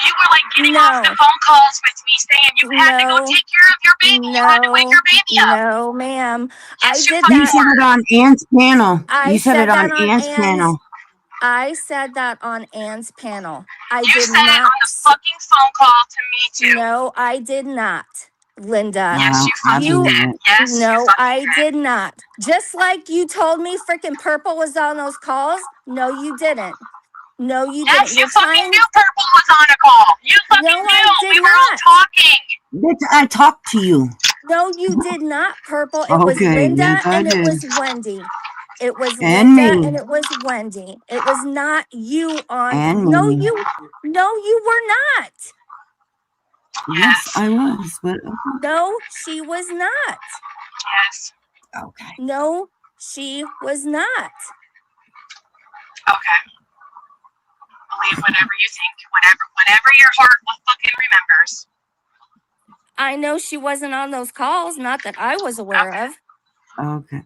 Speaker 5: you were like getting off the phone calls with me saying you had to go take care of your baby. You had to wake your baby up.
Speaker 4: No, ma'am.
Speaker 5: Yes,
Speaker 4: I did
Speaker 5: that.
Speaker 2: You said it on Ann's panel. You said it on Ann's panel.
Speaker 4: I said that on Ann's panel.
Speaker 5: You said it on the fucking phone call to me too.
Speaker 4: No, I did not. Linda.
Speaker 5: Yes, you fucking did. Yes,
Speaker 4: no, I did not. Just like you told me freaking Purple was on those calls. No, you didn't. No, you didn't.
Speaker 5: Yes, you fucking knew Purple was on a call. You fucking knew. We were all talking.
Speaker 2: Bitch, I talked to you.
Speaker 4: No, you did not, Purple. It was Linda
Speaker 2: yes,
Speaker 4: and it was Wendy. It was Linda and it was Wendy. It was not you on. No, you were not.
Speaker 2: Yes, I was, but
Speaker 4: no, she was not.
Speaker 5: Yes.
Speaker 2: Okay.
Speaker 4: No, she was not.
Speaker 5: Okay. Believe whatever you think, whatever your heart fucking remembers.
Speaker 4: I know she wasn't on those calls, not that I was aware of.
Speaker 2: Okay.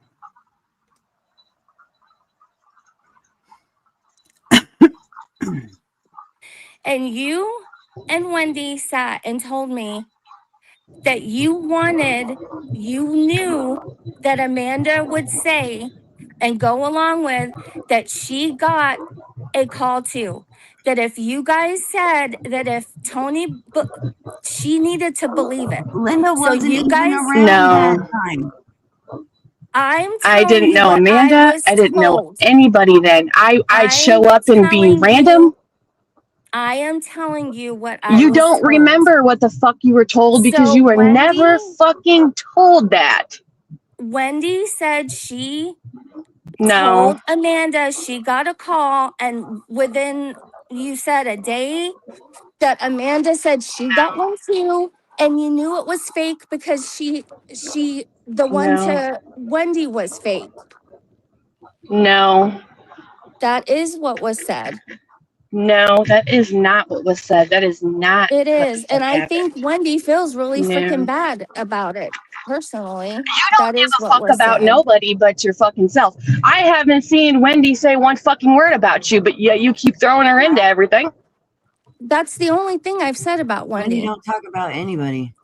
Speaker 4: And you and Wendy sat and told me that you knew that Amanda would say and go along with that she got a call too. That if you guys said that if Tony, she needed to believe it.
Speaker 2: Linda wasn't
Speaker 4: so you
Speaker 2: even
Speaker 4: guys,
Speaker 2: around that time.
Speaker 5: I didn't know Amanda. I didn't know anybody then. I'd show up and be random.
Speaker 4: I am telling you what
Speaker 5: you don't remember what the fuck you were told because you were never fucking told that.
Speaker 4: Wendy said she told Amanda she got a call and within, you said a day, that Amanda said she got one too, and you knew it was fake because one to Wendy was fake.
Speaker 5: No.
Speaker 4: That is what was said.
Speaker 5: No, that is not what was said. That is not.
Speaker 4: It
Speaker 5: what
Speaker 4: is.
Speaker 5: the
Speaker 4: And
Speaker 5: fuck
Speaker 4: I
Speaker 5: happened.
Speaker 4: think Wendy feels really
Speaker 5: No.
Speaker 4: freaking bad about it. Personally,
Speaker 5: You
Speaker 4: that
Speaker 5: don't give
Speaker 4: is
Speaker 5: a
Speaker 4: what
Speaker 5: fuck
Speaker 4: was
Speaker 5: about
Speaker 4: said.
Speaker 5: nobody but your fucking self. I haven't seen Wendy say one fucking word about you, but yeah, you keep throwing her into everything.
Speaker 4: That's the only thing I've said about
Speaker 2: Wendy
Speaker 4: Wendy.
Speaker 2: don't talk about anybody.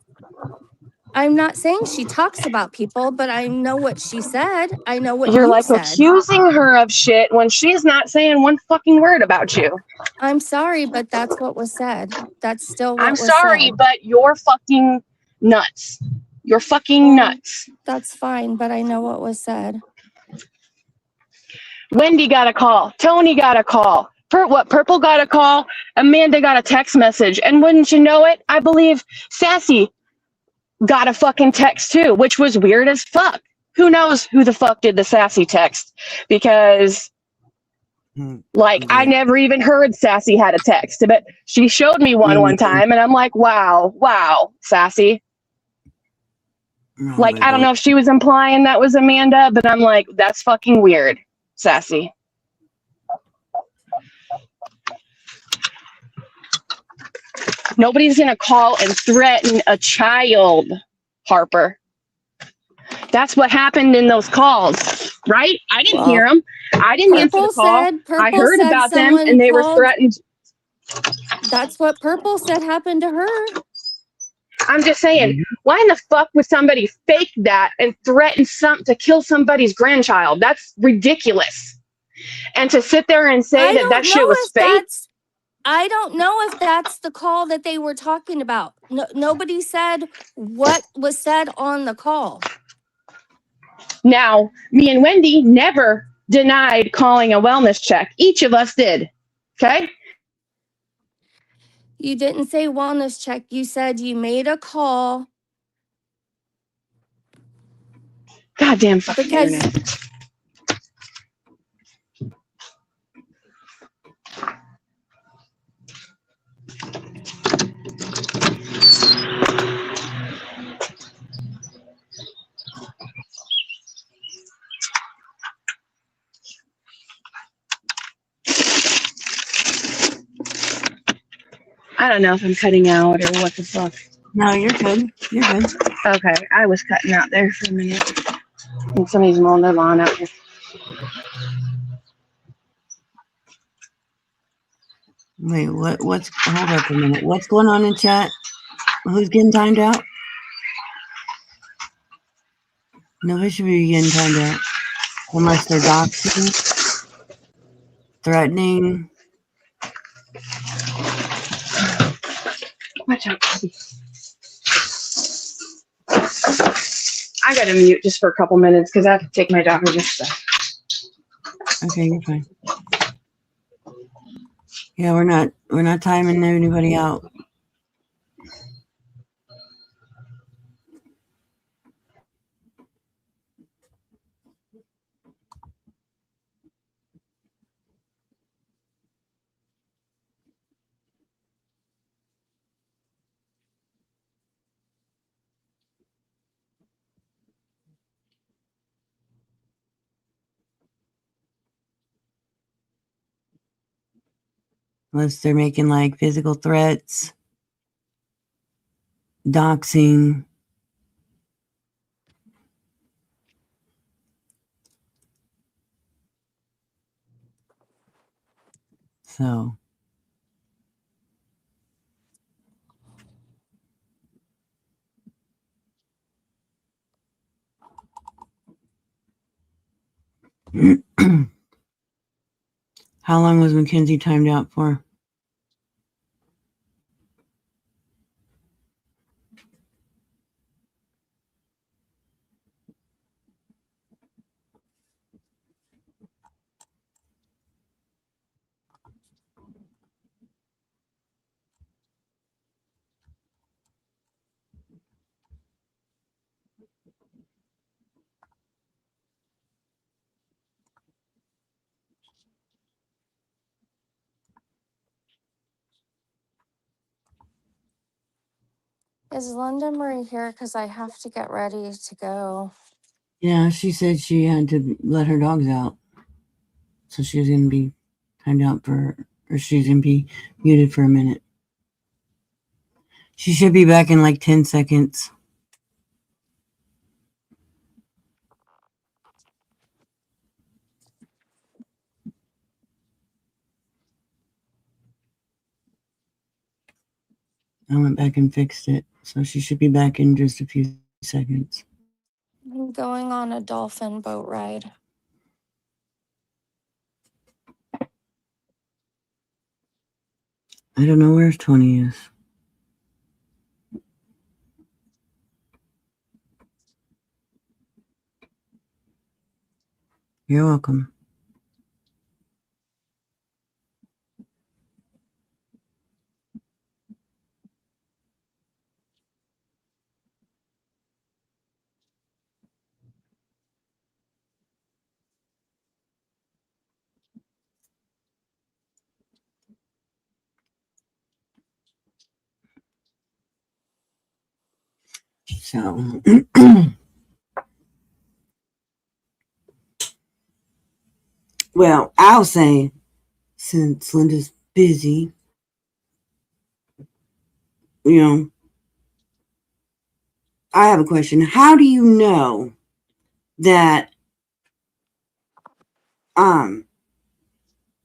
Speaker 4: I'm not saying she talks about people, but I know what she said. I know what
Speaker 5: You're
Speaker 4: you
Speaker 5: like
Speaker 4: said.
Speaker 5: accusing her of shit when she's not saying one fucking word about you.
Speaker 4: I'm sorry, but that's what was said. That's still what
Speaker 5: I'm
Speaker 4: was
Speaker 5: sorry,
Speaker 4: said.
Speaker 5: but you're fucking nuts. You're fucking nuts.
Speaker 4: That's fine, but I know what was said.
Speaker 5: Wendy got a call. Tony got a call. Purple got a call. Amanda got a text message. And wouldn't you know it, I believe Sassy got a fucking text too, which was weird as fuck. Who knows who the fuck did the Sassy text? Because I never even heard Sassy had a text, but she showed me one time, and I'm like, wow, Sassy. I don't know if she was implying that was Amanda, but I'm like, that's fucking weird, Sassy. Nobody's gonna call and threaten a child, Harper. That's what happened in those calls, right? I didn't hear them. I didn't answer the call. I heard about them, and they were threatened.
Speaker 4: That's what Purple said happened to her.
Speaker 5: I'm just saying, why in the fuck would somebody fake that and threaten to kill somebody's grandchild? That's ridiculous. And to sit there and say that shit was fake.
Speaker 4: I don't know if that's the call that they were talking about. Nobody said what was said on the call.
Speaker 5: Now, me and Wendy never denied calling a wellness check. Each of us did. Okay?
Speaker 4: You didn't say wellness check. You said you made a call.
Speaker 5: Goddamn fucking internet. I don't know if I'm cutting out or what the fuck.
Speaker 2: No, you're good. You're good.
Speaker 5: Okay, I was cutting out there for a minute. And somebody's mowing their lawn out here.
Speaker 2: Wait, what's hold up a minute. What's going on in chat? Who's getting timed out? Nobody should be getting timed out. Unless they're doxing, threatening.
Speaker 5: Watch out. I gotta mute just for a couple minutes because I have to take my dog and stuff.
Speaker 2: Okay, you're fine. Yeah, we're not timing anybody out. Unless they're making like physical threats, doxing. So. How long was Mackenzie timed out for?
Speaker 4: Is Linda Marie here? Because I have to get ready to go.
Speaker 2: Yeah, she said she had to let her dogs out. So she was going to be timed out for or she's gonna be muted for a minute. She should be back in like 10 seconds. I went back and fixed it, so she should be back in just a few seconds.
Speaker 4: I'm going on a dolphin boat ride.
Speaker 2: I don't know where Tony is. You're welcome. So, well, I'll say, since Linda's busy, you know, I have a question. How do you know that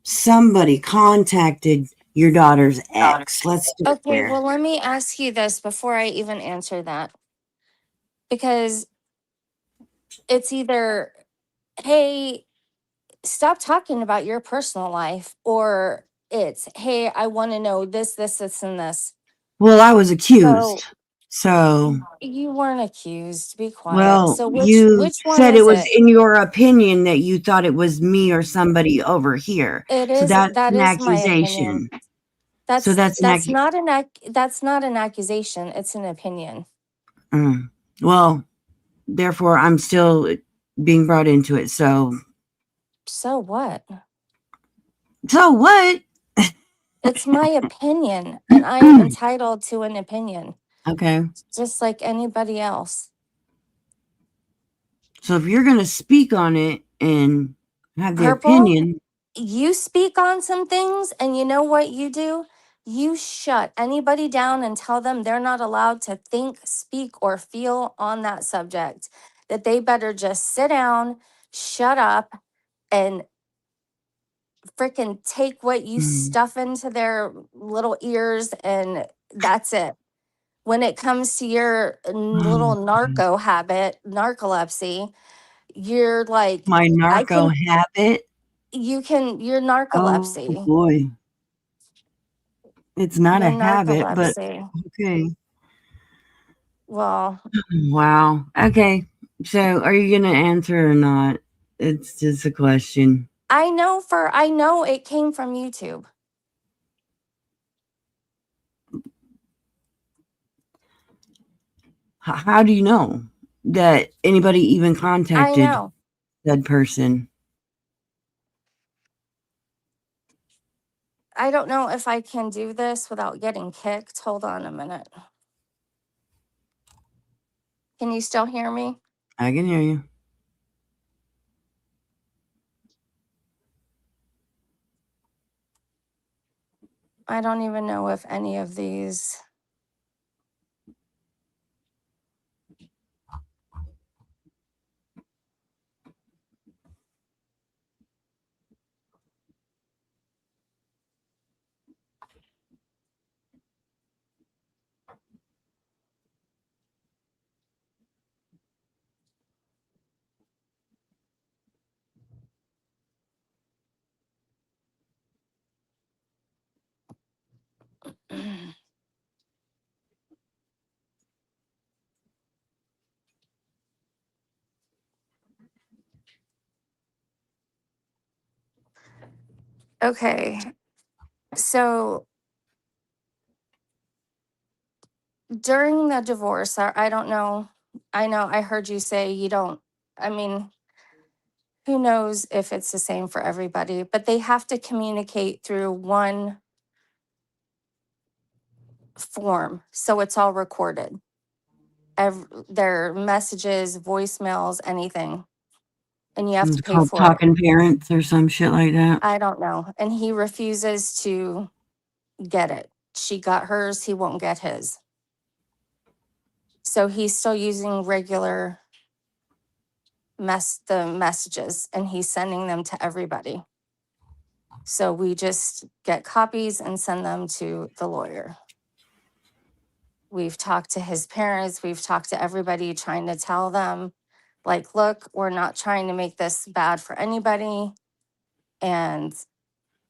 Speaker 2: somebody contacted your daughter's ex? Let's do it
Speaker 4: Okay,
Speaker 2: there.
Speaker 4: well, let me ask you this before I even answer that. Because it's either, hey, stop talking about your personal life, or it's, hey, I want to know this, and this.
Speaker 2: Well, I was accused. So
Speaker 4: you weren't accused. Be quiet.
Speaker 2: Well,
Speaker 4: So
Speaker 2: you
Speaker 4: which one
Speaker 2: said
Speaker 4: is
Speaker 2: it was
Speaker 4: it?
Speaker 2: in your opinion that you thought it was me or somebody over here.
Speaker 4: It
Speaker 2: So
Speaker 4: is.
Speaker 2: that's
Speaker 4: That
Speaker 2: an
Speaker 4: is my opinion.
Speaker 2: accusation. So that's
Speaker 4: not an accusation. It's an opinion.
Speaker 2: Well, therefore, I'm still being brought into it. So
Speaker 4: what?
Speaker 2: So what?
Speaker 4: It's my opinion, and I am entitled to an opinion.
Speaker 2: Okay.
Speaker 4: Just like anybody else.
Speaker 2: So if you're going to speak on it and have the
Speaker 4: Purple,
Speaker 2: opinion,
Speaker 4: you speak on some things, and you know what you do? You shut anybody down and tell them they're not allowed to think, speak, or feel on that subject. That they better just sit down, shut up, and freaking take what you stuff into their little ears, and that's it. When it comes to your little narco habit, narcolepsy, you're like,
Speaker 2: my narco habit.
Speaker 4: Your narcolepsy.
Speaker 2: Oh boy. It's not
Speaker 4: Your
Speaker 2: a habit, but
Speaker 4: narcolepsy.
Speaker 2: okay.
Speaker 4: Well,
Speaker 2: wow. Okay. So are you going to answer or not? It's just a question.
Speaker 4: I know it came from YouTube.
Speaker 2: How do you know that anybody even contacted that person?
Speaker 4: I don't know if I can do this without getting kicked. Hold on a minute. Can you still hear me?
Speaker 2: I can hear you.
Speaker 4: I don't even know if any of these. Okay. So during the divorce, I don't know. I know I heard you say you don't. I mean, who knows if it's the same for everybody, but they have to communicate through one form. So it's all recorded. Their messages, voicemails, anything. and you have
Speaker 2: It's
Speaker 4: to pay
Speaker 2: called
Speaker 4: for it.
Speaker 2: Talking Parents or some shit like that.
Speaker 4: I don't know. And he refuses to get it. She got hers, he won't get his. So he's still using regular the messages, and he's sending them to everybody. So we just get copies and send them to the lawyer. We've talked to his parents, we've talked to everybody, trying to tell them, like, look, we're not trying to make this bad for anybody. And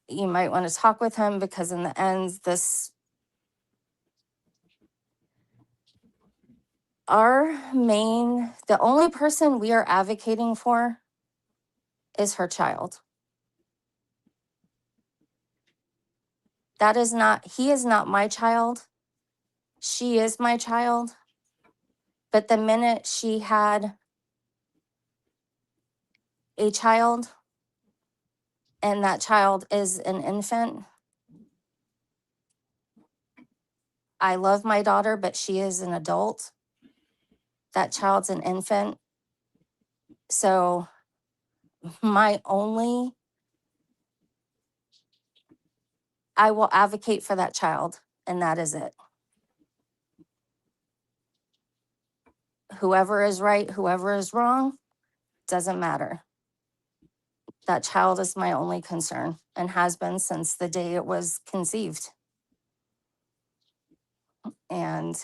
Speaker 4: you might want to talk with him, because in the end, the only person we are advocating for is her child. He is not my child. She is my child. But the minute she had a child, and that child is an infant, I love my daughter, but she is an adult. That child's an infant. So I will advocate for that child, and that is it. Whoever is right, whoever is wrong, doesn't matter. That child is my only concern, and has been since the day it was conceived. And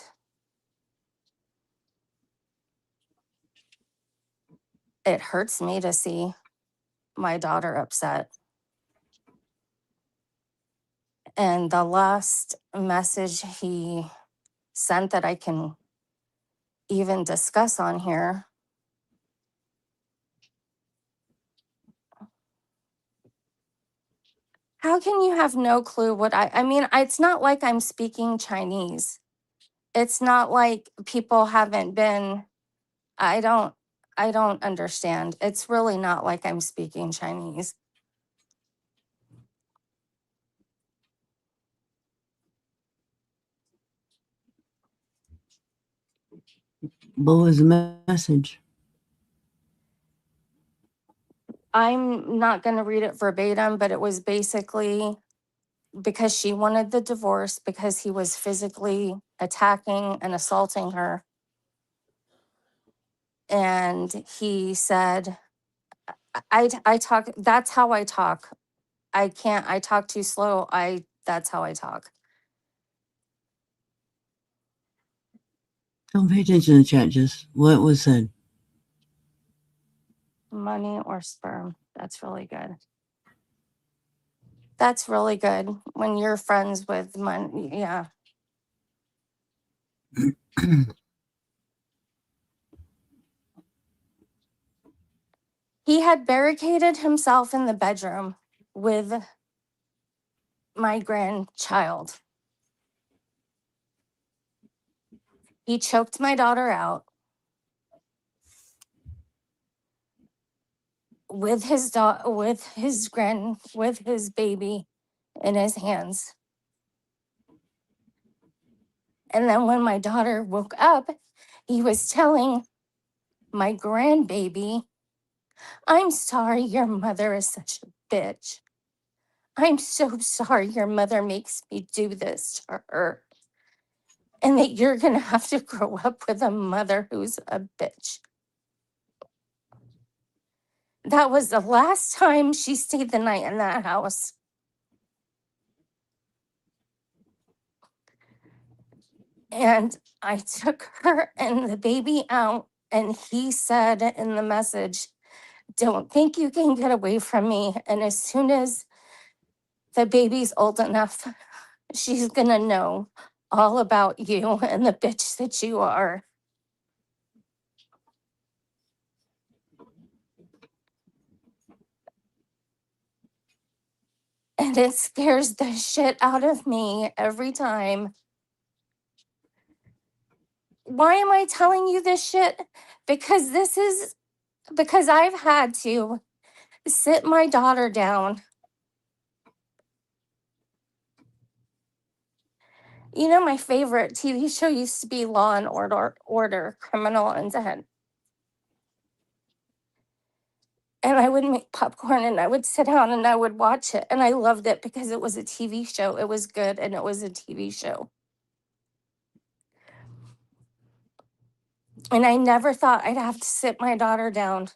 Speaker 4: it hurts me to see my daughter upset. And the last message he sent that I can even discuss on here, how can you have no clue what I mean, it's not like I'm speaking Chinese. It's not like people haven't been, I don't understand. It's really not like I'm speaking Chinese.
Speaker 2: What was the message?
Speaker 4: I'm not going to read it verbatim, but it was basically because she wanted the divorce because he was physically attacking and assaulting her. And he said, I talk, that's how I talk. I talk too slow. That's how I talk.
Speaker 2: Don't pay attention to the chat, just what was said.
Speaker 4: Money or sperm. That's really good. That's really good when you're friends with money. Yeah. He had barricaded himself in the bedroom with my grandchild. He choked my daughter out with his baby in his hands. And then when my daughter woke up, he was telling my grandbaby, I'm sorry your mother is such a bitch. I'm so sorry your mother makes me do this to her. And that you're going to have to grow up with a mother who's a bitch. That was the last time she stayed the night in that house. And I took her and the baby out, and he said in the message, don't think you can get away from me. And as soon as the baby's old enough, she's going to know all about you and the bitch that you are. And it scares the shit out of me every time. Why am I telling you this shit? Because I've had to sit my daughter down. You know, my favorite TV show used to be Law and Order, Criminal Intent. And I would make popcorn and I would sit down and I would watch it. And I loved it because it was a TV show. It was good and it was a TV show. And I never thought I'd have to sit my daughter down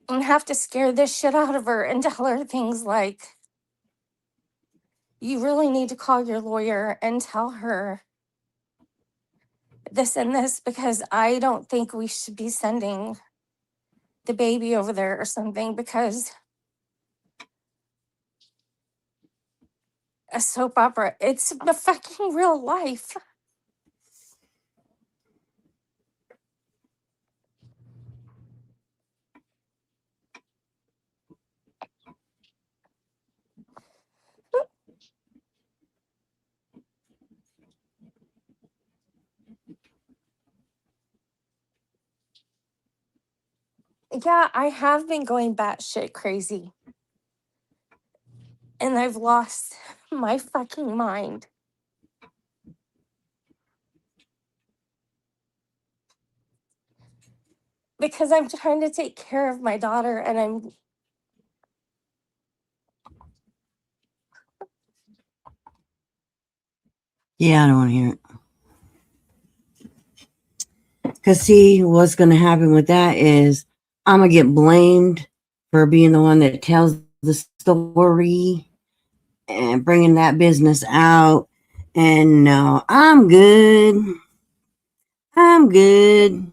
Speaker 4: and have to scare this shit out of her and tell her things like, you really need to call your lawyer and tell her this and this because I don't think we should be sending the baby over there or something because a soap opera, it's the fucking real life. Yeah, I have been going batshit crazy. And I've lost my fucking mind. Because I'm trying to take care of my daughter and I'm
Speaker 2: Yeah, I don't want to hear it. Because, see, what's going to happen with that is I'm going to get blamed for being the one that tells the story and bringing that business out. And no, I'm good. I'm good.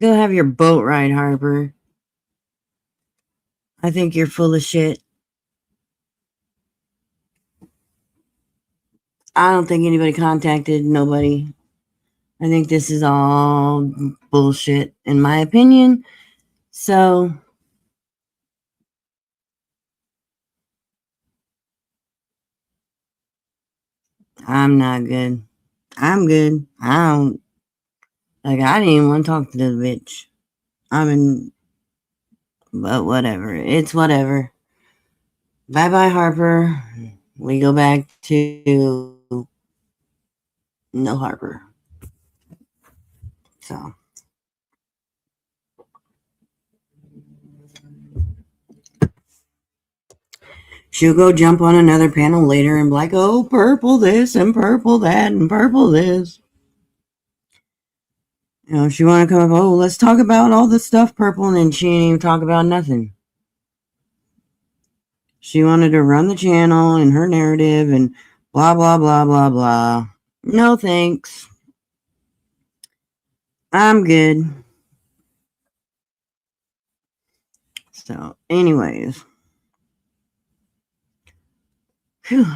Speaker 2: Go have your boat ride, Harper. I think you're full of shit. I don't think anybody contacted nobody. I think this is all bullshit, in my opinion. So, I'm not good. I'm good. I didn't even want to talk to the bitch. But whatever. It's whatever. Bye bye, Harper. We go back to no Harper. So. She'll go jump on another panel later and be like, oh, purple this and purple that and purple this. You know, she want to come up, oh, let's talk about all the stuff purple, and then she ain't even talk about nothing. She wanted to run the channel and her narrative and blah, blah, blah, blah, blah. No thanks. I'm good. So, anyways. Whew.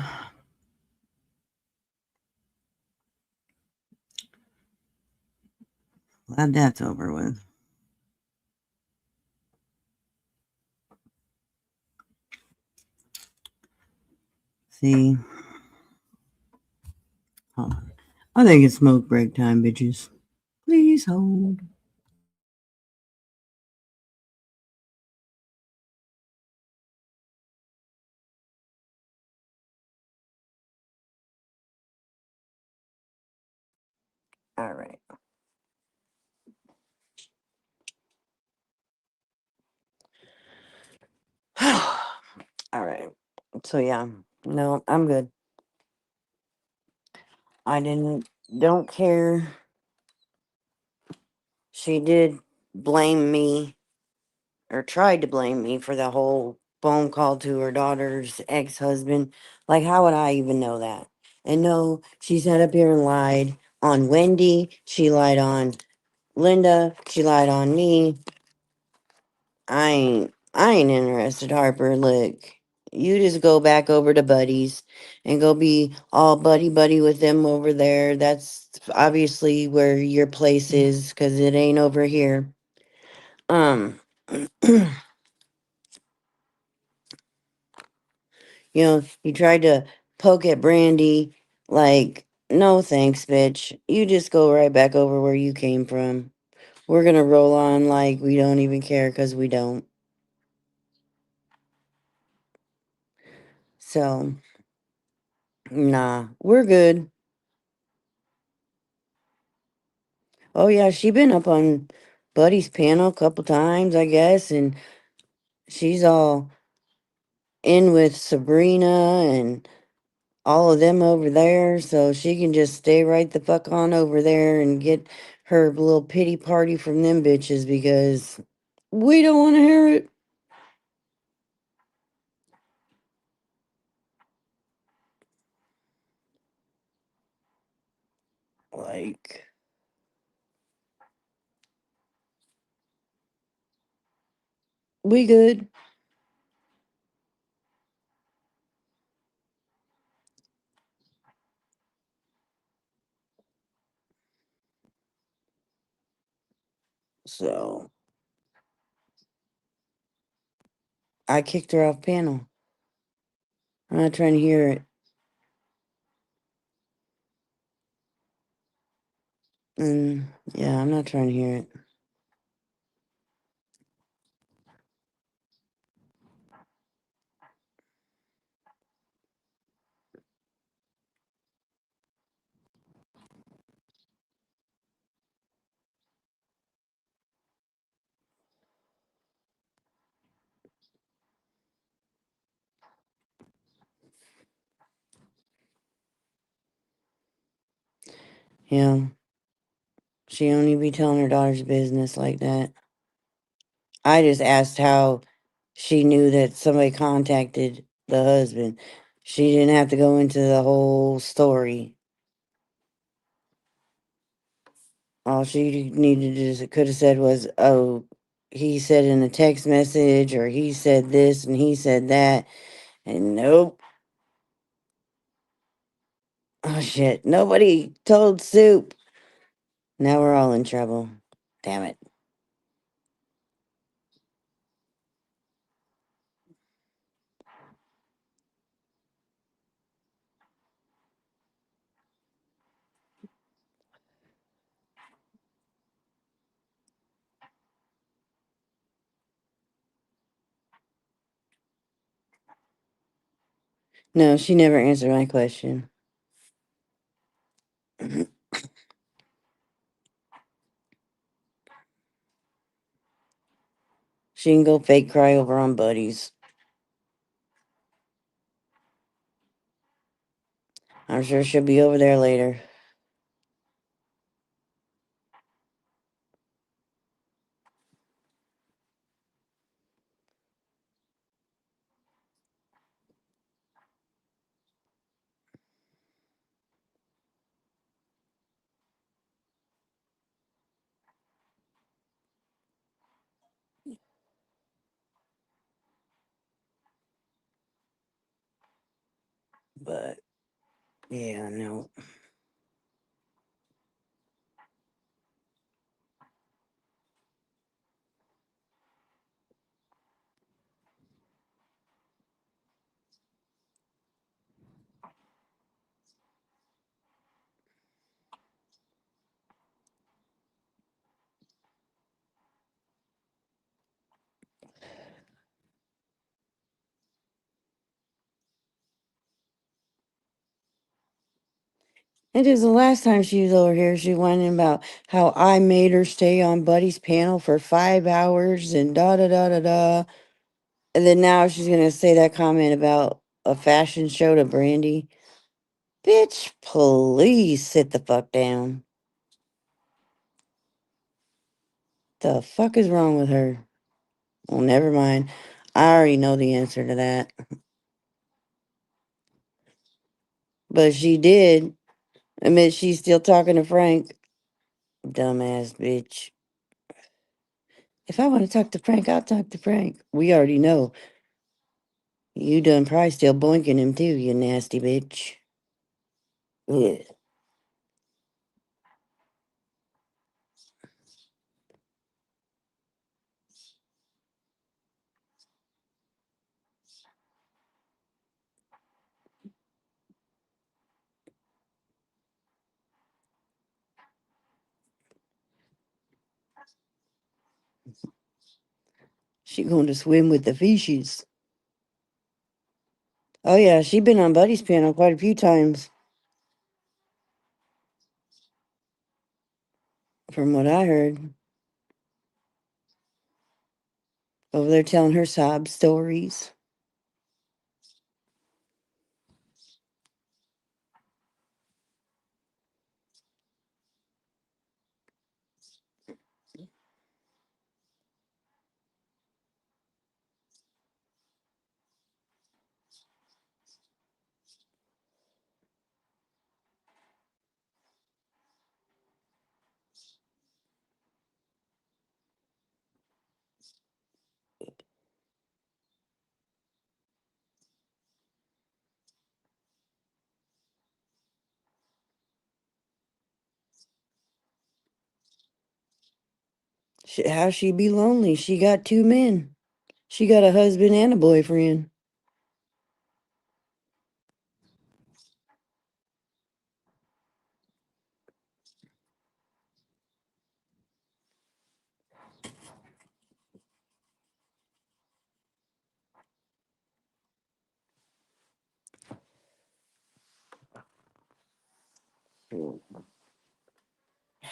Speaker 2: Glad that's over with. See? Hold on. I think it's smoke break time, bitches. Please hold. All right. All right. So yeah, no, I'm good. I don't care. She did blame me or tried to blame me for the whole phone call to her daughter's ex-husband. Like, how would I even know that? And no, she sat up here and lied on Wendy. She lied on Linda. She lied on me. I ain't interested, Harper. Look, you just go back over to Buddies and go be all buddy buddy with them over there. That's obviously where your place is, because it ain't over here. You know, you tried to poke at Brandy, like, no thanks, bitch. You just go right back over where you came from. We're gonna roll on like we don't even care, because we don't. So, nah, we're good. Oh yeah, she been up on Buddy's panel a couple times, I guess, and she's all in with Sabrina and all of them over there, so she can just stay right the fuck on over there and get her little pity party from them bitches because we don't want to hear it. Like, we good. So I kicked her off panel. I'm not trying to hear it. And yeah, I'm not trying to hear it. Yeah. She only be telling her daughter's business like that. I just asked how she knew that somebody contacted the husband. She didn't have to go into the whole story. All she needed to just could have said was, "Oh, he said in a text message, or he said this and he said that," and nope. Oh shit! Nobody told Soup. Now we're all in trouble. Damn it! No, she never answered my question. She can go fake cry over on Buddies. I'm sure she'll be over there later. But yeah, no. It is the last time she was over here. She whining about how I made her stay on Buddy's panel for 5 hours and da da da da da. And then now she's gonna say that comment about a fashion show to Brandy. Bitch, please sit the fuck down. The fuck is wrong with her? Well, never mind. I already know the answer to that. But she did admit she's still talking to Frank. Dumbass bitch. If I want to talk to Frank, I'll talk to Frank. We already know. You done probably still boinking him too, you nasty bitch. Ugh. She going to swim with the fishes. Oh yeah, she been on Buddy's panel quite a few times. from what I heard. Over there telling her sob stories. How she be lonely? She got 2 men. She got a husband and a boyfriend.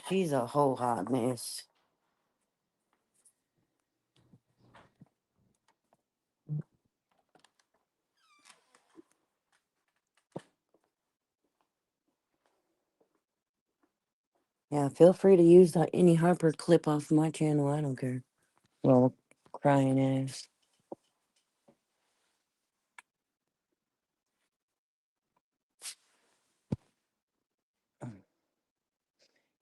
Speaker 2: She's a whole hot mess. Yeah, feel free to use any Harper clip off my channel. I don't care. Well, crying ass.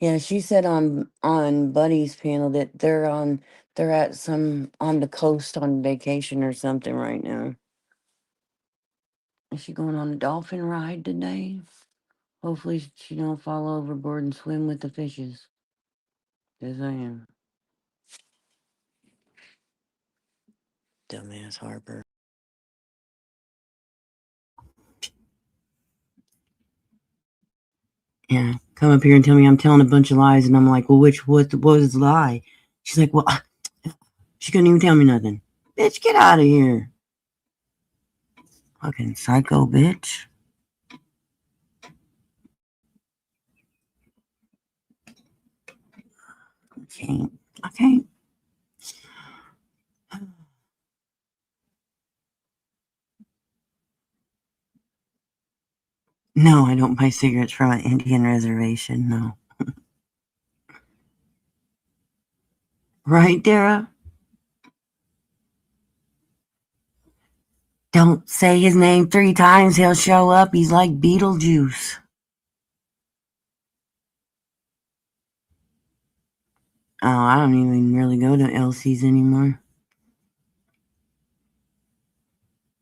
Speaker 2: Yeah, she said on Buddy's panel that they're at some on the coast on vacation or something right now. Is she going on a dolphin ride today? Hopefully she don't fall overboard and swim with the fishes. Yes, I am. Dumbass Harper. Yeah, come up here and tell me I'm telling a bunch of lies, and I'm like, well, what was the lie? She's like, well, she couldn't even tell me nothing. Bitch, get out of here. Fucking psycho bitch. I can't. No, I don't buy cigarettes from an Indian reservation. No. Right, Dara? Don't say his name 3 times. He'll show up. He's like Beetlejuice. Oh, I don't even really go to LC's anymore.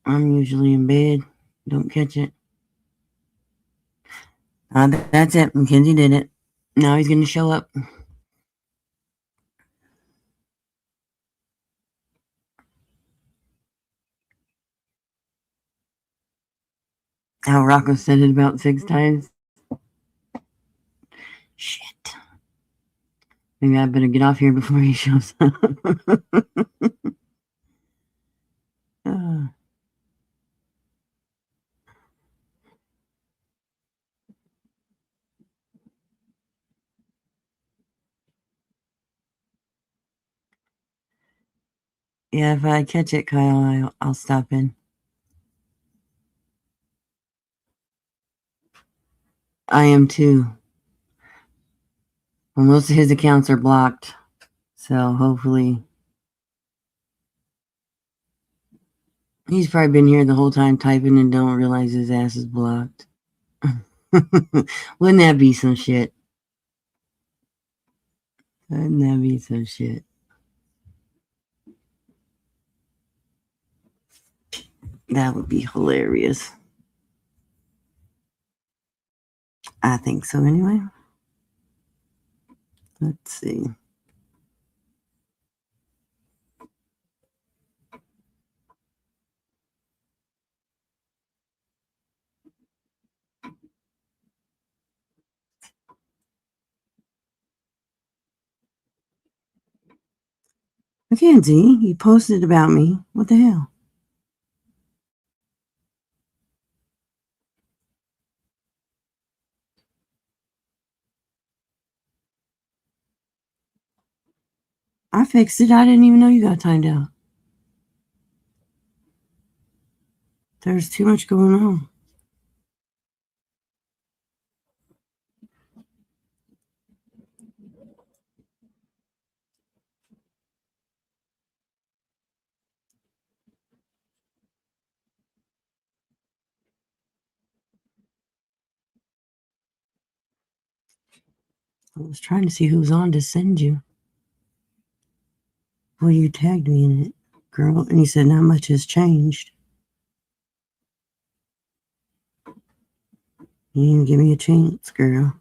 Speaker 2: I'm usually in bed. Don't catch it. That's it. Mackenzie did it. Now he's going to show up. How Rocco said it about 6 times. Shit. Maybe I better get off here before he shows up. Yeah, if I catch it, Kyle, I'll stop in. I am too. Well, most of his accounts are blocked. So hopefully. He's probably been here the whole time typing and don't realize his ass is blocked. Wouldn't that be some shit? Wouldn't that be some shit? That would be hilarious. I think so anyway. Let's see. Mackenzie, you posted about me. What the hell? I fixed it. I didn't even know you got timed out. There's too much going on. I was trying to see who's on to send you. Well, you tagged me in it, girl, and you said not much has changed. You didn't give me a chance, girl.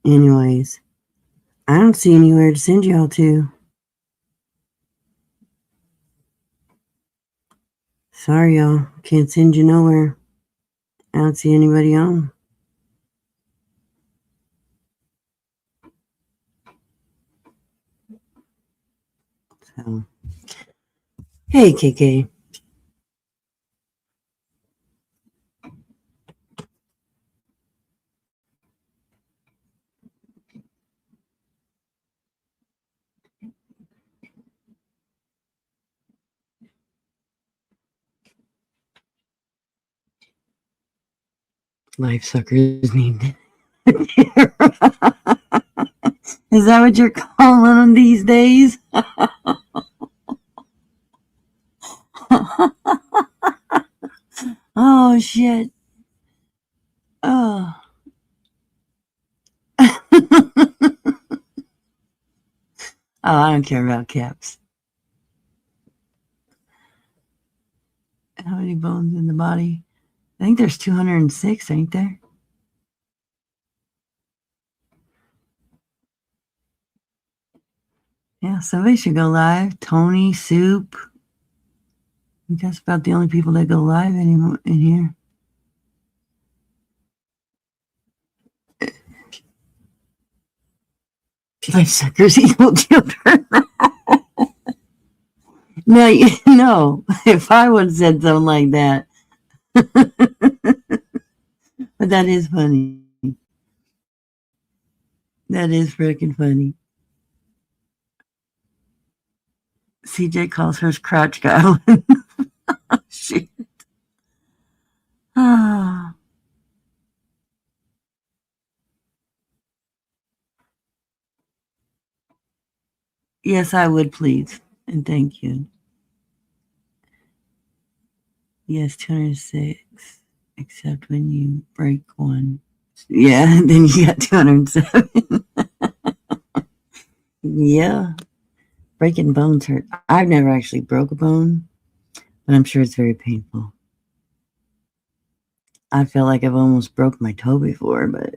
Speaker 2: Anyways, I don't see anywhere to send y'all to. Sorry, y'all. Can't send you nowhere. I don't see anybody on. So, hey, KK. Life suckers need. Is that what you're calling them these days? Oh, shit. Oh. Oh, I don't care about caps. How many bones in the body? I think there's 206, ain't there? Yeah, somebody should go live. Tony, Soup. I think that's about the only people that go live anymore in here. Life suckers equal children. No, if I would have said something like that. But that is funny. That is freaking funny. CJ calls hers Crouch Goblin. Shit. Ah. Yes, I would, please. And thank you. Yes, 206. Except when you break one. Yeah, then you got 207. Yeah. Breaking bones hurt. I've never actually broke a bone, but I'm sure it's very painful. I feel like I've almost broke my toe before, but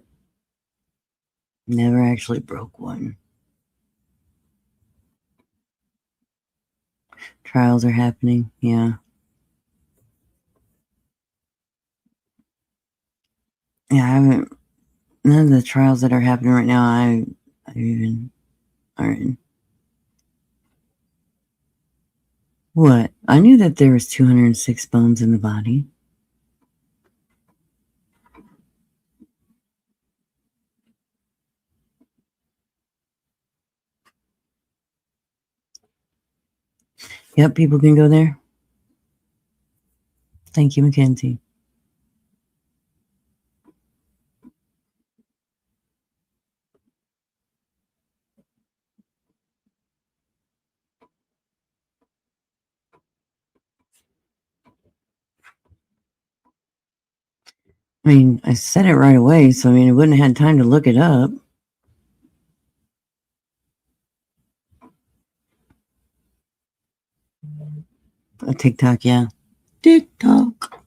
Speaker 2: never actually broke one. Trials are happening, yeah. Yeah, I haven't. None of the trials that are happening right now, I even are in. What? I knew that there was 206 bones in the body. Yep, people can go there. Thank you, Mackenzie. I mean, I said it right away, so I mean, I wouldn't have had time to look it up. A TikTok, yeah. TikTok.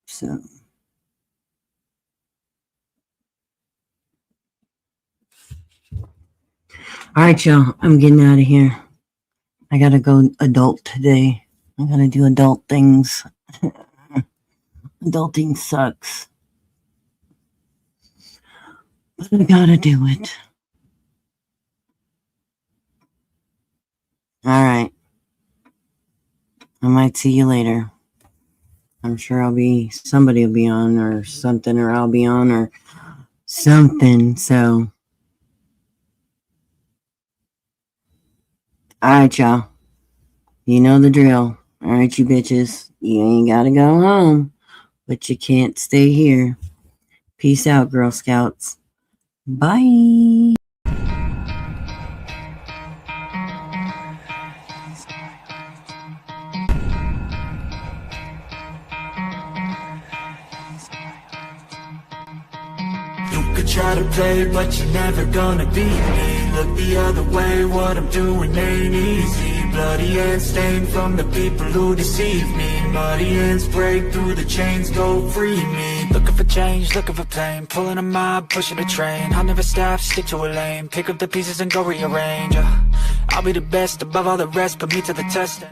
Speaker 2: So. All right, y'all. I'm getting out of here. I gotta go adult today. I gotta do adult things. Adulting sucks. But I gotta do it. All right. I might see you later. I'm sure somebody will be on or something, or I'll be on, or something. So, alright, y'all. You know the drill. Alright, you bitches. You ain't gotta go home, but you can't stay here. Peace out, Girl Scouts. Bye.
Speaker 6: Try to play, but you're never gonna beat me. Look the other way, what I'm doing ain't easy. Bloody hands stained from the people who deceive me. Muddy hands break through the chains, go free me. Looking for change, looking for pain. Pulling a mob, pushing a train. I'll never stop, stick to a lane. Pick up the pieces and go rearrange. I'll be the best above all the rest, put me to the test.